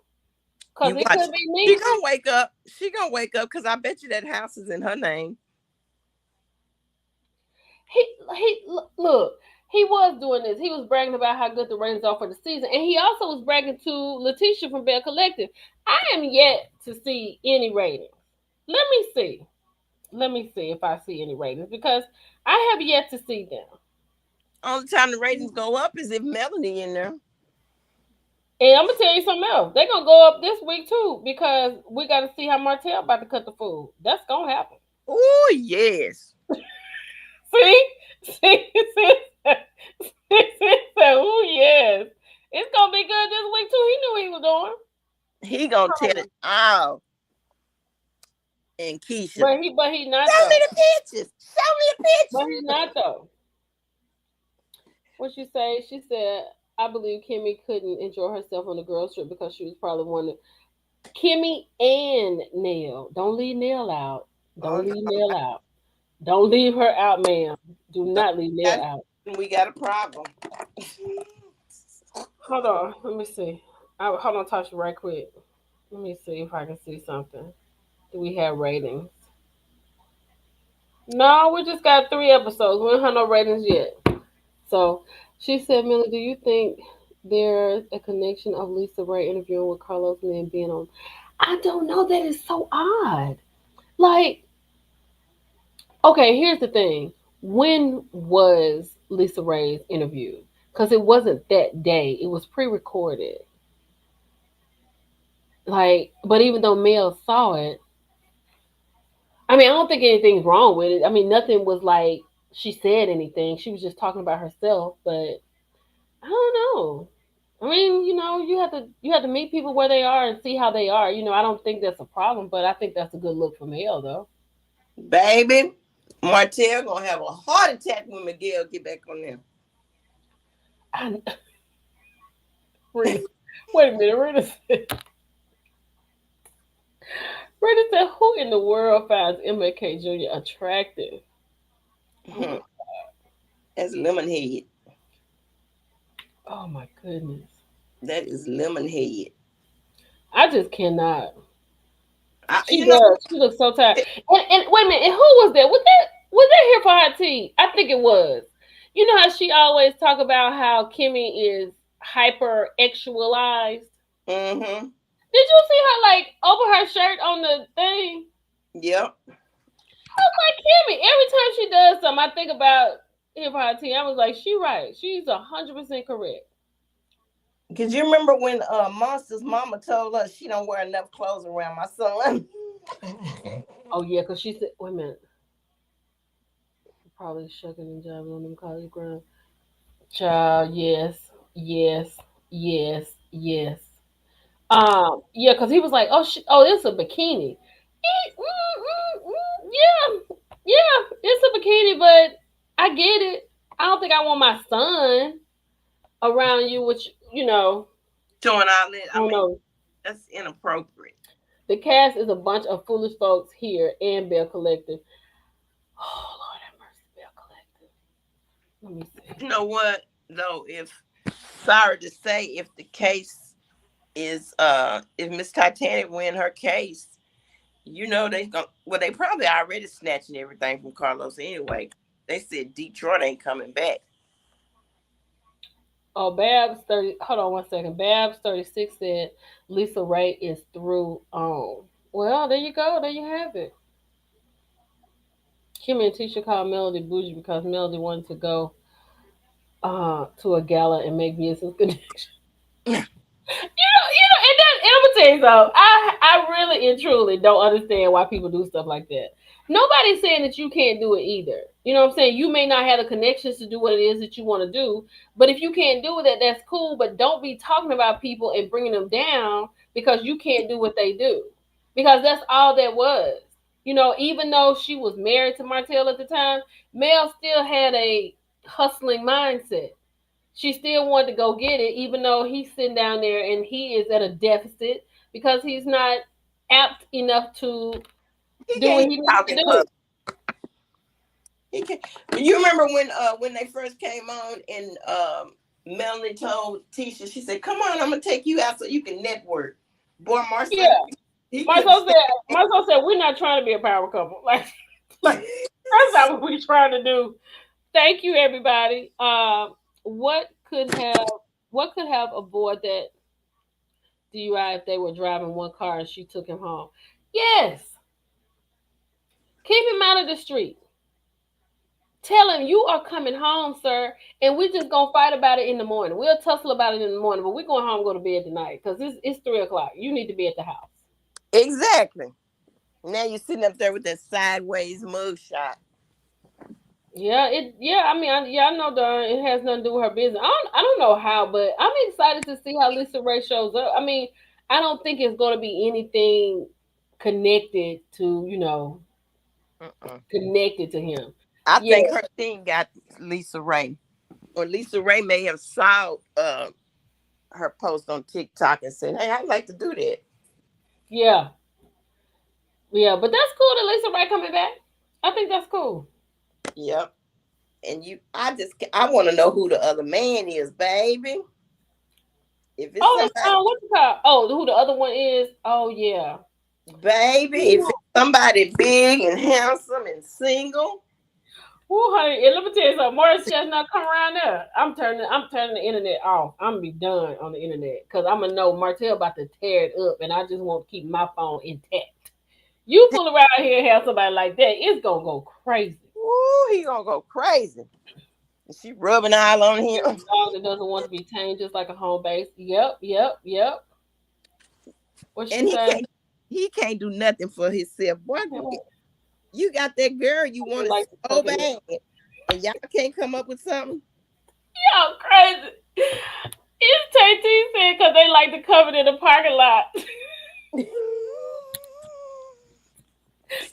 Because it could be me. She gonna wake up. She gonna wake up because I bet you that house is in her name. Look. He was doing this. He was bragging about how good the ratings are for the season. And he also was bragging to Letitia from Belle Collective. I am yet to see any ratings. Let me see. Let me see if I see any ratings, because I have yet to see them. Only time the ratings go up is if Melody in there. And I'm going to tell you something else. They're going to go up this week, too, because we got to see how Martell about to cut the food. That's going to happen. Oh, yes. See? Oh, yes. It's going to be good this week, too. He knew what he was doing. He going to tell it all. And Keisha. But he not, Show me the pictures. Show me the pictures. But he's not, though. What she say? She said, I believe Kimmy couldn't enjoy herself on the girls' trip because she was probably one of Kimmy and Nell. Don't leave Nell out. Don't leave her out, ma'am. Do not leave Nell out. We got a problem. Hold on. Let me see. Hold on, Tasha, right quick. Let me see if I can see something. Do we have ratings? No, we just got 3 episodes. We don't have no ratings yet. So she said, Millie, do you think there's a connection of Lisa Ray interviewing with Carlos and then being on? I don't know. That is so odd. Like, okay, here's the thing. When was Lisa Ray's interview? Because it wasn't that day. It was pre-recorded. Like, but even though Mel saw it, I mean, I don't think anything's wrong with it. I mean, nothing was like she said anything. She was just talking about herself, but I don't know. I mean, you have to meet people where they are and see how they are. I don't think that's a problem, but I think that's a good look for Mel, though. Baby, Martell gonna have a heart attack when Miguel get back on there. Wait a minute, Rita said, who in the world finds MLK Jr. attractive? Mm-hmm. That's Lemonhead. Oh my goodness. That is Lemonhead. I just cannot. She looks so tired. And wait a minute, and who was that? Was that here for hot tea? I think it was. You know how she always talk about how Kimmy is hyper actualized? Mm-hmm. Did you see her like open her shirt on the thing? Yep. like Kimmy. Every time she does something, I think about hip hop team. I was like, she right. She's 100% correct. Cause you remember when Monster's mama told us she don't wear enough clothes around my son. Oh yeah, because she said, wait a minute, probably shucking and jiving on them college ground. Child, yes, yes, yes, yes. Yeah, because he was like, oh, it's a bikini. Yeah, yeah, it's a bikini, but I get it. I don't think I want my son around you, which Showing all that. I I don't mean, know. that's inappropriate. The cast is a bunch of foolish folks here and Belle Collective. Oh Lord have mercy, Belle Collective. Let me You see. know what though? If sorry to say, if the case is if Miss Titanic win her case, they going well, they probably already snatching everything from Carlos anyway. They said Detroit ain't coming back. Oh, Babs 30. Hold on 1 second. Babs 36 said Lisa Ray is through on. Well, there you go. There you have it. Kim and Tisha called Melody bougie because Melody wanted to go to a gala and make business connections. And I'm gonna tell you something. I really and truly don't understand why people do stuff like that. Nobody's saying that you can't do it either. You know what I'm saying? You may not have the connections to do what it is that you want to do, but if you can't do that, that's cool. But don't be talking about people and bringing them down because you can't do what they do. Because that's all that was. Even though she was married to Martell at the time, Mel still had a hustling mindset. She still wanted to go get it, even though he's sitting down there and he is at a deficit because he's not apt enough to He do what can't he needs talk to in do. public. He can't. You remember when they first came on and Melanie told Tisha, she said, "Come on, I'm gonna take you out so you can network." Boy, Marcel, Yeah. he couldn't Marcel stand. said, Marcel said, we're not trying to be a power couple. Like that's not what we're trying to do. Thank you, everybody. What could have what could have avoided that DUI if they were driving one car and she took him home? Yes. Keep him out of the street. Tell him you are coming home, sir, and we're just gonna fight about it in the morning. We'll tussle about it in the morning, but we're going home, and go to bed tonight because it's 3 o'clock. You need to be at the house. Exactly. Now you're sitting up there with that sideways mug shot. Yeah, I know, darn, it has nothing to do with her business. I don't know how, but I'm excited to see how Lisa Ray shows up. I don't think it's gonna be anything connected to Uh-uh. connected to him. I Yeah, think her team got Lisa Ray, or Lisa Ray may have saw her post on TikTok and said, "Hey, I'd like to do that." yeah, yeah. But that's cool that Lisa Ray coming back. I think that's cool. Yep. And I want to know who the other man is, baby. If it's Oh, somebody, what's it called? Oh, who the other one is? Oh, yeah. baby, if it's somebody big and handsome and single, Woo, honey, and let me tell you something. Morris Chestnut come around there. I'm turning the internet off. I'm gonna be done on the internet because I'm gonna know Martell about to tear it up, and I just want to keep my phone intact. You fool around here and have somebody like that, it's gonna go crazy. woo, he gonna go crazy. And she rubbing all on You're him. a dog that doesn't want to be tamed, just like a home base. Yep, yep, yep. What she And he say? can't do nothing for himself. Boy, you got that girl you He want likes to so suck it up. bad, and y'all can't come up with something. Yo, crazy. It's Tay said because they like to cover it in the parking lot.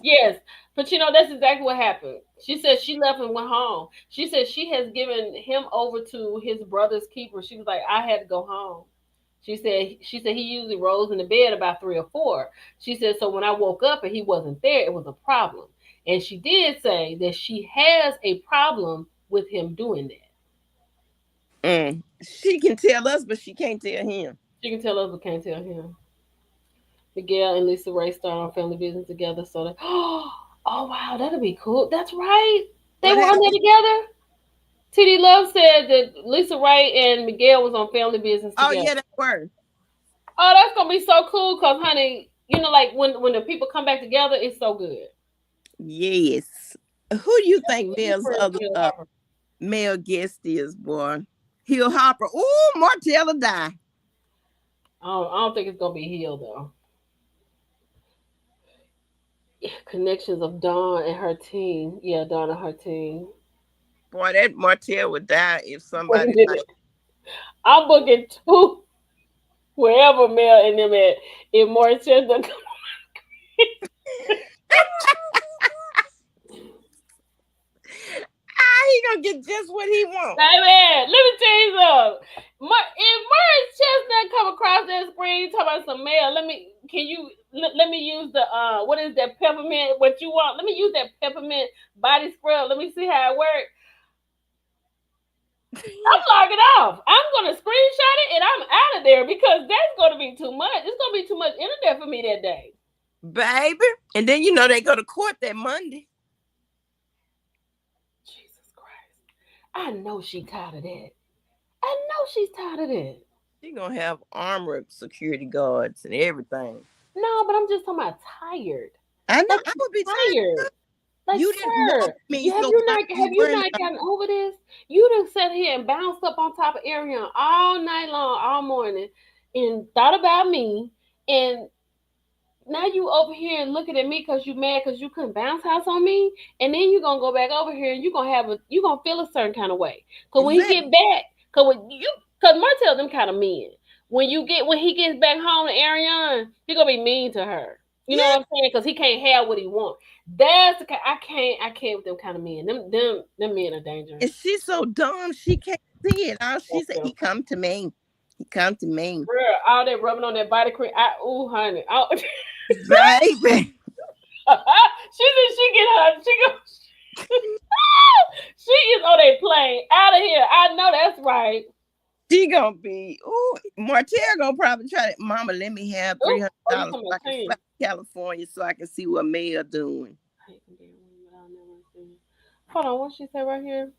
Yes, but that's exactly what happened. She said she left and went home. She said she has given him over to his brother's keeper. She was like, I had to go home. She said he usually rolls in the bed about 3 or 4. She said so when I woke up and he wasn't there, it was a problem. And she did say that she has a problem with him doing that. She can tell us, but she can't tell him. She can tell us but can't tell him. Miguel and Lisa Ray started on Family Business together, so that oh wow, that'll be cool. That's right. They What were on there happened? together. TD Love said that Lisa Ray and Miguel was on Family Business Oh together. yeah, that word. Oh, that's gonna be so cool, cause honey, like when the people come back together, it's so good. Yes. Who do you think He's Mel's friends other with Harper. male guest is, boy? Hill Hopper. Ooh, Martell or die. I don't think it's gonna be Hill though. Connections of Dawn and her team. Yeah, Dawn and her team. Boy, that Martell would die if Wait a somebody like minute. I'm booking two wherever Mel and them at in Morchester. he gonna get just what he wants. Man, let me tell you something. If Murray Chestnut come across that screen talking about some mail, let me use the what is that peppermint? What you want? Let me use that peppermint body scrub. Let me see how it works. I'm logging off. I'm gonna screenshot it and I'm out of there because that's gonna be too much. It's gonna be too much internet for me that day. Baby. And then they go to court that Monday. Jesus Christ. I know she tired of that. I know she's tired of that. She gonna have armored security guards and everything. No, but I'm just talking about tired. I know. Like I would be tired. Like, You didn't want sir, me, so why have are you you worrying not about gotten over this? You done sat here and bounced up on top of Ariana all night long, all morning, and thought about me, and now you over here and looking at me because you mad because you couldn't bounce house on me, and then you gonna go back over here and you gonna feel a certain kind of way. Cause when he exactly? get back, cause Martell them kind of men. When he gets back home to Ariana, he gonna be mean to her. You know Yeah, what I'm saying? Cause he can't have what he wants. That's the I can't with them kind of men. Them men are dangerous. and she's so dumb she can't see it. All she That's said, them. he come to me. He come to me, Girl, all that rubbing on that body cream. Ooh, honey. baby. She said she get her. She go. She is on a plane out of here. I know that's right. She gonna be. Ooh, Martell gonna probably try to. Mama, let me have three Ooh, hundred oh, you dollars talking so I about can fly team? to California so I can see what Mel doing. Hold on, what she say right here?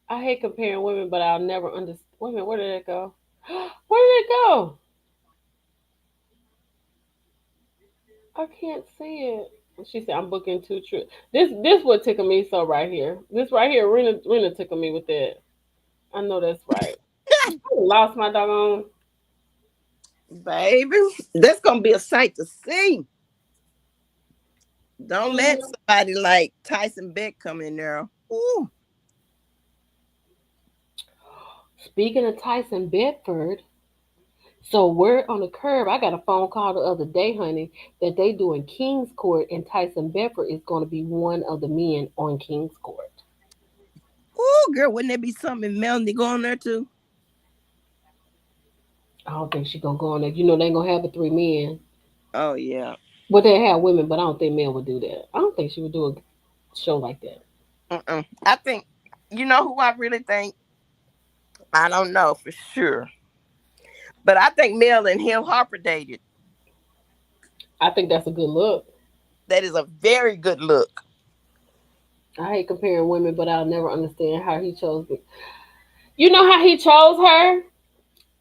I hate comparing women, but I'll never understand. Wait a minute, where did it go? Where did it go? I can't see it. She said, "I'm booking two trips." This what tickled me so right here. This right here, Rena tickled me with that. I know that's right. I lost my doggone. Baby, that's gonna be a sight to see. Don't let Mhm. somebody like Tyson Beck come in there. Ooh, Speaking of Tyson Bedford, so we're on the curb. I got a phone call the other day, honey, that they doing King's Court, and Tyson Bedford is going to be one of the men on King's Court. ooh, girl, wouldn't there be something in Melanie going there too? I don't think she's gonna go on there. You know they ain't gonna have the three men. Oh yeah. Well, they have women, but I don't think men would do that. I don't think she would do a show like that. I think who I really think. I don't know for sure, but I think Mel and Hill Harper dated. I think that's a good look. That is a very good look. I hate comparing women, but I'll never understand how he chose it. You know how he chose her?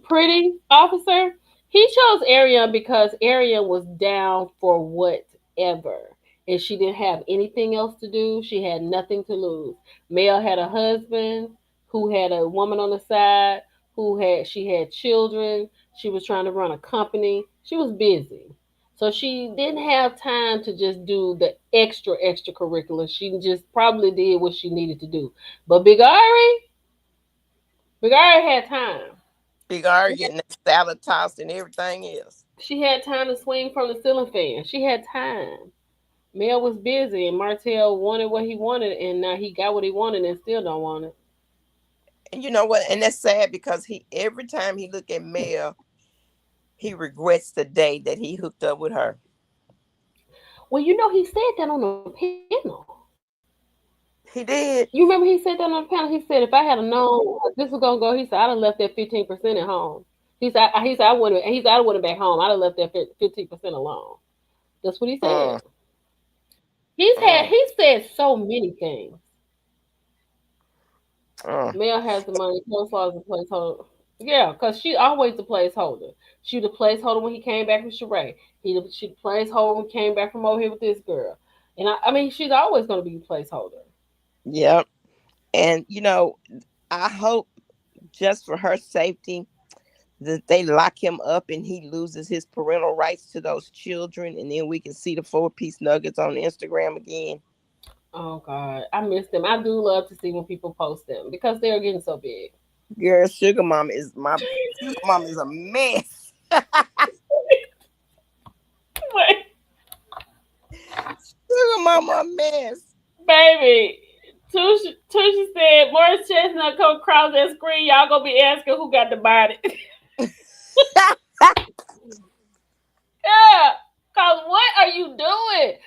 Pretty officer. He chose Ariane because Ariane was down for whatever. And she didn't have anything else to do. She had nothing to lose. Mel had a husband who had a woman on the side, she had children. She was trying to run a company. She was busy. So she didn't have time to just do the extracurricular. She just probably did what she needed to do. But Big Ari had time. Big R getting that salad tossed and everything else. She had time to swing from the ceiling fan. She had time. Mel was busy, and Martell wanted what he wanted, and now he got what he wanted and still don't want it. And you know what? And that's sad because he every time he look at Mel, he regrets the day that he hooked up with her. Well, you know, he said that on the panel. He You did. remember he said that on the panel? He said, if I had known this was gonna go, he said, I'd have left that 15% at home. He said, I wouldn't back home. I'd have left that 15% alone. That's what he said. Mm, mm, He said so many things. mm. Mel has the money. Coleslaw is a placeholder. Yeah, because she always the placeholder. She the placeholder when he came back from Sheree. She the placeholder when he came back from over here with this girl. And I mean, she's always going to be a placeholder. Yep. And I hope just for her safety that they lock him up and he loses his parental rights to those children, and then we can see the 4-piece nuggets on Instagram again. Oh God, I miss them. I do love to see when people post them because they're getting so big. Girl, Sugar Mom is a mess. Wait, Sugar Mama a mess. baby. Tusha said, Morris Chestnut come across that screen. Y'all gonna be asking who got the body. Yeah, cause what are you doing,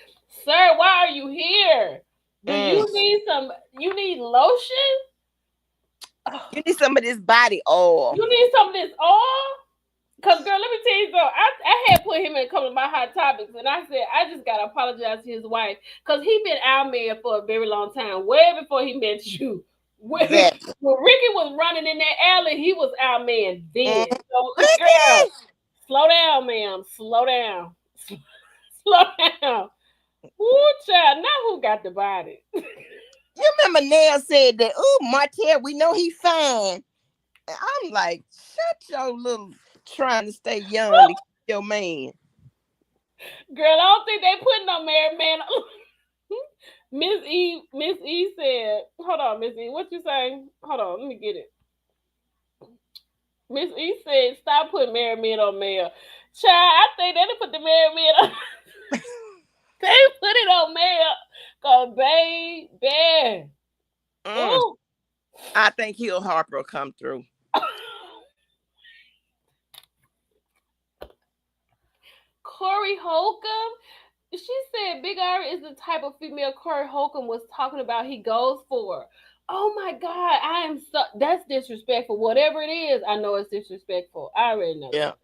sir? Why are you here? Do you need some? You need lotion? You need some of this body oil. You need some of this oil? Cause girl, let me tell you something. I had put him in a couple of my hot topics, and I said I just gotta apologize to his wife, cause he been our man for a very long time, way before he met you. When Ricky was running in that alley, he was our man then. So, girl, slow down, ma'am. Slow down. Slow down. Ooh, child. Now who got the body? You remember Nell said that, oh, Martell, we know he fine. I'm like, shut your little trying to stay young to keep your man. Girl, I don't think they put no married man. Miss E said, hold on, Miss E, what you say? Hold on, let me get it. Miss E said, stop putting married men on mail. Child, I think they didn't put the married men on. They put it on mail. Cause baby. Ooh. I think Hill Harper will come through. Corey Holcomb. She said Big R is the type of female Corey Holcomb was talking about he goes for. Oh my God, I am so that's disrespectful. Whatever it is, I know it's disrespectful. I already know. Yeah. That.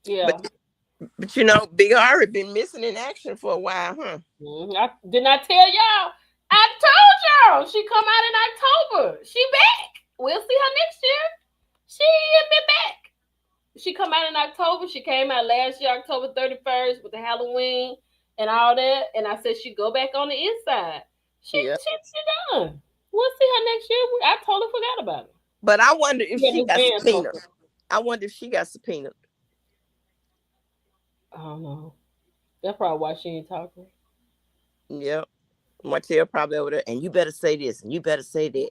Yeah. But Big R had been missing in action for a while, huh? Didn't I tell y'all? I told y'all she come out in October. She back. We'll see her next year. She ain't been back. She come out in October. She came out last year, October 31st, with the Halloween and all that. And I said she go back on the inside. She done. We'll see her next year. I totally forgot about it. But I wonder if she got subpoenaed. I wonder if she got subpoenaed. I don't know. That's probably why she ain't talking. Yep. Martell probably over there. And you better say this and you better say that.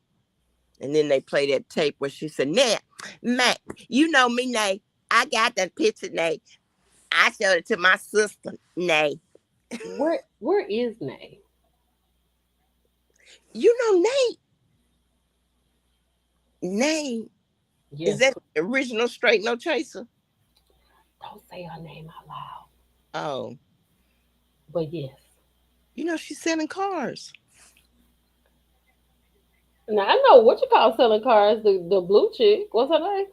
And then they play that tape where she said, Nah, Matt, you know me, Nay. I got that picture, Nay. I showed it to my sister, Nay. Where is Nay? You know Nay. Nay. Yes. Is that the original Straight No Chaser? Don't say her name out loud. Oh. But yes. She's selling cars. Now I know what you call selling cars. The blue chick. What's her name?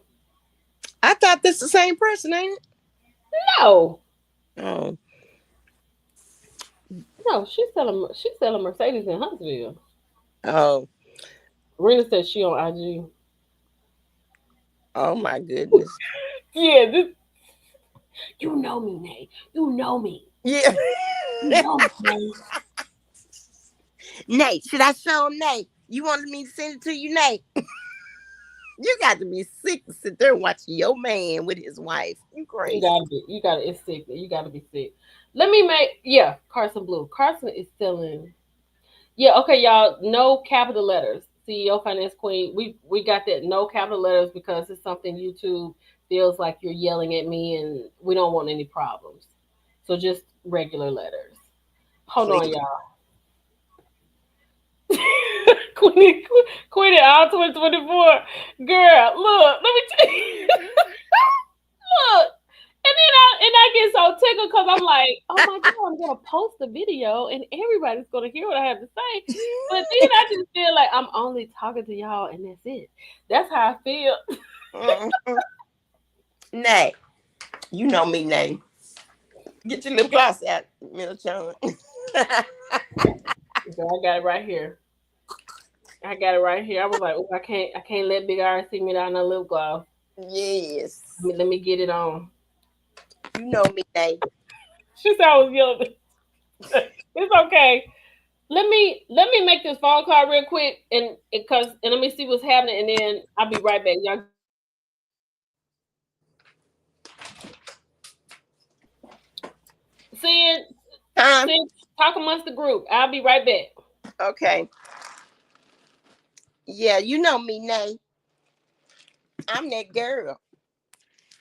I thought that's the same person, ain't it? No. Oh. No, she's selling Mercedes in Huntsville. Oh. Rena says she on IG. Oh my goodness. Yeah, you know me, Nay. You know me. Yeah. You know me, Nay. Nay, should I show him, Nay? You wanted me to send it to you, Nay? You got to be sick to sit there and watch your man with his wife. You crazy. It's sick. You got to be sick. Carson Blue. Carson is selling. Yeah, okay, y'all. No capital letters. CEO Finance Queen. We got that no capital letters because it's something YouTube feels like you're yelling at me and we don't want any problems. So just regular letters. Hold on, y'all. Queenie all 2024. Girl, look, let me tell you. Look. And then I get so tickled because I'm like, oh my God, I'm gonna post the video and everybody's gonna hear what I have to say. But then I just feel like I'm only talking to y'all and that's it. That's how I feel. Nay, you know me, Nay. Get your lip gloss out, Milton. I got it right here. I was like, oh, I can't let Big R see me down no lip gloss. Yes. Let me get it on. You know me, Nay. She said I was yelling. It's okay. Let me make this phone call real quick and let me see what's happening and then I'll be right back. Y'all give me one second. Sin, Huh? Sin, talk amongst the group. I'll be right back. Okay. Yeah, you know me, Nay. I'm that girl.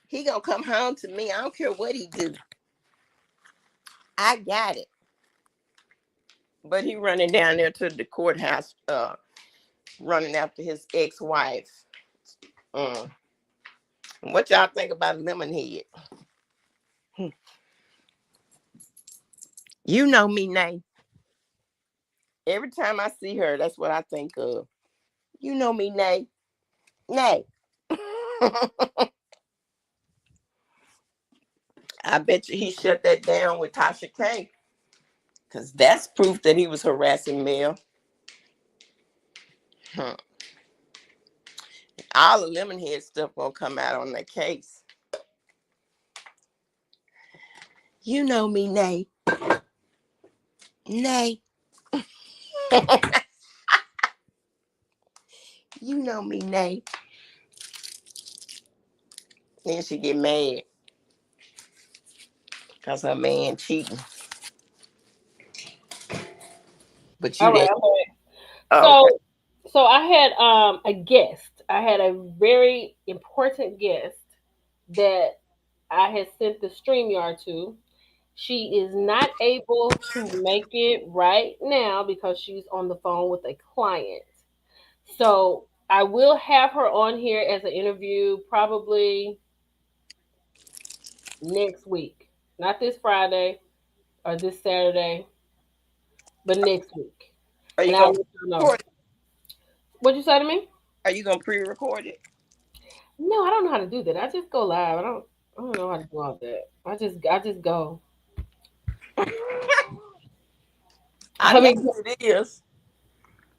He gonna come home to me. I don't care what he do. I got it. But he running down there to the courthouse, running after his ex-wife. Mm. What y'all think about Lemonhead? You know me, Nay. Every time I see her, that's what I think of. You know me, Nay. Nay. I bet you he shut that down with Tasha K. Because that's proof that he was harassing Mel. Hmm. All the Lemonhead stuff gonna come out on that case. You know me, Nay. Nay. You know me, Nay. Then she get mad because her man cheating. But you All right, didn't. I'm back. Oh, okay. So I had a guest. I had a very important guest that I had sent the StreamYard to. She is not able to make it right now because she's on the phone with a client. So I will have her on here as an interview probably next week. Not this Friday or this Saturday, but next week. Are And you I'll gonna let you know. record it? What'd you say to me? Are you gonna pre-record it? No, I don't know how to do that. I just go live. I don't know how to do all that. I just go. I I know mean, what it is.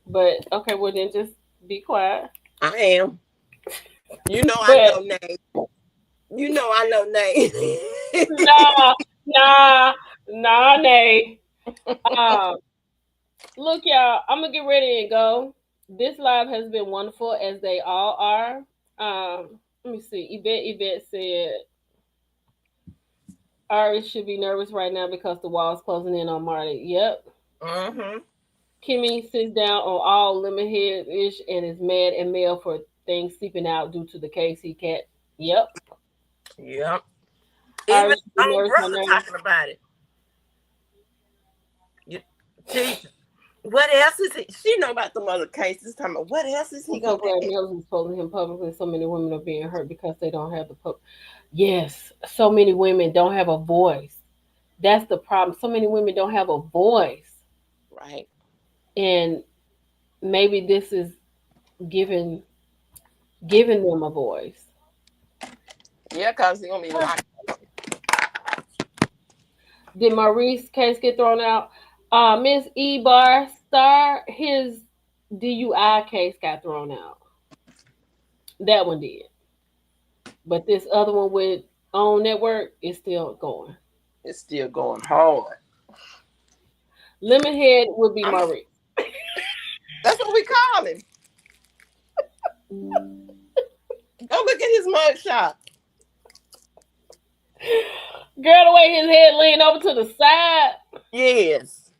but okay, well then just be quiet. I am. You know I But know name. You know I know name. nah, nah, nah, nay. Um, Look, y'all, I'm gonna get ready and go. This live has been wonderful as they all are. Let me see. Yvette said Ari should be nervous right now because the wall's closing in on Marty. Yep. Mm-hmm. Kimmy sits down on all lemonhead ish and is mad at Mel for things sleeping out due to the case he can't. Yep. Yep. Even Ari should be own nervous right brother now. talking about it. You, see, what else is he? She know about the other cases. Talking about what else is he I'm so gonna glad add? Mel is exposing him publicly. So many women are being hurt because they don't have the Yes, so many women don't have a voice. That's the problem. So many women don't have a voice. Right. And maybe this is giving giving them a voice. Yeah, cause he gonna be locked. Did Maurice case get thrown out? Miss E Bar Star, his DUI case got thrown out. That one did. But this other one with own network is still going. It's still going hard. Lemonhead would be I'm. Maurice. That's what we call him. Go look at his mugshot. Girl, the way his head leaned over to the side, Yes.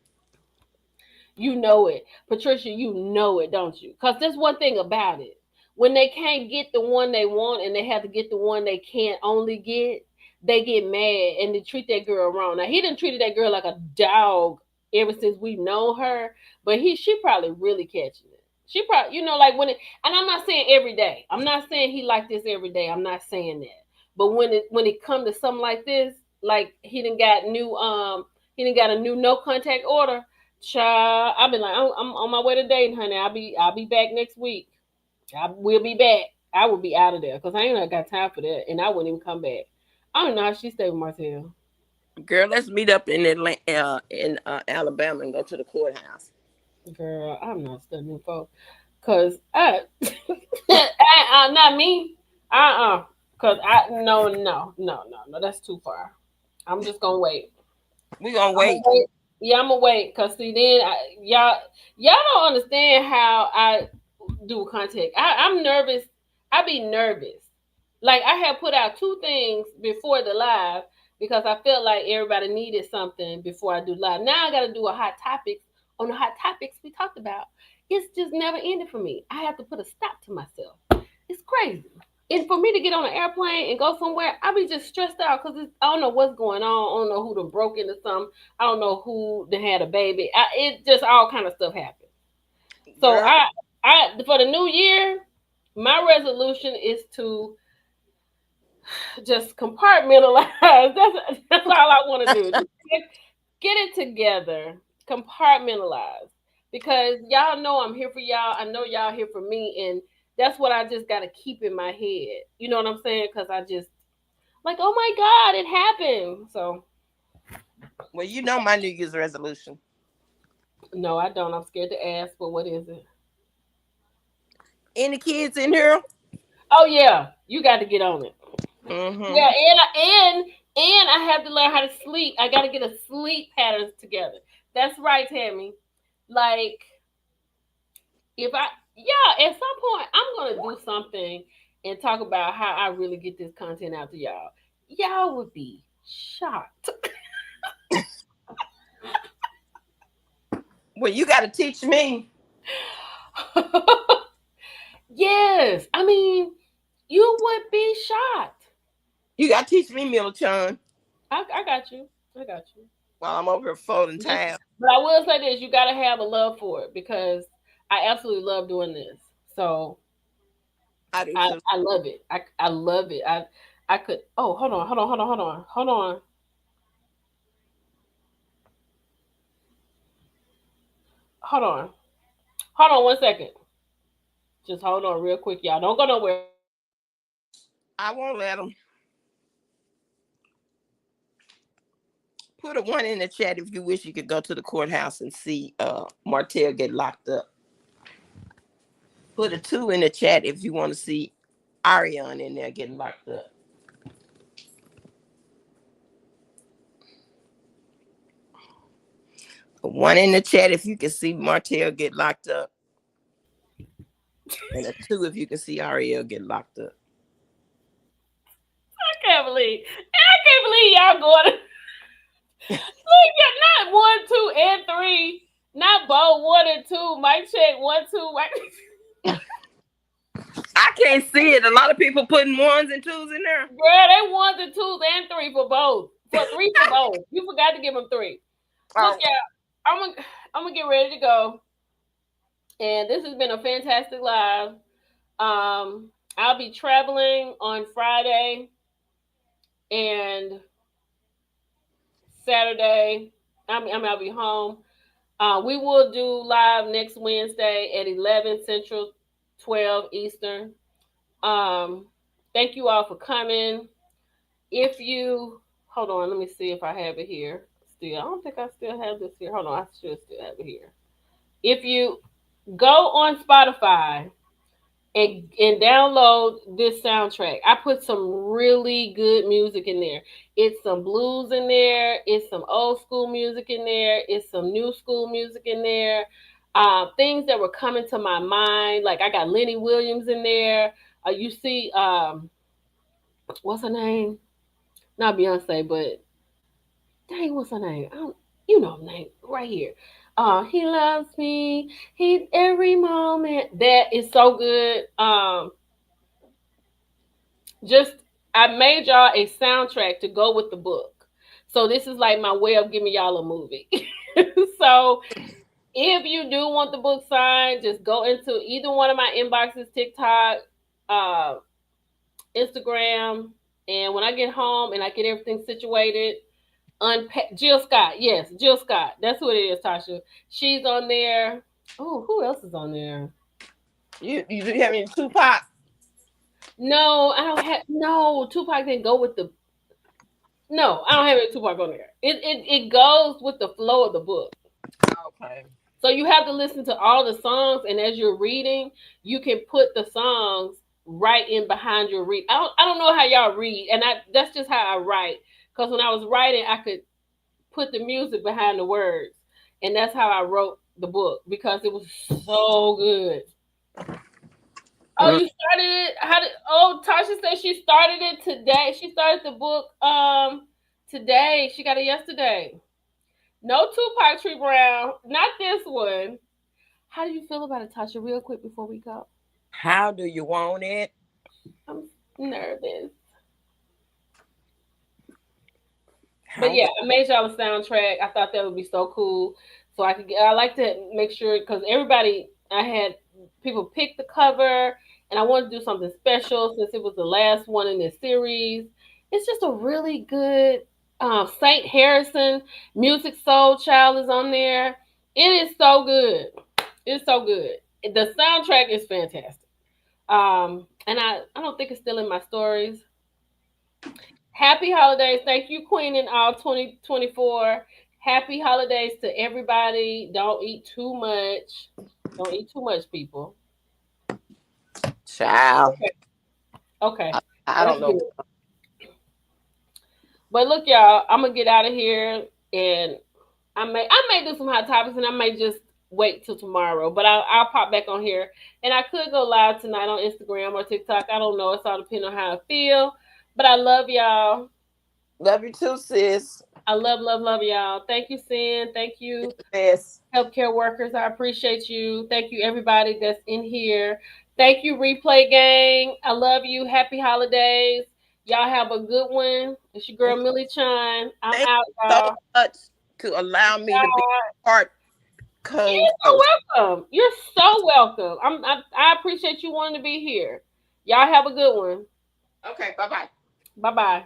you know it. Patricia, you know it, don't you? Because there's one thing about it. When they can't get the one they want and they have to get the one they can't only get, they get mad and they treat that girl wrong. Now, he done treated that girl like a dog ever since we've known her, but she probably really catching it. She probably, like when it, and I'm not saying every day. I'm not saying he like this every day. I'm not saying that. But when it come to something like this, like he done got a new no contact order. Child, I've been like, I'm on my way to Dayton, honey. I'll be back next week. I will be back. I will be out of there because I ain't got time for that, and I wouldn't even come back. I don't know how she stayed with Martell. Girl, let's meet up in Atlanta, in Alabama, and go to the courthouse. Girl, I'm not studying folks because not me. Because no, that's too far. I'm just gonna wait. We gonna I'm gonna wait. wait. Yeah, I'm gonna wait because see, then y'all don't understand how I do content. I'm nervous. I be nervous. Like I have put out two things before the live because I felt like everybody needed something before I do live. Now I got to do a hot topics on the hot topics we talked about. It's just never ended for me. I have to put a stop to myself. It's crazy. And for me to get on an airplane and go somewhere, I be just stressed out because I don't know what's going on. I don't know who done broke into something. I don't know who done had a baby. It just all kind of stuff happens. So Girl. I for the new year, my resolution is to just compartmentalize. That's all I want to do. Just get it together. Compartmentalize. Because y'all know I'm here for y'all. I know y'all here for me, and that's what I just gotta keep in my head. You know what I'm saying? Because I just like, oh my God, it happened. So Well, you know my New Year's resolution. no, I don't. I'm scared to ask, but what is it? Any kids in here? Oh yeah, you got to get on it. Mm-hmm. Yeah, and I have to learn how to sleep. I got to get a sleep patterns together. That's right, Tammy. Like if I yeah, at some point I'm gonna do something and talk about how I really get this content out to y'all. Y'all would be shocked. Well, you got to teach me. Yes, I mean you would be shocked. You got to teach me, Milton, I got you. I got you. while I'm over here folding Just, tabs. but I will say this: you got to have a love for it because I absolutely love doing this. So I do I too. I love it. I love it. I could. Oh, hold on. Hold on 1 second. Just hold on real quick, y'all. Don't go nowhere. I won't let them. Put a one in the chat if you wish you could go to the courthouse and see Martell get locked up. Put a two in the chat if you want to see Ariane in there getting locked up. A one in the chat if you can see Martell get locked up. And a two if you can see Ariel get locked up. I can't believe y'all going. Look, yeah, not 1, 2, and 3. Not Bo 1 and 2. Mic check 1, 2. I can't see it. A lot of people putting ones and twos in there. Girl, they 1, 2, and 3 for both. For 3 for both. You forgot to give them 3. Look, Oh, y'all. I'm gonna get ready to go. And this has been a fantastic live. I'll be traveling on Friday and Saturday. I'll be home. We will do live next Wednesday at 11 Central, 12 Eastern. Um, Thank you all for coming. If you hold on, let me see if I have it here. Still, I don't think I still have this here. Hold on, I should still have it here. If you go on Spotify and download this soundtrack. I put some really good music in there. It's some blues in there. It's some old school music in there. It's some new school music in there. Things that were coming to my mind, like I got Lenny Williams in there. You see, what's her name? Not Beyonce, but dang, what's her name? I don't, you know her name right here. He loves me. He every moment. That is so good. Just I made y'all a soundtrack to go with the book. So this is like my way of giving y'all a movie. So if you do want the book signed, just go into either one of my inboxes, TikTok, uh, Instagram, and when I get home and I get everything situated, unpack Jill Scott. Yes, Jill Scott. That's who it is, Tasha. She's on there. Oh, who else is on there? you do have any Tupac? No, I don't have no Tupac didn't go with the no, I don't have any Tupac on there. It goes with the flow of the book. Okay. So you have to listen to all the songs, and as you're reading, you can put the songs right in behind your read. I don't know how y'all read, and that's just how I write. Because when I was writing, I could put the music behind the words, and that's how I wrote the book because it was so good. Oh, you started it? How did? Oh, Tasha said she started it today. She started the book today. She got it yesterday. No Tupac Tree Brown, not this one. How do you feel about it, Tasha? Real quick before we go. How do you want it? I'm nervous. But yeah, I made y'all a soundtrack. I thought that would be so cool. So I could get, I like to make sure because everybody, I had people pick the cover, and I wanted to do something special since it was the last one in this series. It's just a really good Saint Harrison Music Soul Child is on there. It is so good. It's so good. The soundtrack is fantastic. And I don't think it's still in my stories. Happy holidays. Thank you, Queen, in all 2024. Happy holidays to everybody. Don't eat too much. Don't eat too much, people. Child. Okay. I don't know. Good. But look, y'all, I'm gonna get out of here, and I may do some hot topics, and I may just wait till tomorrow. But I'll pop back on here, and I could go live tonight on Instagram or TikTok. I don't know. It's all depending on how I feel. But I love y'all. Love you too, sis. I love y'all. Thank you, Sin. Thank you, yes. Healthcare workers. I appreciate you. Thank you, everybody that's in here. Thank you, Replay Gang. I love you. Happy holidays. Y'all have a good one. It's your girl, Millie Chine. I'm out, y'all. So much to allow me to be part. You're so welcome. You're so welcome. I appreciate you wanting to be here. Y'all have a good one. Okay, bye-bye. Bye-bye.